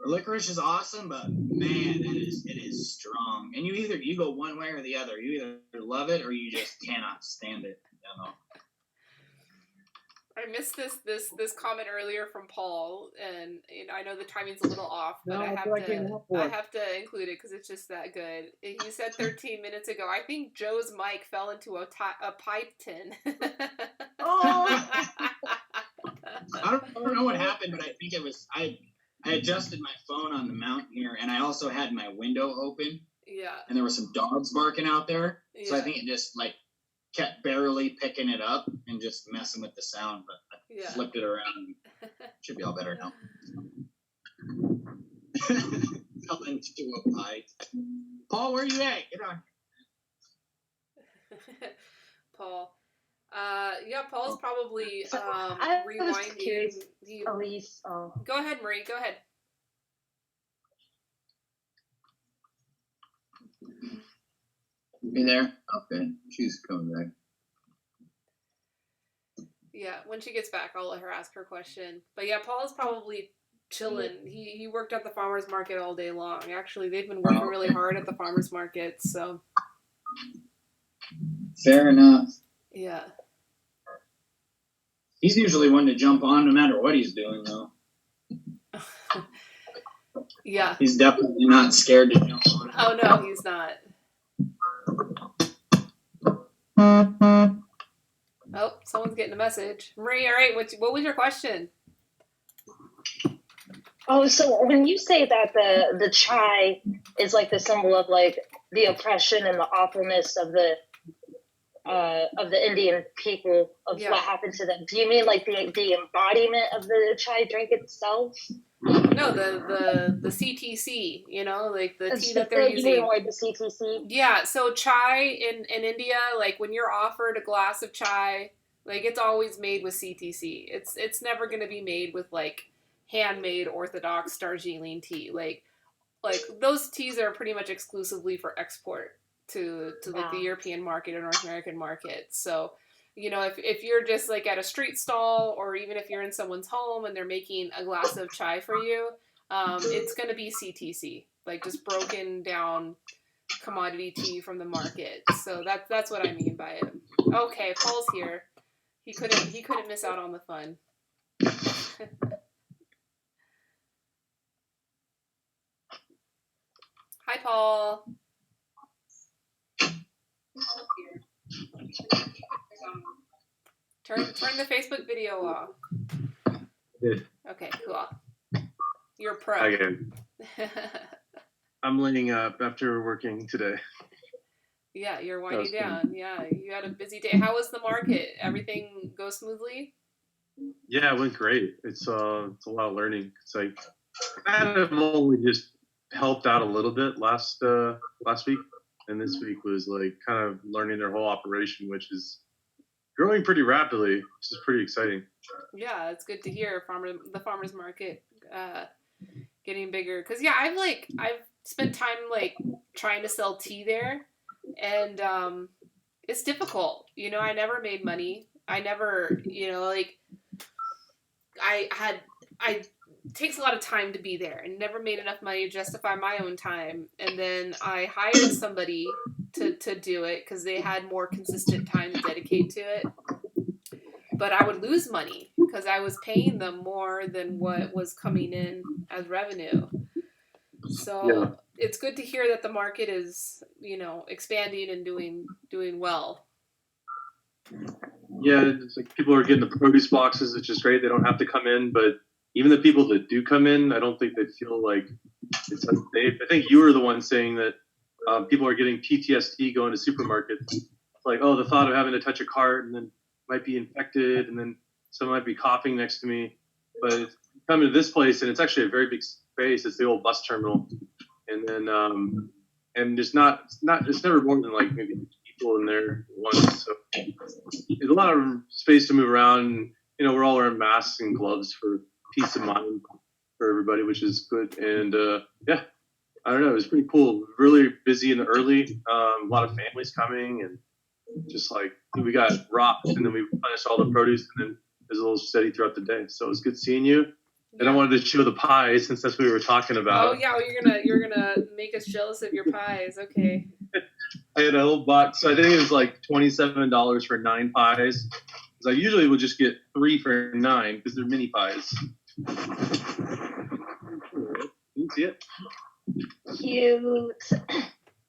Licorice is awesome, but man, it is strong. And you go one way or the other. You either love it or you just cannot stand it. I missed this comment earlier from Paul, and I know the timing's a little off, but I have to include it because it's just that good. He said 13 minutes ago, I think Joe's mic fell into a pipe tin. Oh. I don't know what happened, but I think it was I adjusted my phone on the mount here, and I also had my window open. Yeah. And there were some dogs barking out there, so I think it just kept barely picking it up and just messing with the sound, but I flipped it around. Should be all better now. Fell into a pipe. Paul, where you at? Get on. Paul. Paul's probably I was rewinding. curious, Elise. Go ahead, Marie. Go ahead. You there? Okay, she's coming back. Yeah, when she gets back, I'll let her ask her question. But yeah, Paul's probably chilling. He worked at the farmer's market all day long. Actually, they've been working really hard at the farmer's market, so. Fair enough. Yeah. He's usually one to jump on no matter what he's doing, though. Yeah. He's definitely not scared to jump on. Oh, no, he's not. Oh, someone's getting a message. Marie, all right, what was your question? Oh, so when you say that the chai is like the symbol of like the oppression and the awfulness of the Indian people of what happened to them, do you mean like the embodiment of the chai drink itself? No, the CTC, you know, like the tea that they're using. You mean like the CTC? Yeah, so chai in India, like when you're offered a glass of chai, like it's always made with CTC. It's never going to be made with like handmade orthodox Darjeeling tea. Like those teas are pretty much exclusively for export to like the European market or North American market. So, you know, if you're just like at a street stall or even if you're in someone's home and they're making a glass of chai for you, it's going to be CTC, like just broken down commodity tea from the market. So that's what I mean by it. Okay, Paul's here. He couldn't miss out on the fun. Hi, Paul. Turn the Facebook video off. Okay, cool. You're a pro. Again. I'm laying up after working today. Yeah, you're winding down. Yeah, you had a busy day. How was the market? Everything go smoothly? Yeah, it went great. It's a lot of learning. It's like I've only just helped out a little bit last week, and this week was like kind of learning their whole operation, which is growing pretty rapidly, which is pretty exciting. Yeah, it's good to hear the farmers market getting bigger. Cause yeah, I've spent time like trying to sell tea there, and it's difficult. You know, I never made money. I never, you know, like it takes a lot of time to be there and never made enough money to justify my own time. And then I hired somebody to do it because they had more consistent time to dedicate to it. But I would lose money because I was paying them more than what was coming in as revenue. So it's good to hear that the market is, you know, expanding and doing well. Yeah, it's like people are getting the produce boxes, which is great. They don't have to come in, but even the people that do come in, I don't think they feel like it's unsafe. I think you were the one saying that people are getting PTSD going to supermarkets. Like, oh, the thought of having to touch a cart and then might be infected, and then someone might be coughing next to me. But it's coming to this place, and it's actually a very big space. It's the old bus terminal, and then and it's never more than like maybe people in there once. So there's a lot of space to move around. You know, we're all wearing masks and gloves for peace of mind for everybody, which is good. And yeah, I don't know, it was pretty cool. Really busy in the early. A lot of families coming, and just like we got rocked, and then we finished all the produce, and then it was a little steady throughout the day. So it was good seeing you. And I wanted to show the pies since that's what we were talking about. Oh yeah, well, you're gonna make us jealous of your pies. Okay. I had a whole box. So I think it was like $27 for 9 pies. Because I usually would just get 3 for 9 because they're mini pies. You see it? Cute.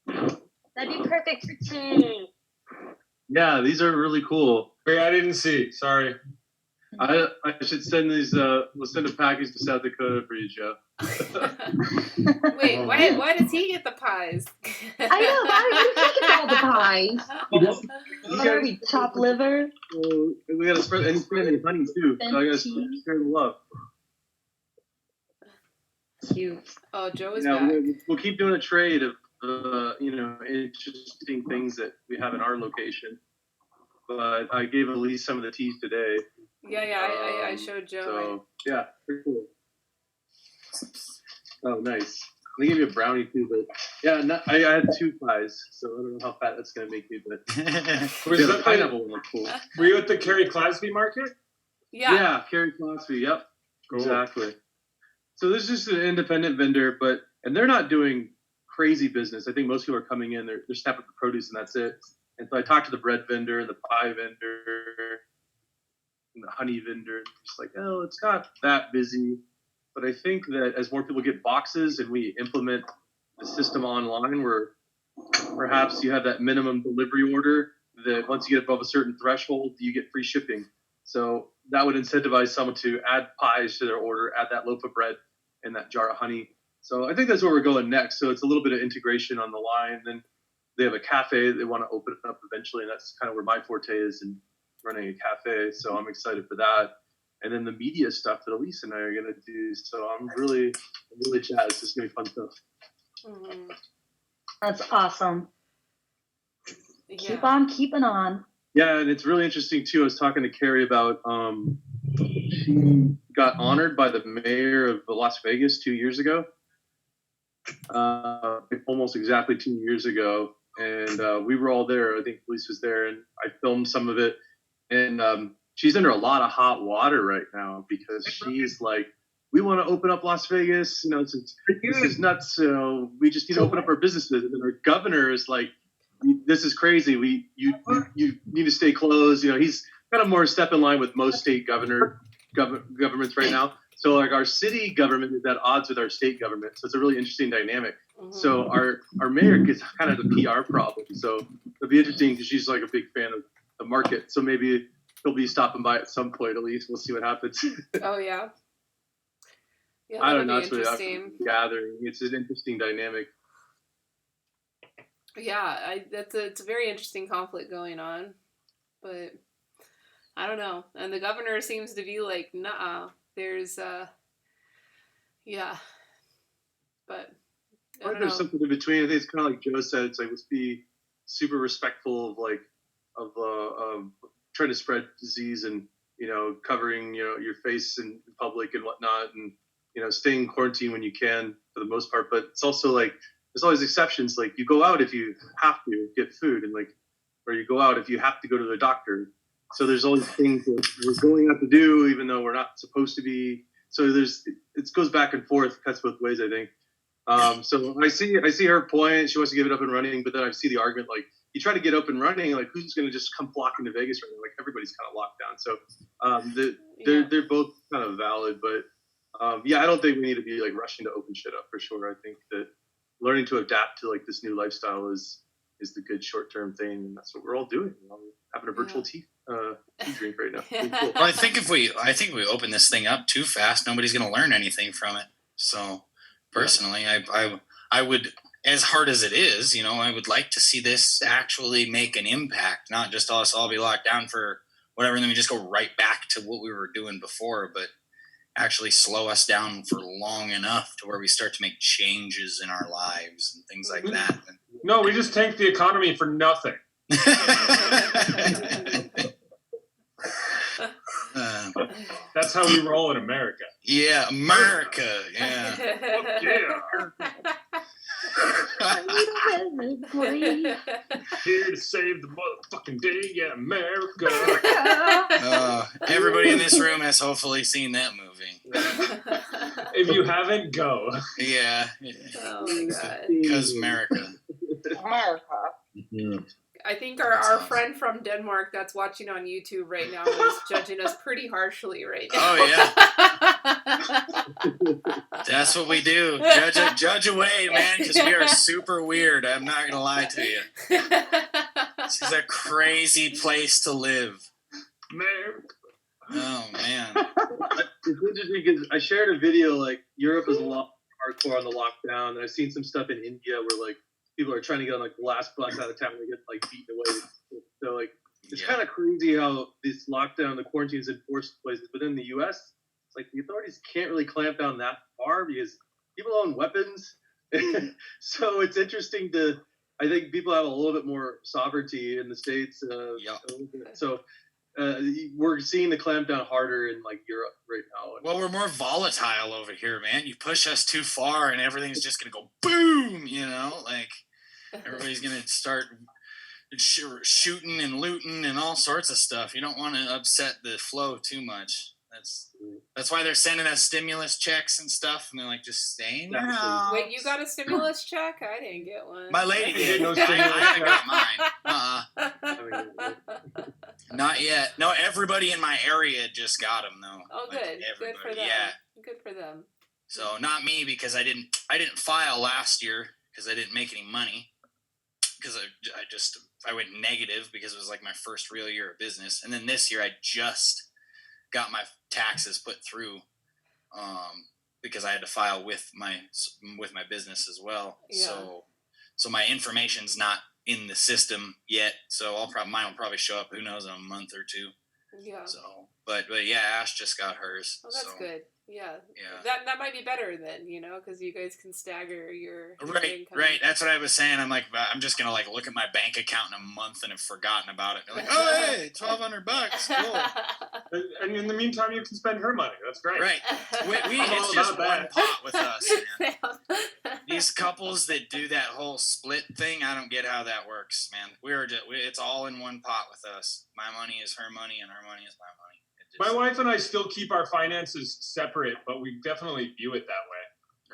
That'd be perfect for tea. Yeah, these are really cool. Wait, I didn't see. Sorry. I should send these. We'll send a package to South Dakota for you, Joe. Wait, why does he get the pies? I know. Why do you get all the pies? What are we, top liver? Well, we gotta spread any honey too. So I gotta share the love. Cute. Oh, Joe is back. We'll keep doing a trade of you know, interesting things that we have in our location. But I gave Elise some of the teas today. Yeah, I showed Joe. So yeah, pretty cool. Oh, nice. They gave you a brownie too, but Yeah, I had 2 pies, so I don't know how fat that's gonna make me, but Was the that pineapple one looked cool. Were you at the Carrie Clasby market? Yeah, Carrie Clasby. Yep, Cool. exactly. So this is just an independent vendor, and they're not doing crazy business. I think most people are coming in, they're snapping the produce, and that's it. And so I talked to the bread vendor and the pie vendor and the honey vendor. And just like, oh, it's not that busy. But I think that as more people get boxes and we implement the system online, where perhaps you have that minimum delivery order that once you get above a certain threshold, you get free shipping. So that would incentivize someone to add pies to their order, add that loaf of bread and that jar of honey. So I think that's where we're going next. So it's a little bit of integration on the line. Then they have a cafe they want to open up eventually, and that's kind of where my forte is in running a cafe. So I'm excited for that. And then the media stuff that Elise and I are going to do. So I'm really jazzed. It's going to be fun stuff. Mm-hmm. That's awesome. Yeah. Keep on keeping on. Yeah, and it's really interesting too. I was talking to Carrie about she got honored by the mayor of Las Vegas 2 years ago, almost exactly 2 years ago, and we were all there. I think Elise was there, and I filmed some of it. And she's under a lot of hot water right now because she's like, we want to open up Las Vegas. This is nuts. So we just need to open up our businesses. And then our governor is like, this is crazy. You need to stay closed. He's kind of more step in line with most state governments right now. So like our city government is at odds with our state government. So it's a really interesting dynamic. Mm-hmm. So our mayor gets kind of the PR problem. So it'll be interesting because she's like a big fan of the market. So maybe he'll be stopping by at some point. At least we'll see what happens. Oh yeah. Yeah, I don't know. It's interesting. Gathering. It's an interesting dynamic. Yeah, it's a very interesting conflict going on, but I don't know. And the governor seems to be like, nah, there's, yeah, but I don't know. There's something in between. I think it's kind of like Joe said. It's like, let's be super respectful of trying to spread disease and, covering, your face in public and whatnot, and, staying in quarantine when you can for the most part. But it's also like, there's always exceptions. Like you go out if you have to get food, and or you go out if you have to go to the doctor. So there's always things that we're going out to do, even though we're not supposed to be. So it goes back and forth, cuts both ways, I think. So I see her point. She wants to get it up and running, but then I see the argument, like, you try to get up and running, like, who's going to just come flocking to Vegas right now? Like, everybody's kind of locked down. So they're both kind of valid, but I don't think we need to be like rushing to open shit up for sure. I think that learning to adapt to like this new lifestyle is the good short-term thing, and that's what we're all doing. We're all having a virtual tea drink right now. Cool. Well, I think if we open this thing up too fast, nobody's going to learn anything from it. So personally, I would, as hard as it is, I would like to see this actually make an impact, not just us all be locked down for whatever, and then we just go right back to what we were doing before, but actually slow us down for long enough to where we start to make changes in our lives and things like that. No, we just tanked the economy for nothing. That's how we roll in America. Yeah, America. Yeah. Here to save the motherfucking day, yeah, America. Everybody in this room has hopefully seen that movie. If you haven't, go. Yeah. Oh my god. Because America. Mm-hmm. I think our friend from Denmark that's watching on YouTube right now is judging us pretty harshly right now. Oh yeah. That's what we do. Judge away, man, because we are super weird. I'm not gonna lie to you. This is a crazy place to live. Oh man. It's interesting because I shared a video, like, Europe is a lot hardcore on the lockdown, and I've seen some stuff in India where like people are trying to get on like the last bus out of town and they get like beaten away. So like it's kind of crazy how this lockdown, the quarantine is enforced places, but in the U.S., it's like the authorities can't really clamp down that far because people own weapons. So it's interesting I think people have a little bit more sovereignty in the States. So we're seeing the clampdown harder in like Europe right now. Well, we're more volatile over here, man. You push us too far, and everything's just gonna go boom. Like everybody's gonna start shooting and looting and all sorts of stuff. You don't want to upset the flow too much. That's why they're sending us stimulus checks and stuff, and they're like, just stay in your house. Wait, you got a stimulus check? I didn't get one. My lady did. No I got mine. Not yet. No, everybody in my area just got them though. Oh, good. Good for them. Yeah. Good for them. So not me, because I didn't file last year because I didn't make any money. Because I went negative because it was like my first real year of business, and then this year I just got my taxes put through because I had to file with my business as well. Yeah. So my information's not in the system yet. So mine will probably show up, who knows, in a month or two. Yeah. So, but yeah, Ash just got hers. Oh, that's good. Yeah. Yeah. That might be better then, because you guys can stagger your right. That's what I was saying. I'm like, I'm just gonna look at my bank account in a month and have forgotten about it. They're like, oh hey, $1,200, cool. And in the meantime, you can spend her money. That's great. Right. It's just one pot with us, man. These couples that do that whole split thing, I don't get how that works, man. It's all in one pot with us. My money is her money, and her money is my money. My wife and I still keep our finances separate, but we definitely view it that way.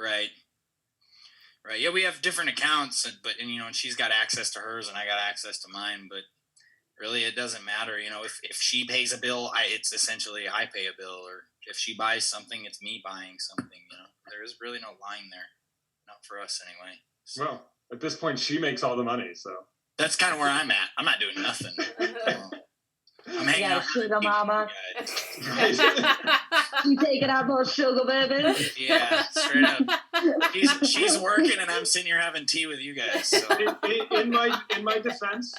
Right. Yeah, we have different accounts, and she's got access to hers and I got access to mine, but really it doesn't matter. If she pays a bill, it's essentially I pay a bill, or if she buys something, it's me buying something. There is really no line there. Not for us anyway. So. Well, at this point, she makes all the money, so. That's kind of where I'm at. I'm not doing nothing. I'm hanging out with sugar mama. You taking out those sugar, baby? Yeah, straight up. She's working, and I'm sitting here having tea with you guys. So. In my defense,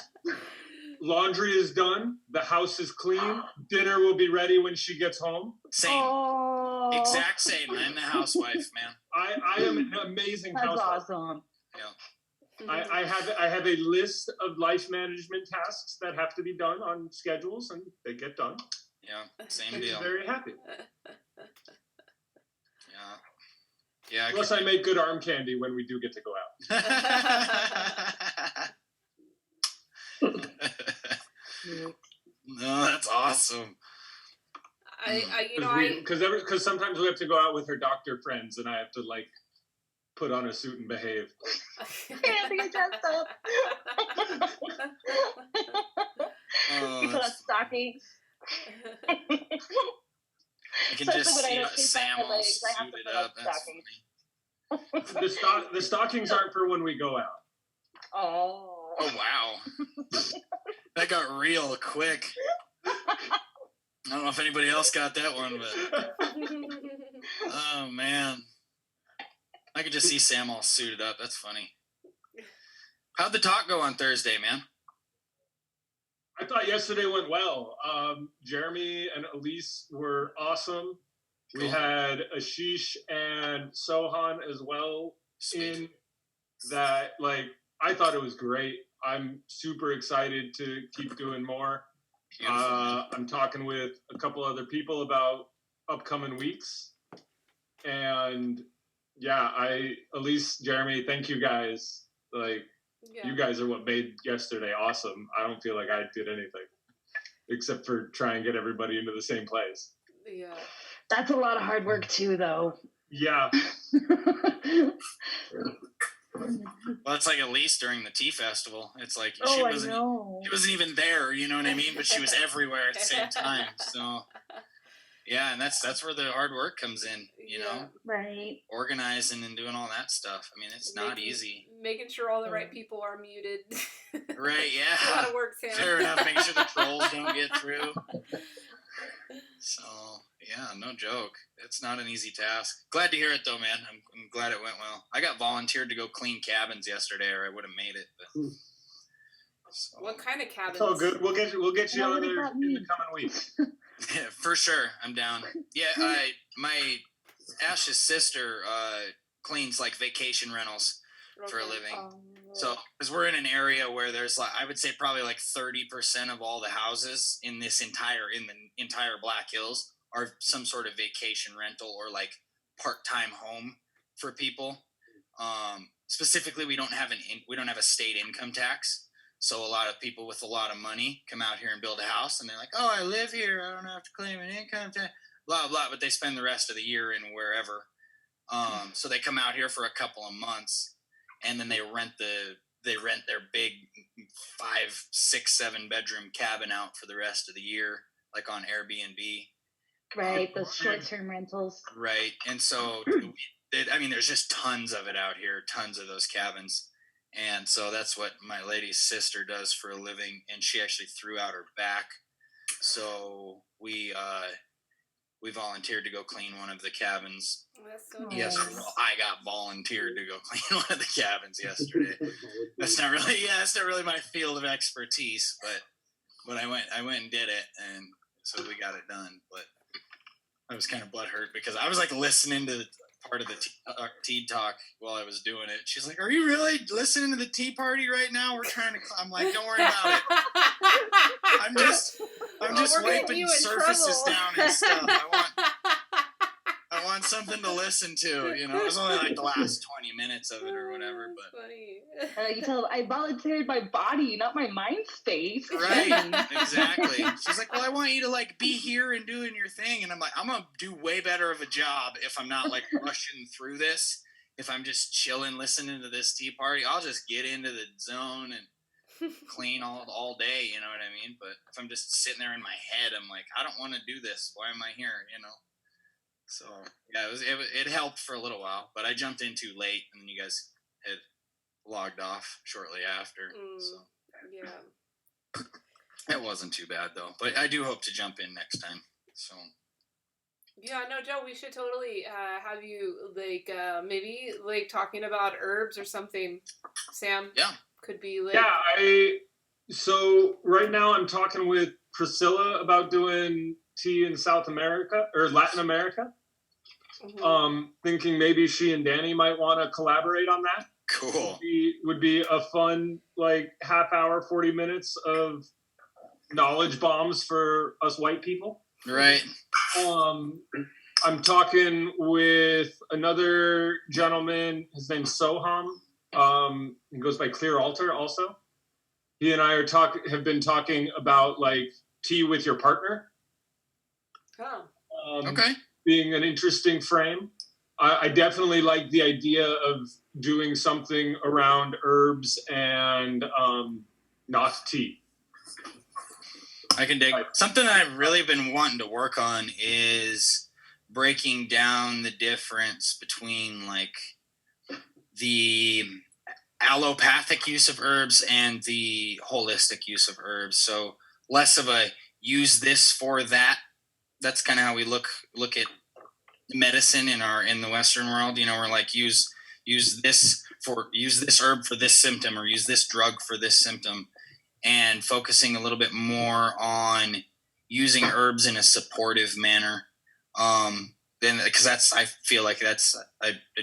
laundry is done. The house is clean. Dinner will be ready when she gets home. Same. Oh. Exact same. I'm the housewife, man. I am an amazing housewife. That's awesome. Yeah. I have a list of life management tasks that have to be done on schedules, and they get done. Yeah, same deal. I'm very happy. Yeah. Plus, I make good arm candy when we do get to go out. No, that's awesome. Because sometimes we have to go out with her doctor friends, and I have to put on a suit and behave. Can't be dressed up. You put on stockings. I can just see Sam all suited up. The stockings aren't for when we go out. Oh. Oh wow. That got real quick. I don't know if anybody else got that one, but oh man. I could just see Sam all suited up. That's funny. How'd the talk go on Thursday, man? I thought yesterday went well. Jeremy and Elise were awesome. Cool. We had Ashish and Sohan as well. Sweet. In that, I thought it was great. I'm super excited to keep doing more. I'm talking with a couple other people about upcoming weeks. And yeah, Elise, Jeremy, thank you guys. You guys are what made yesterday awesome. I don't feel like I did anything except for try and get everybody into the same place. Yeah. That's a lot of hard work too, though. Yeah. Well, it's like Elise during the tea festival. It's like she wasn't even there, you know what I mean? But she was everywhere at the same time. So yeah, and that's where the hard work comes in, you know? Right. Organizing and doing all that stuff. I mean, it's not easy. Making sure all the right people are muted. Right, yeah. A lot of work, Sam. Fair enough, making sure the trolls don't get through. So, yeah, no joke. It's not an easy task. Glad to hear it, though, man. I'm glad it went well. I got volunteered to go clean cabins yesterday, or I would have made it. But, so. What kind of cabins? Oh, good. We'll get you out there in the coming weeks. Yeah, for sure. I'm down. Yeah, my Ash's sister cleans vacation rentals for a living. So, because we're in an area where there's like, I would say probably like 30% of all the houses in the entire Black Hills are some sort of vacation rental or like part-time home for people. Specifically, we don't have a state income tax. So a lot of people with a lot of money come out here and build a house, and they're like, "Oh, I live here. I don't have to claim an income tax." Blah blah. But they spend the rest of the year in wherever. So they come out here for a couple of months, and then they rent their big 5, 6, 7 bedroom cabin out for the rest of the year, like on Airbnb. Right, those short-term rentals. Right, and so there's just tons of it out here, tons of those cabins. And so that's what my lady's sister does for a living, and she actually threw out her back. So we volunteered to go clean one of the cabins. That's so Yes, nice. well, I got volunteered to go clean one of the cabins yesterday. That's not really my field of expertise, but I went and did it, and so we got it done. But I was kind of butthurt because I was like listening to part of the tea talk while I was doing it. She's like, "Are you really listening to the tea party right now? We're trying to." I'm like, "Don't worry about it. I'm just wiping surfaces down and stuff. I want something to listen to. You know, it was only like the last 20 minutes of it or whatever." But funny. You tell them, I volunteered my body, not my mind space. Right, exactly. She's like, "Well, I want you to like be here and doing your thing," and I'm like, "I'm gonna do way better of a job if I'm not like rushing through this. If I'm just chilling, listening to this tea party, I'll just get into the zone and clean all day. You know what I mean? But if I'm just sitting there in my head, I'm like, I don't want to do this. Why am I here? You know." So yeah, it helped for a little while, but I jumped in too late, and then you guys had logged off shortly after. So Yeah. It wasn't too bad though, but I do hope to jump in next time. So yeah, no, Joe, we should totally have you like maybe like talking about herbs or something. Sam, yeah, could be like So right now I'm talking with Priscilla about doing tea in South America or Latin America. Mm-hmm. Thinking maybe she and Danny might want to collaborate on that. Cool. Would be a fun like half hour, 40 minutes of knowledge bombs for us white people. Right. I'm talking with another gentleman. His name's Soham. He goes by Clear Altar also. He and I have been talking about like tea with your partner. Oh. Okay. Being an interesting frame. I definitely like the idea of doing something around herbs and not tea. I can dig. Something I've really been wanting to work on is breaking down the difference between like the allopathic use of herbs and the holistic use of herbs. So less of a use this for that. That's kind of how we look at medicine in the Western world. You know, we're like use this herb for this symptom or use this drug for this symptom, and focusing a little bit more on using herbs in a supportive manner. Then because I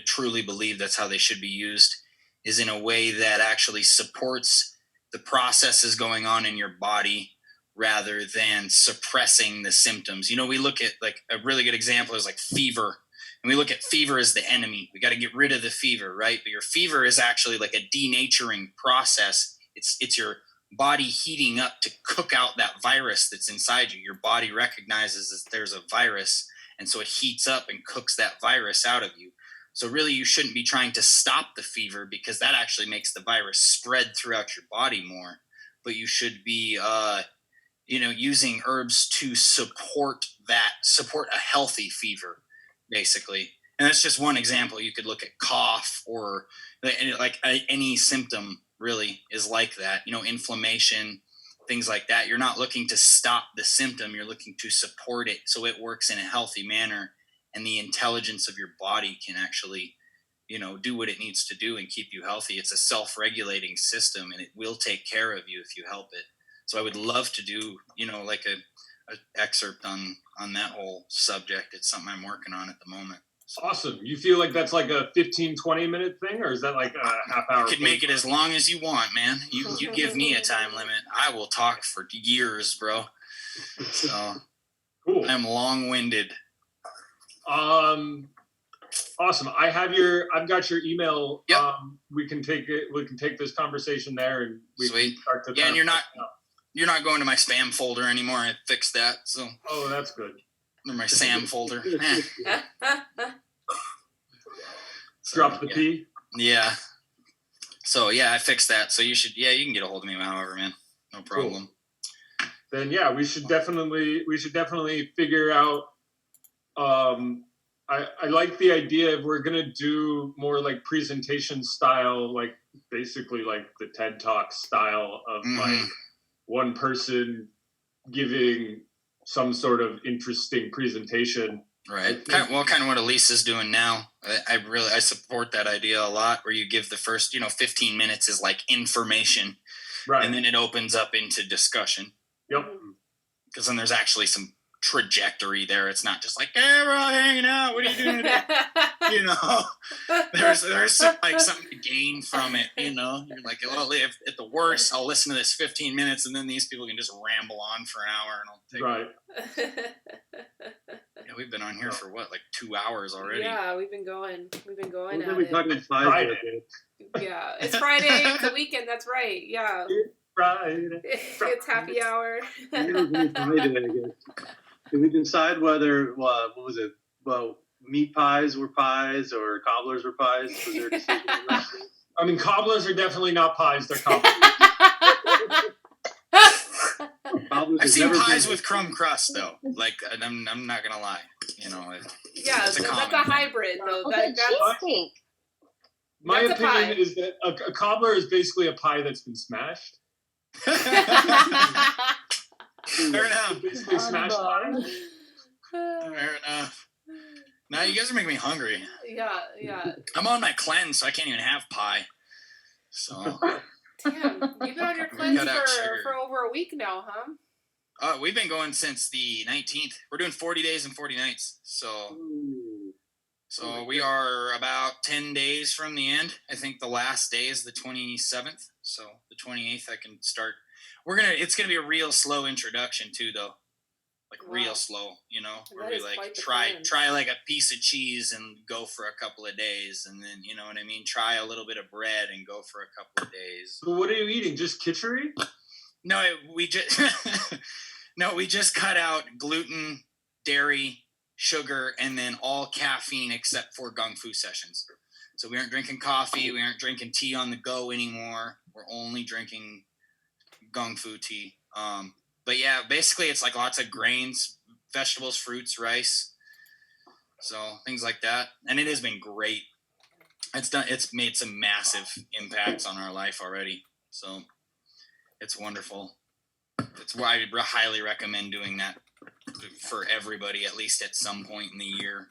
truly believe that's how they should be used, is in a way that actually supports the processes going on in your body rather than suppressing the symptoms. You know, we look at like a really good example is like fever, and we look at fever as the enemy. We got to get rid of the fever, right? But your fever is actually like a denaturing process. It's your body heating up to cook out that virus that's inside you. Your body recognizes that there's a virus, and so it heats up and cooks that virus out of you. So really, you shouldn't be trying to stop the fever because that actually makes the virus spread throughout your body more. But you should be using herbs to support a healthy fever, basically. And that's just one example. You could look at cough or like any symptom really is like that. You know, inflammation, things like that. You're not looking to stop the symptom. You're looking to support it so it works in a healthy manner, and the intelligence of your body can actually, do what it needs to do and keep you healthy. It's a self-regulating system, and it will take care of you if you help it. So I would love to do, like a excerpt on that whole subject. It's something I'm working on at the moment. Awesome. You feel like that's like a 15, 20-minute thing, or is that like a half hour? You can make it as long as you want, man. You give me a time limit. I will talk for years, bro. So Cool. I'm long-winded. Awesome. I've got your email. Yep. We can take this conversation there, and we Sweet. can start to Yeah, and you're not going to my spam folder anymore. I fixed that. So Oh, that's good. or my Sam folder. So, Drop the yeah. P. Yeah. So yeah, I fixed that. So you can get a hold of me however, man. No problem. Cool. Then yeah, we should definitely figure out. I like the idea if we're gonna do more like presentation style, like basically like the TED Talk style of like one person giving some sort of interesting presentation. Right. Kind of what Elise is doing now. I support that idea a lot, where you give the first 15 minutes is like information, Right. and then it opens up into discussion. Yep. Because then there's actually some trajectory there. It's not just like, hey, we're all hanging out. What are you doing today? There's something to gain from it. You're like, well, if at the worst, I'll listen to this 15 minutes, and then these people can just ramble on for an hour, and I'll take Right. Yeah, we've been on here for what, like 2 hours already? Yeah, we've been going We're at it. talking Friday. Yeah, it's Friday. It's the weekend. That's right. Yeah, Right. it's happy hour. Friday, I guess. Did we decide whether what was it? Well, meat pies were pies or cobblers were pies? Was there a decision on that? I mean, cobblers are definitely not pies. They're cobblers. Cobblers I've have seen never pies been- with crumb crust though. Like, I'm not gonna lie. Yeah, It's a that's common a thing. hybrid though. Okay, That's cheesecake. My That's a pie. opinion is that a cobbler is basically a pie that's been smashed. Fair enough. Basically smashed pie. Fair enough. Now you guys are making me hungry. yeah. I'm on my cleanse, so I can't even have pie. So Damn, you've been on your cleanse Cut out sugar. for over a week now, huh? we've been going since the 19th. We're doing 40 days and 40 nights. So we are about 10 days from the end. I think the last day is the 27th. So the 28th I can start. It's gonna be a real slow introduction too, though. Like real slow, where That we is like quite the try plan. like a piece of cheese and go for a couple of days, and then you know what I mean. Try a little bit of bread and go for a couple of days. So what are you eating? Just kitchery? No, we just we just cut out gluten, dairy, sugar, and then all caffeine except for Gung Fu sessions. So we aren't drinking coffee. We aren't drinking tea on the go anymore. We're only drinking Gung Fu tea. But yeah, basically it's like lots of grains, vegetables, fruits, rice. So things like that. And it has been great. It's made some massive impacts on our life already. So it's wonderful. It's why I highly recommend doing that for everybody, at least at some point in the year.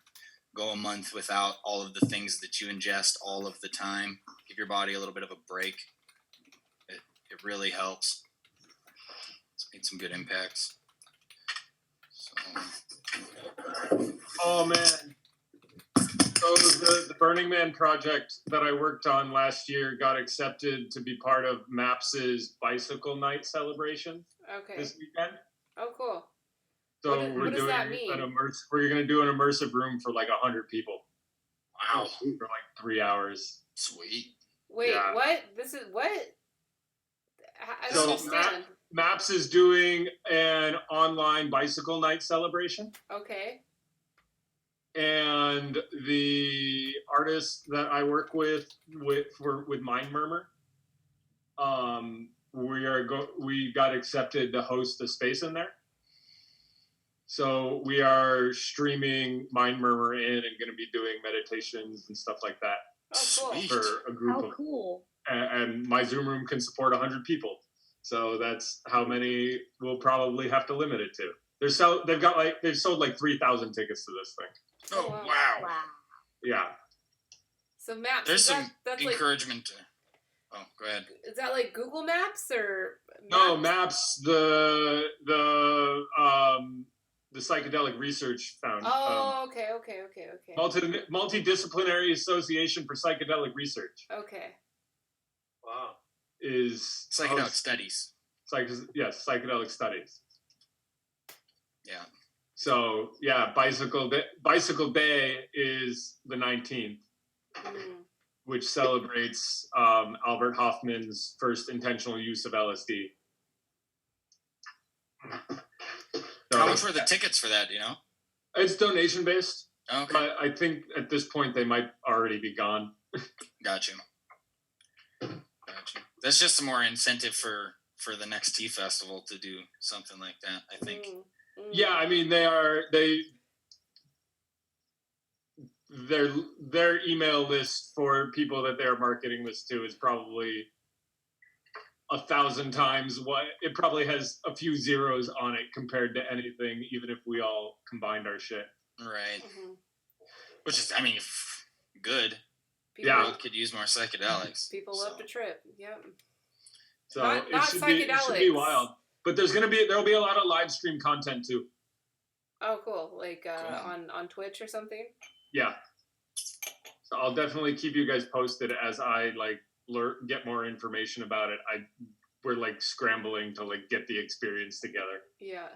Go a month without all of the things that you ingest all of the time. Give your body a little bit of a break. It really helps. It's made some good impacts. So. Oh man. So the Burning Man project that I worked on last year got accepted to be part of MAPS's bicycle night celebration Okay. this weekend. Oh, cool. So What does that mean? We're going to do an immersive room for like 100 people Wow. for like 3 hours. Sweet. Wait, Yeah. what? This is what? I don't So understand. MAPS is doing an online bicycle night celebration. Okay. And the artist that I work with Mind Murmur, we got accepted to host the space in there. So we are streaming Mind Murmur in and going to be doing meditations and stuff like that Oh, cool. Sweet. for a group How of. cool. And my Zoom room can support 100 people. So that's how many we'll probably have to limit it to. They've sold like 3,000 tickets to this thing. Oh, wow. wow. Wow. Yeah. So Maps. There's is some that's like, encouragement to. Oh, go ahead. is that like Google Maps or? No, Maps. The the Psychedelic Research Found. Oh, okay. Multidisciplinary Association for Psychedelic Research. Okay. Wow. Is Psychedelic studies. Yes, psychedelic studies. Yeah. So yeah, Bicycle Day is the 19th, which celebrates Albert Hoffman's first intentional use of LSD. So, how much were the tickets for that? Do you know? It's donation based. Okay. But I think at this point they might already be gone. Got you. That's just some more incentive for the next tea festival to do something like that, I think. Yeah, I mean their email list for people that they're marketing this to is probably 1,000 times what it probably has a few zeros on it compared to anything, even if we all combined our shit. Right. Which is, I mean, good. People could use more psychedelics. People love to trip. Yep. So not it should be wild. But there'll be a lot of live stream content too. Oh, cool! Like on Twitch or something. Yeah. So I'll definitely keep you guys posted as I get more information about it. We're like scrambling to like get the experience together. Yeah.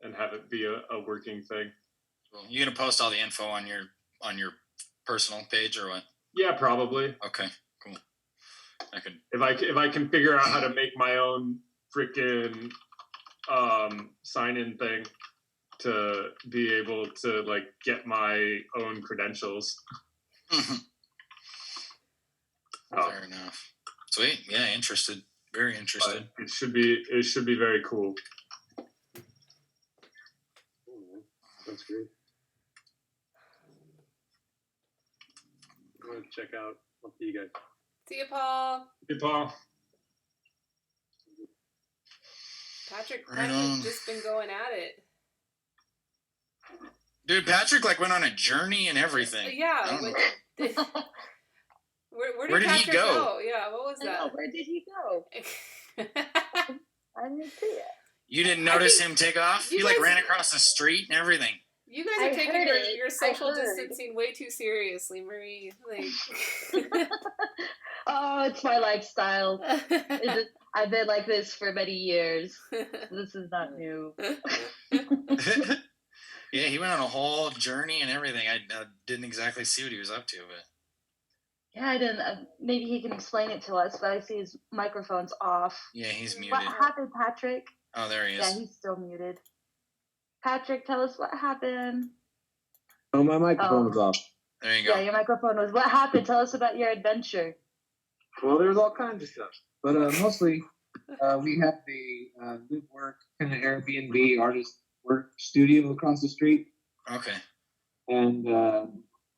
And have it be a working thing. Cool. You gonna post all the info on your personal page or what? Yeah, probably. Okay, cool. I could if I can figure out how to make my own freaking sign-in thing to be able to like get my own credentials. Fair enough. Sweet. Yeah, interested. Very interested. But it should be very cool. That's great. I'm going to check out. I'll see you guys. See you, Paul. Hey, Paul. Patrick on. just been going at it. Dude, Patrick like went on a journey and everything. Yeah. Where did he go? Yeah, what was that? Where did he go? I didn't see it. You didn't notice him take off? He like ran across the street and everything. You guys are taking your social distancing way too seriously, Marie. Like, oh, it's my lifestyle. I've been like this for many years. This is not new. Yeah, he went on a whole journey and everything. I didn't exactly see what he was up to, but yeah, I didn't. Maybe he can explain it to us, but I see his microphone's off. Yeah, he's muted. What happened, Patrick? Oh, there he is. Yeah, he's still muted. Patrick, tell us what happened. Oh, my microphone was off. There you go. Yeah, your microphone was. What happened? Tell us about your adventure. Well, there's all kinds of stuff, but mostly we have the live work kind of Airbnb artist work studio across the street. Okay. And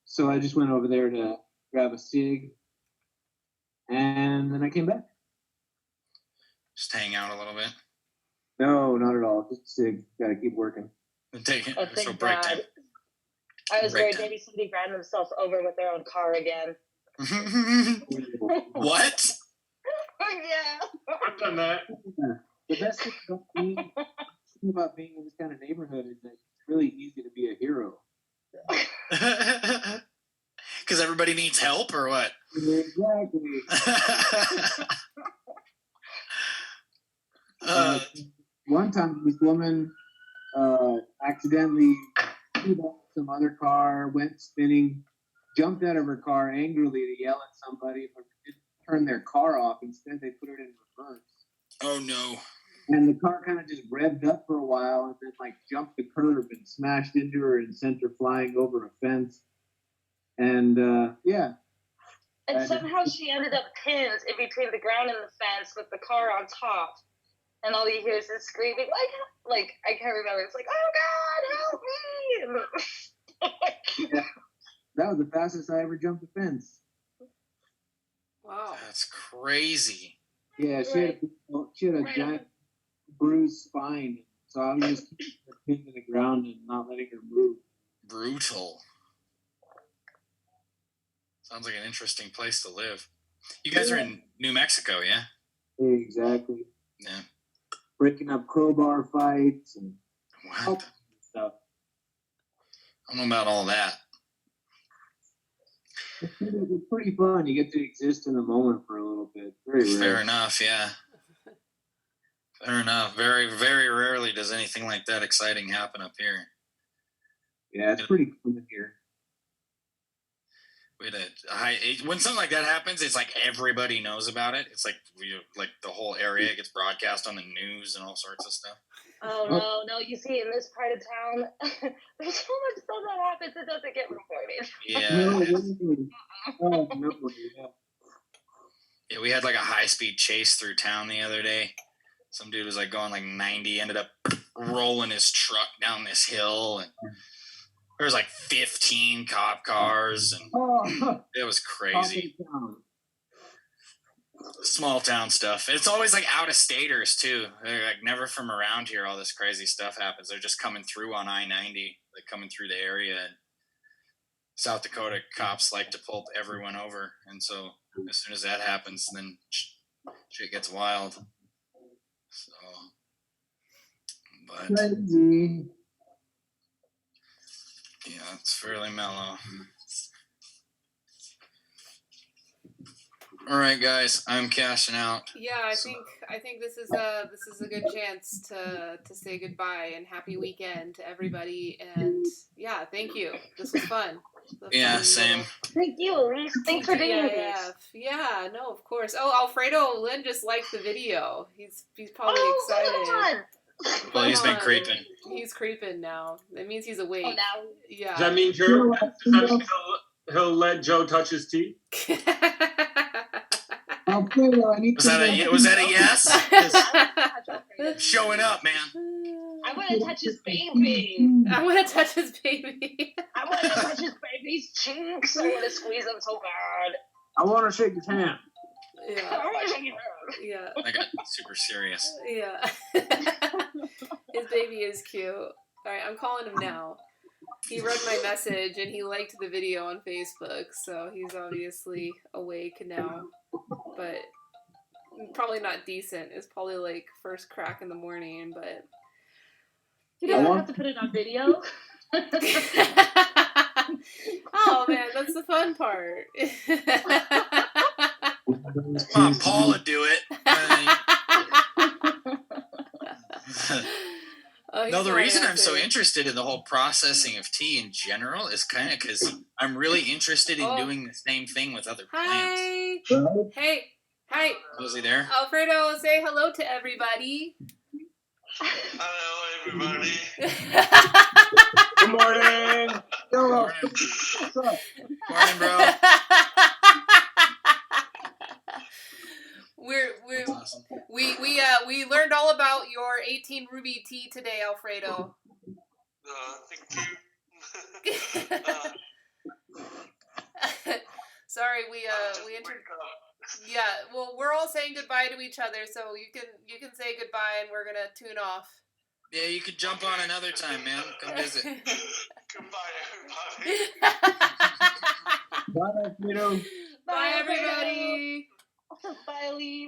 so I just went over there to grab a cig, and then I came back. Just hang out a little bit. No, not at all. Just a cig. Got to keep working. Take it. Oh, So thank break God. time. I was Break worried time. maybe somebody ran themselves over with their own car again. What? Yeah. I've done that. The best thing about being in this kind of neighborhood is that it's really easy to be a hero. Because everybody needs help or what? Exactly. One time, this woman accidentally pulled off some other car, went spinning, jumped out of her car angrily to yell at somebody, but didn't turn their car off. Instead, they put it in reverse. Oh no. And the car kind of just revved up for a while and then like jumped the curb and smashed into her and sent her flying over a fence. And yeah. And somehow she ended up pinned in between the ground and the fence with the car on top. And all you hear is this screaming, like I can't remember. It's like, oh God, help me! Yeah. That was the fastest I ever jumped a fence. Wow. That's crazy. Yeah, she had a giant bruised spine. So I was just keeping her pinned to the ground and not letting her move. Brutal. Sounds like an interesting place to live. You guys are in New Mexico, yeah? Exactly. Yeah. Breaking up crowbar fights and What? stuff. I don't know about all that. It's pretty fun. You get to exist in the moment for a little bit. Very rare. Fair enough, yeah. Fair enough. Very, very rarely does anything like that exciting happen up here. Yeah, it's pretty common here. We had a high when something like that happens, it's like everybody knows about it. It's like like the whole area gets broadcast on the news and all sorts of stuff. Oh no! You see, in this part of town, there's so much stuff that happens that doesn't get reported. Yeah. Oh, no, yeah. Yeah, we had like a high-speed chase through town the other day. Some dude was like going like 90, ended up rolling his truck down this hill, and there was like 15 cop cars, and it was crazy. Small town stuff. It's always like out-of-staters too. They're like never from around here. All this crazy stuff happens. They're just coming through on I-90, like coming through the area. And South Dakota cops like to pull everyone over, and so as soon as that happens, then shit gets wild. So, but Crazy. yeah, it's fairly mellow. All right, guys, I'm cashing out. Yeah, I think this is a good chance to say goodbye and happy weekend to everybody. And yeah, thank you. This was fun. Yeah, same. Thank you, Elise. Thanks for doing this. Yeah, no, of course. Oh, Alfredo Lynn just liked the video. He's probably excited. Well, he's been creeping. He's creeping now. That means he's awake. Oh, now. Yeah. Does that mean he'll let Joe touch his teeth? Was that a yes? Showing up, man. I want to touch his baby. I want to touch his baby. I want to touch his baby's cheeks. I want to squeeze them so bad. I want to shake his hand. Yeah. I want to shake his hand. Yeah. I got super serious. Yeah. His baby is cute. All right, I'm calling him now. He read my message and he liked the video on Facebook, so he's obviously awake now. But probably not decent. It's probably like first crack in the morning, but You don't have to put it on video. Oh man, that's the fun part. Come on, Paul would do it. No, the reason I'm so interested in the whole processing of tea in general is kind of because I'm really interested in doing the same thing with other plants. Hey, hi. Was he there? Alfredo, say hello to everybody. Hello, everybody. Good morning. Morning. What's up? Morning, bro. Awesome. We learned all about your 18 ruby tea today, Alfredo. Thank you. Sorry, we entered. Yeah, well, we're all saying goodbye to each other, so you can say goodbye, and we're gonna tune off. Yeah, you could jump on another time, man. Come visit. Goodbye, everybody. Bye, Alfredo. Bye, everybody. Bye, Elise.